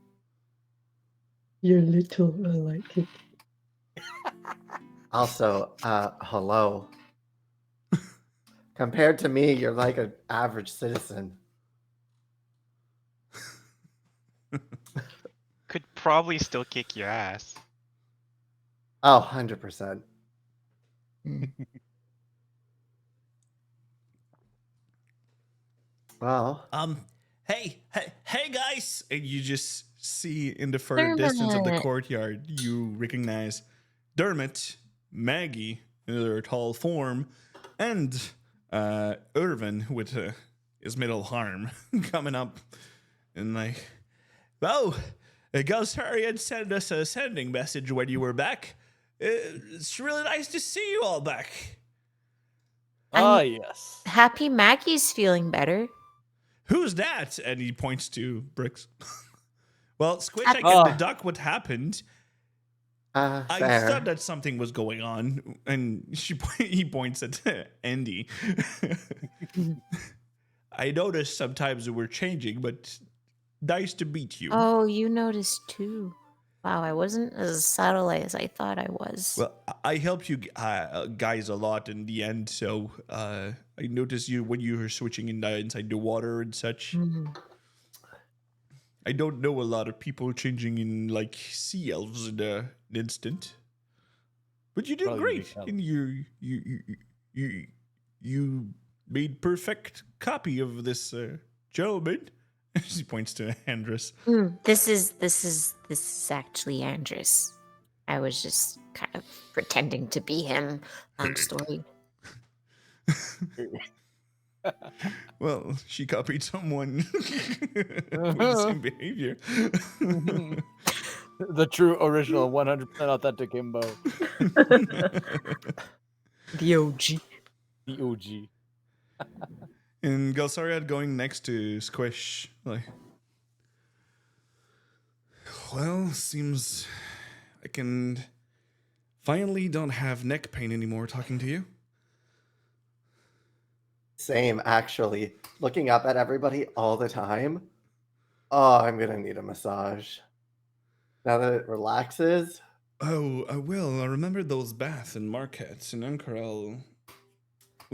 You're little, I like it. Also, hello. Compared to me, you're like an average citizen. Could probably still kick your ass. Oh, 100%. Mm. Well, hey guys! And you just see in the further distance of the Dermot. courtyard, you recognize Dermot, Maggie in their tall form, and Irvin with his middle arm coming up and like, well, Gulsari had sent us a sending message when you were back. It's really nice to see you all back. Ah, I'm yes. happy Maggie's feeling better. Who's that? And he points to Bricks. Well, Squish, I Ah. can deduct what happened. I fair. thought that something was going on, and he points at Andy. I noticed sometimes we're changing, but nice to meet you. Oh, you noticed too. Wow, I wasn't as subtle as I thought I was. Well, I helped you guys a lot in the end, so I noticed you when you were switching inside the water and such. Mhm. I don't know a lot of people changing in like sea elves in an instant, but you did Probably great, unique and you made perfect copy of this gentleman. She points to Andrus. This is actually Andrus. I was just kind of pretending to be him. Long story. Well, she copied someone with the same behavior. The true original 100% authentic himbo. The OG. The OG. And Gelsariad going next to Squish. Like, well, seems I can finally don't have neck pain anymore talking to you. Same, actually. Looking up at everybody all the time. Oh, I'm gonna need a massage. Now that it relaxes. Oh, I will. I remember those baths in Marquette and Ankarel.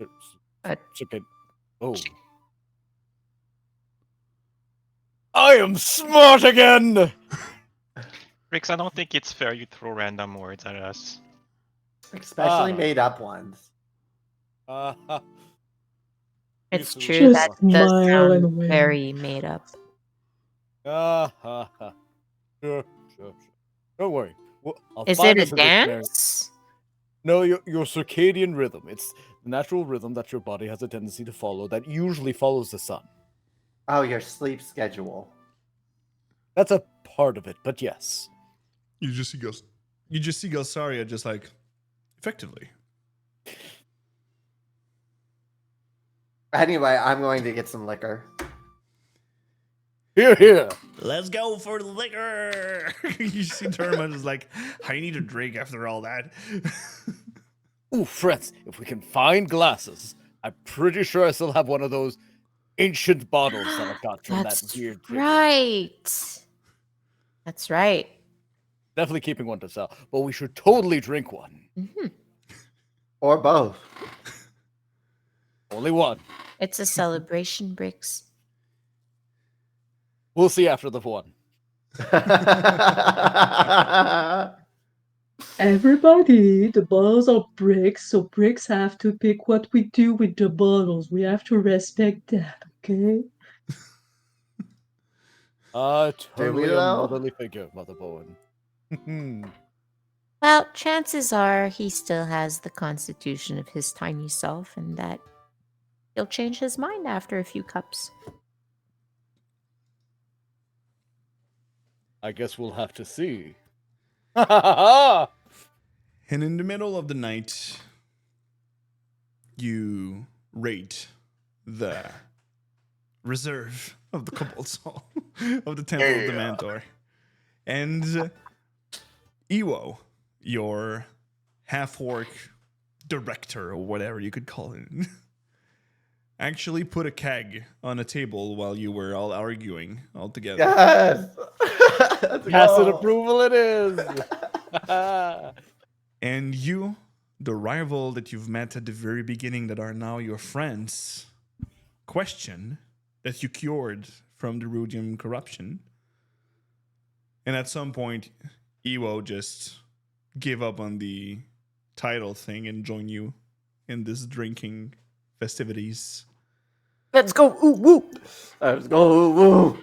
It's okay. Oh. I am smart again! Rix, I don't think it's fair you throw random words at us. Especially no. made up ones. It's Used to true. lose That Just more. does smile and sound win. very made up. Sure. Don't worry. I'll Is find it a us dictionary. dance? No, your circadian rhythm. It's the natural rhythm that your body has a tendency to follow that usually follows the sun. Oh, your sleep schedule. That's a part of it, but yes. You just see Gelsaria just like effectively. Anyway, I'm going to get some liquor. Here. Let's go for the liquor. You see Terma is like, I need a drink after all that. Ooh, friends, if we can find glasses, I'm pretty sure I still have one of those ancient bottles that I got from that That's weird trigger. right. That's right. Definitely keeping one to sell, but we should totally drink one. Mhm. Or both. Only one. It's a celebration, Bricks. We'll see after the one. Everybody, the bottles are bricks, so bricks have to pick what we do with the bottles. We have to respect that, okay? Totally a though? motherly figure, Mother Bowen. Well, chances are he still has the constitution of his tiny self, and that he'll change his mind after a few cups. I guess we'll have to see. Ha And in the middle of the night, you raid the reserve of the Cobalt Soul of the Temple of the Mantor. And Iwo, your half-orc director, or whatever you could call it, actually put a keg on a table while you were all arguing all together. Yes! Let's Tacit go. approval it is. And you, the rival that you've met at the very beginning that are now your friends, question that you cured from the Rudium corruption. And at some point, Iwo just gave up on the title thing and join you in this drinking festivities. Let's go. Ooh, woo. Let's go. Woo.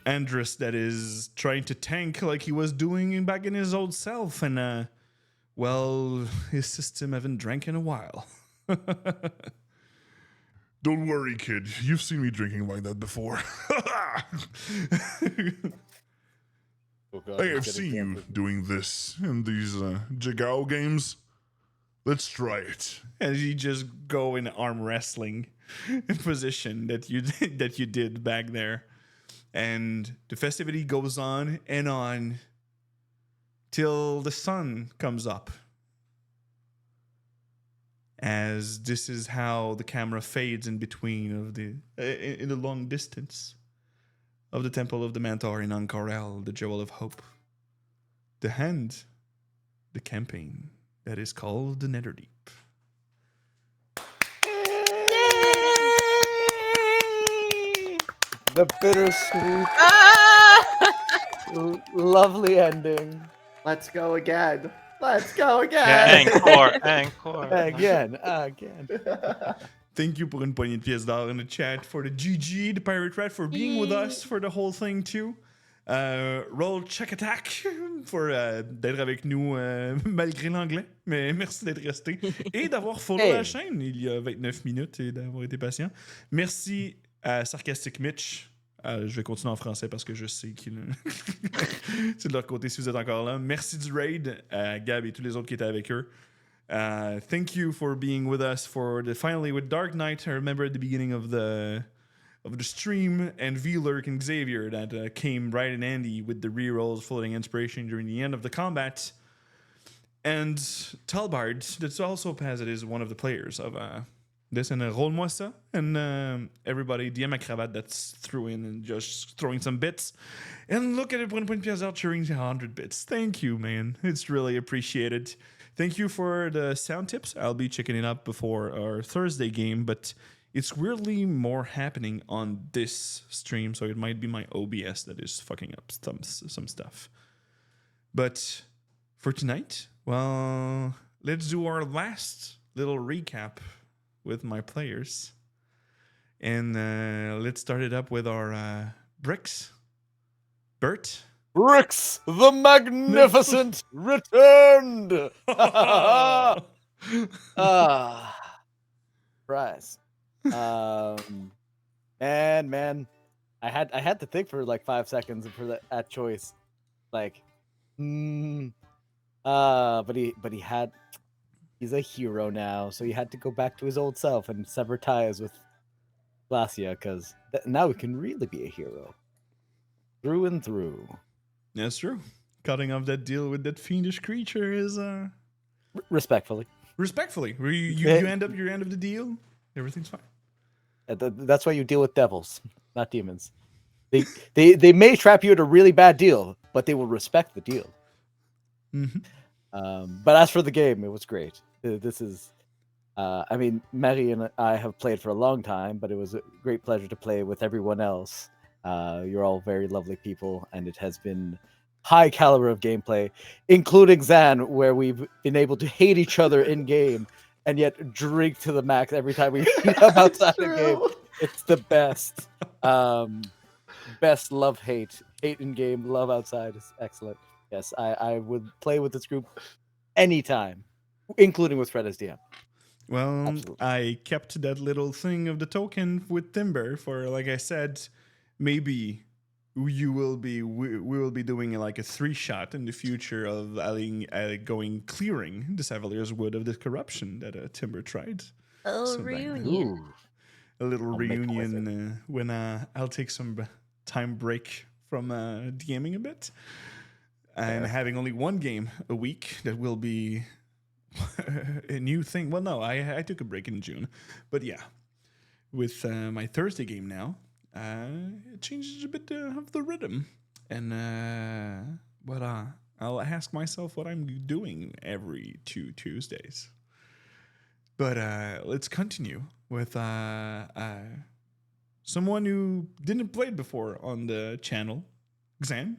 Andrus that is trying to tank like he was doing back in his old self, and well, his system haven't drank in a while. Don't worry, kid. You've seen me drinking like that before. Oh God, I he's have getting seen you drunk. doing this in these Jigao games. Let's try it. And you just go in arm wrestling position that you did back there, and the festivity goes on and on till the sun comes up. As this is how the camera fades in between of the in the long distance of the Temple of the Mantor in Ankarel, the Jewel of Hope. The hand, the campaign that is called the Netherdeep. The bittersweet, lovely ending. Let's go again. Let's go Yeah, again. encore. Again. Thank you pour une poignée de pièces d'or in the chat for the GG, the Pirate Rat, for being with us for the whole thing too. Roll Check Attack for d'être avec nous malgré l'anglais. Mais merci d'être resté et d'avoir follow la chaîne il y a 29 minutes et d'avoir été patient. Merci à Sarcastic Mitch. Je vais continuer en français parce que je sais qu'il c'est de leur côté si vous êtes encore là. Merci du raid à Gab et tous les autres qui étaient avec eux. Thank you for being with us for the finally with Dark Knight. I remember at the beginning of the stream, and V-Lurk and Xavier that came right in handy with the rerolls, floating inspiration during the end of the combat. And Talbard, that's also Paz, it is one of the players of this, and roll-moi ça. And everybody, DM Cravat that's threw in and just throwing some bits. And look at it, 1 point Piazza cheering 100 bits. Thank you, man. It's really appreciated. Thank you for the sound tips. I'll be checking it up before our Thursday game, but it's weirdly more happening on this stream, so it might be my OBS that is fucking up some stuff. But for tonight, well, let's do our last little recap with my players. And let's start it up with our Bricks. Bert. Bricks the Magnificent returned. Surprise. Man, I had to think for like 5 seconds for that choice. Like, but he's a hero now, so he had to go back to his old self and sever ties with Glacia, because now he can really be a hero through and through. That's true. Cutting off that deal with that fiendish creature is Respectfully. You end up your end of the deal. Everything's fine. That's why you deal with devils, not demons. They may trap you at a really bad deal, but they will respect the deal. Mm-hmm. But as for the game, it was great. This is, I mean, Mary and I have played for a long time, but it was a great pleasure to play with everyone else. You're all very lovely people, and it has been high caliber of gameplay, including Zan, where we've been able to hate each other in game and yet drink to the max every time we meet up outside the game. It's the best. Best love hate in game, love outside is excellent. Yes, I would play with this group anytime, including with Fred as DM. Well, Absolutely. I kept that little thing of the token with Timber for, like I said, maybe we will be doing like a 3-shot in the future of going clearing the Savalier's Wood of the corruption that Timber tried. Oh, So reunion. a little I'll make a reunion when I'll take some time break from DMing a bit. And having only one game a week, that will be a new thing. Well, no, I took a break in June. But yeah, with my Thursday game now, it changes a bit of the rhythm. And I'll ask myself what I'm doing every 2 Tuesdays. But let's continue with someone who didn't play before on the channel, Xan.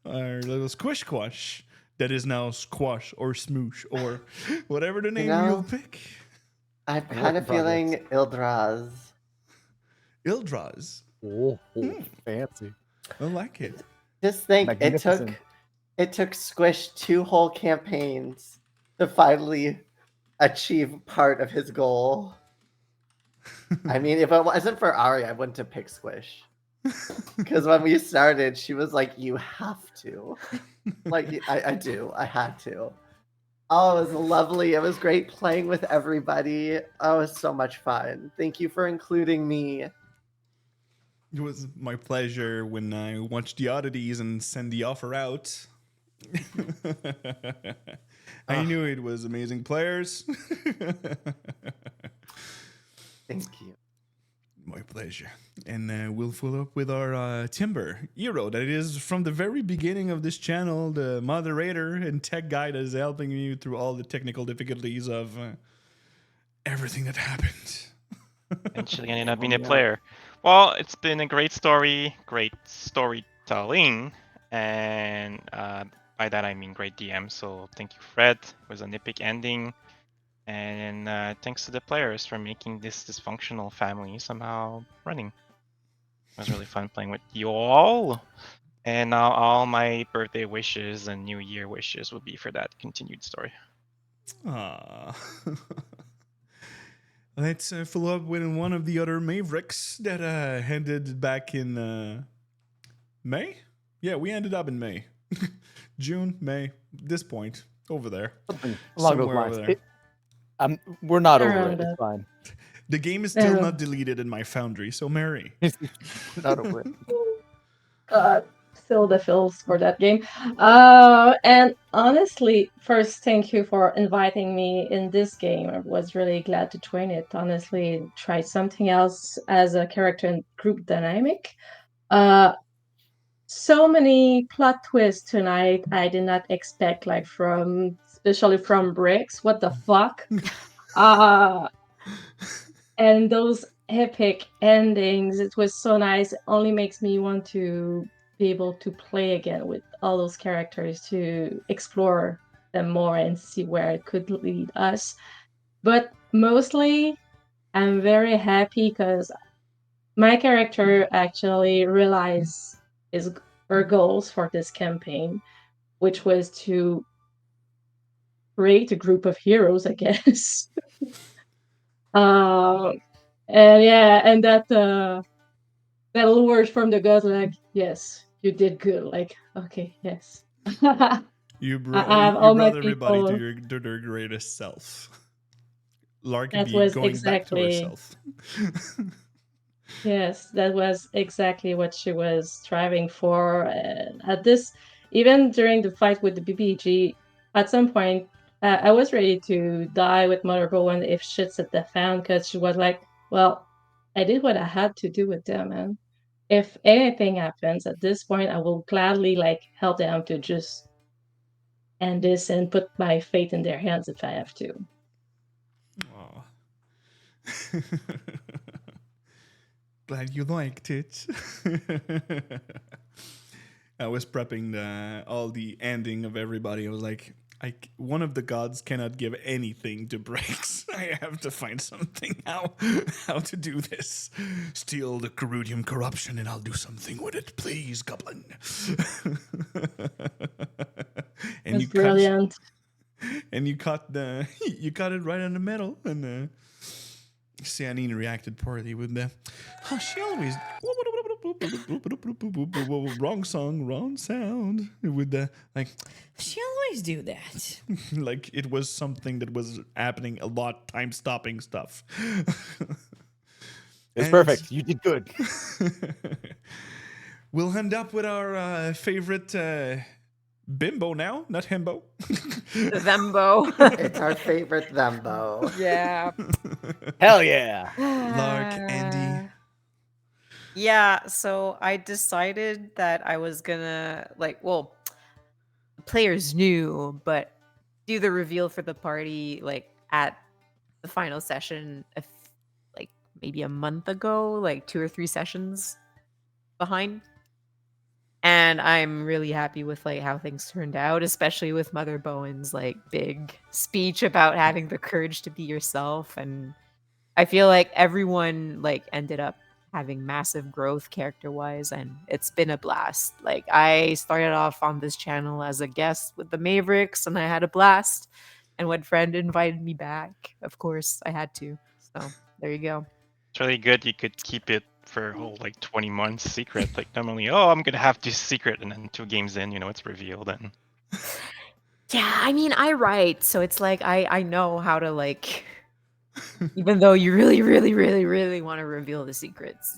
Our little squish squash that is now squash or smoosh or whatever the name you'll pick. I'm kind of feeling Ildraz. Ildraz. Oh, fancy. I like it. Just think, Magnificent. it took Squish 2 whole campaigns to finally achieve part of his goal. I mean, if it wasn't for Ari, I wouldn't have picked Squish. Because when we started, she was like, "You have to." Like, I do. I had to. Oh, it was lovely. It was great playing with everybody. Oh, it was so much fun. Thank you for including me. It was my pleasure when I watched the oddities and sent the offer out. I knew it was amazing players. Thank you. My pleasure. And we'll follow up with our Timber hero that is from the very beginning of this channel, the moderator and tech guy that is helping you through all the technical difficulties of everything that happened. Eventually ended up being a player. Well, it's been a great story, great storytelling, and by that I mean great DM. So thank you, Fred. It was an epic ending. And thanks to the players for making this dysfunctional family somehow running. It was really fun playing with you all. And now all my birthday wishes and New Year wishes would be for that continued story. Aww. Let's follow up with one of the other Mavericks that ended back in May? Yeah, we ended up in May. June, May, this point, over there. Along those lines. We're not over it. It's fine. The game is still not deleted in my Foundry, so Mary. Not over it. Still the feels for that game. And honestly, first, thank you for inviting me in this game. I was really glad to join it. Honestly, try something else as a character and group dynamic. So many plot twists tonight I did not expect, like from especially from bricks. What the fuck? And those epic endings, it was so nice. It only makes me want to be able to play again with all those characters, to explore them more and see where it could lead us. But mostly, I'm very happy because my character actually realized her goals for this campaign, which was to create a group of heroes, I guess. And yeah, and that little word from the gods, like, yes, you did good. Like, okay, yes. You I have you all my brought everybody people. to their greatest self. Larky That B was going back to exactly, herself. yes, that was exactly what she was striving for. And at this, even during the fight with the BBG, at some point, I was ready to die with Mother Bowen if shit's at the fan, because she was like, well, I did what I had to do with them, man. If anything happens at this point, I will gladly like help them to just end this and put my fate in their hands if I have to. Aw. Glad you liked it. I was prepping all the ending of everybody. I was like, one of the gods cannot give anything to Breaks. I have to find something how to do this. Steal the Carudium corruption, and I'll do something with it, please, Goblin. And That's you brilliant. and you caught you caught it right on the middle, and Cianine reacted poorly with the, oh, she always wrong song, wrong sound with the like She always do that. like it was something that was happening a lot, time stopping stuff. It's And perfect. You did good. we'll end up with our favorite bimbo now, not himbo. Thembo. It's our favorite Thembo. Yeah. Hell yeah. Lark, Andy. Yeah, so I decided that I was gonna well, players knew, but do the reveal for the party like at the final session like maybe a month ago, like 2 or 3 sessions behind. And I'm really happy with like how things turned out, especially with Mother Bowen's like big speech about having the courage to be yourself. And I feel like everyone like ended up having massive growth character wise, and it's been a blast. Like I started off on this channel as a guest with the Mavericks and I had a blast. And when Friend invited me back, of course I had to. So there you go. It's really good. You could keep it for a whole like 20 months secret. Like normally, oh, I'm gonna have this secret, and then 2 games in, it's revealed. And Yeah, I mean I write, so it's like I know how to like even though you really, really, really, really want to reveal the secrets,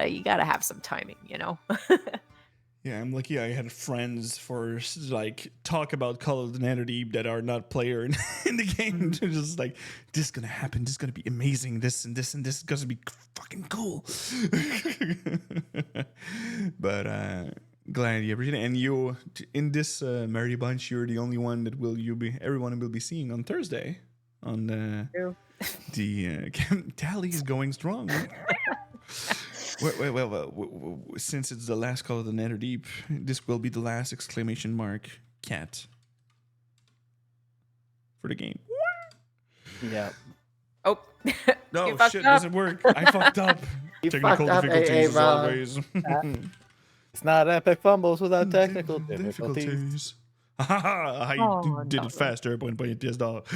you gotta have some timing, you know? Yeah, I'm lucky I had friends for like talk about Call of the Netherdeep that are not player in the game. They're just like, this is gonna happen, this is gonna be amazing, this and this and this is gonna be fucking cool. But glad you appreciate it. And you in this merry bunch, you're the only one that everyone will be seeing on Thursday on True. the tally is going strong. Well, since it's the last Call of the Netherdeep, this will be the last exclamation mark cat for the game. Yeah. Oh, No, you fucked shit, up. doesn't work. I fucked up. You Technical fucked up, difficulties as AA Ron. always. It's not epic fumbles without technical difficulties. I Oh, did no. it faster when it is dog.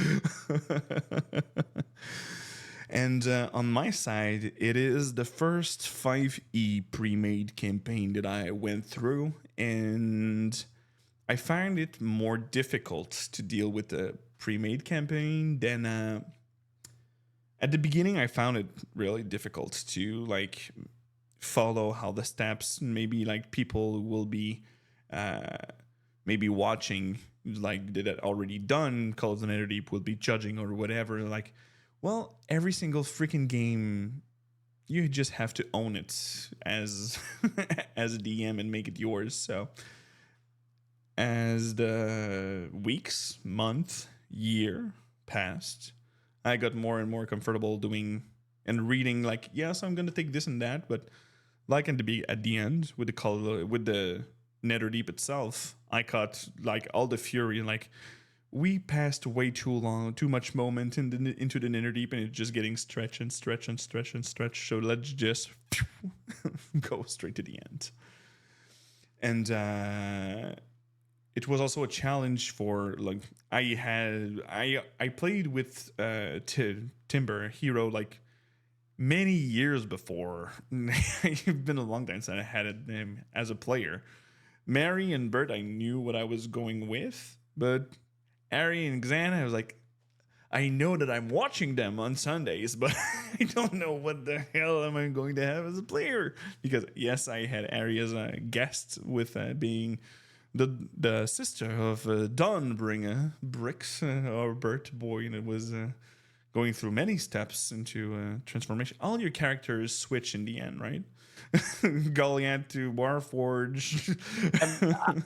And on my side, it is the first 5e pre-made campaign that I went through, and I find it more difficult to deal with the pre-made campaign than at the beginning. I found it really difficult to like follow how the steps. Maybe like people will be maybe watching like did it already done. Call of the Netherdeep will be judging or whatever. Like, well, every single freaking game, you just have to own it as as a DM and make it yours. So as the weeks, month, year passed, I got more and more comfortable doing and reading. Like, yes, I'm gonna take this and that, but like at the end with the color with the Netherdeep itself, I caught like all the fury and like we passed way too much moment into the Netherdeep, and it's just getting stretch and stretch and stretch and stretch. So let's just go straight to the end. And it was also a challenge for like I played with Timber Hero like many years before. It's been a long time since I had him as a player. Mary and Bert, I knew what I was going with, but Ari and Xana, I was like, I know that I'm watching them on Sundays, but I don't know what the hell am I going to have as a player. Because yes, I had Ari as a guest with being the sister of Dawnbringer Brix or Bert Boy, and it was going through many steps into transformation. All your characters switch in the end, right? Goliath to Warforge.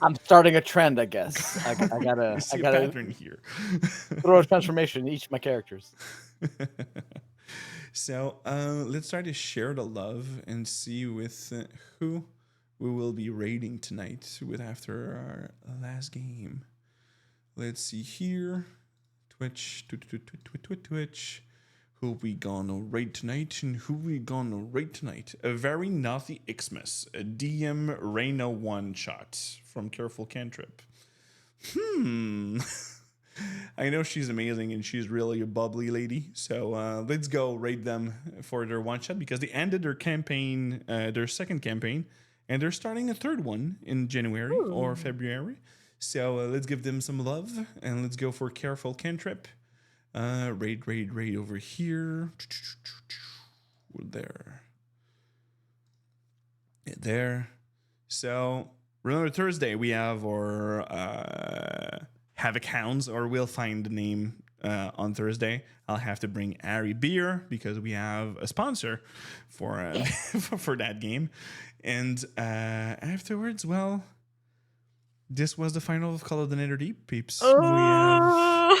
I'm starting a trend, I guess. I gotta You see I a gotta pattern here. throw a transformation in each of my characters. So let's try to share the love and see with who we will be raiding tonight with after our last game. Let's see here. Twitch. Who we gonna raid tonight and who we gonna raid tonight? A very naughty Xmas, a DM Reyna one shot from Careful Cantrip. I know she's amazing and she's really a bubbly lady. So let's go raid them for their one shot because they ended their campaign, their second campaign, and they're starting a third one in January or February. So let's give them some love and let's go for Careful Cantrip. Raid over here. We're there. So remember Thursday we have our Havoc Hounds, or we'll find the name on Thursday. I'll have to bring Ari beer because we have a sponsor for for that game. And afterwards, well, this was the final of Call of the Netherdeep, peeps. We have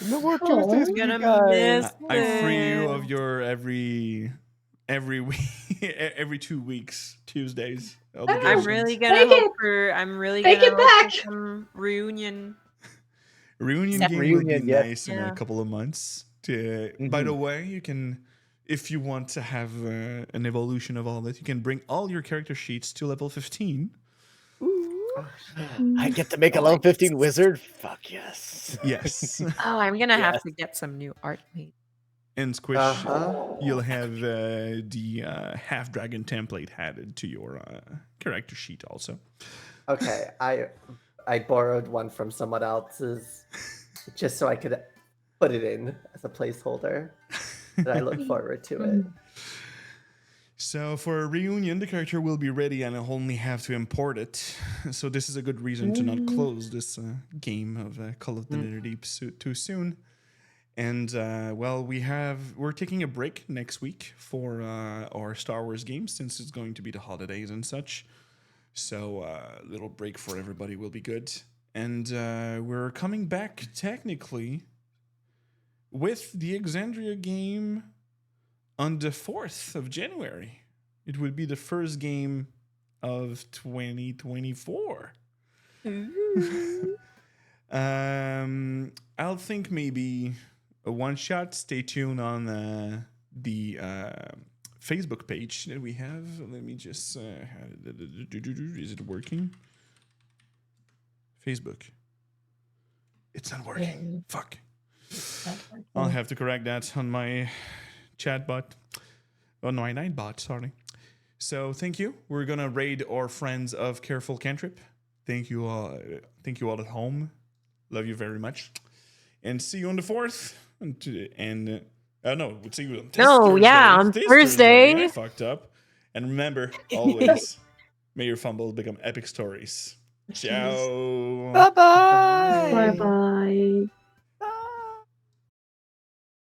No more Oh. Tuesdays I'm for you gonna guys. miss I free you it. of your every week, every 2 weeks, Tuesdays. I'm I'm obligations. really gonna Take hope it. for. I'm really Take gonna it hope for back. some reunion. Reunion Set- game will be Reunion, yes. nice in a Yeah. couple of months. By the way, you can, if you want to have an evolution of all that, you can bring all your character sheets to level 15. I get to make a level 15 wizard? Fuck yes. Yes. Oh, I'm gonna have Yes. to get some new art made. And Squish, Uh-huh. you'll have the half dragon template added to your character sheet also. Okay, I borrowed one from someone else's just so I could put it in as a placeholder. And I look forward to it. So for a reunion, the character will be ready and I'll only have to import it. So this is a good reason to not close this game of Call of the Netherdeep too soon. And well, we're taking a break next week for our Star Wars games since it's going to be the holidays and such. So a little break for everybody will be good. And we're coming back technically with the Exandria game on the 4th of January. It would be the first game of 2024. I'll think maybe a one shot. Stay tuned on the Facebook page that we have. Let me just is it working? Facebook. It's not working. Fuck. I'll have to correct that on my chat bot. Oh, no, my night bot, sorry. So thank you. We're gonna raid our friends of Careful Cantrip. Thank you all at home. Love you very much. And see you on the 4th. And no, we'll see you on this Thursday. on This Thursday. I fucked up. And remember, always, may your fumbles become epic stories. Ciao. Bye-bye. Bye bye.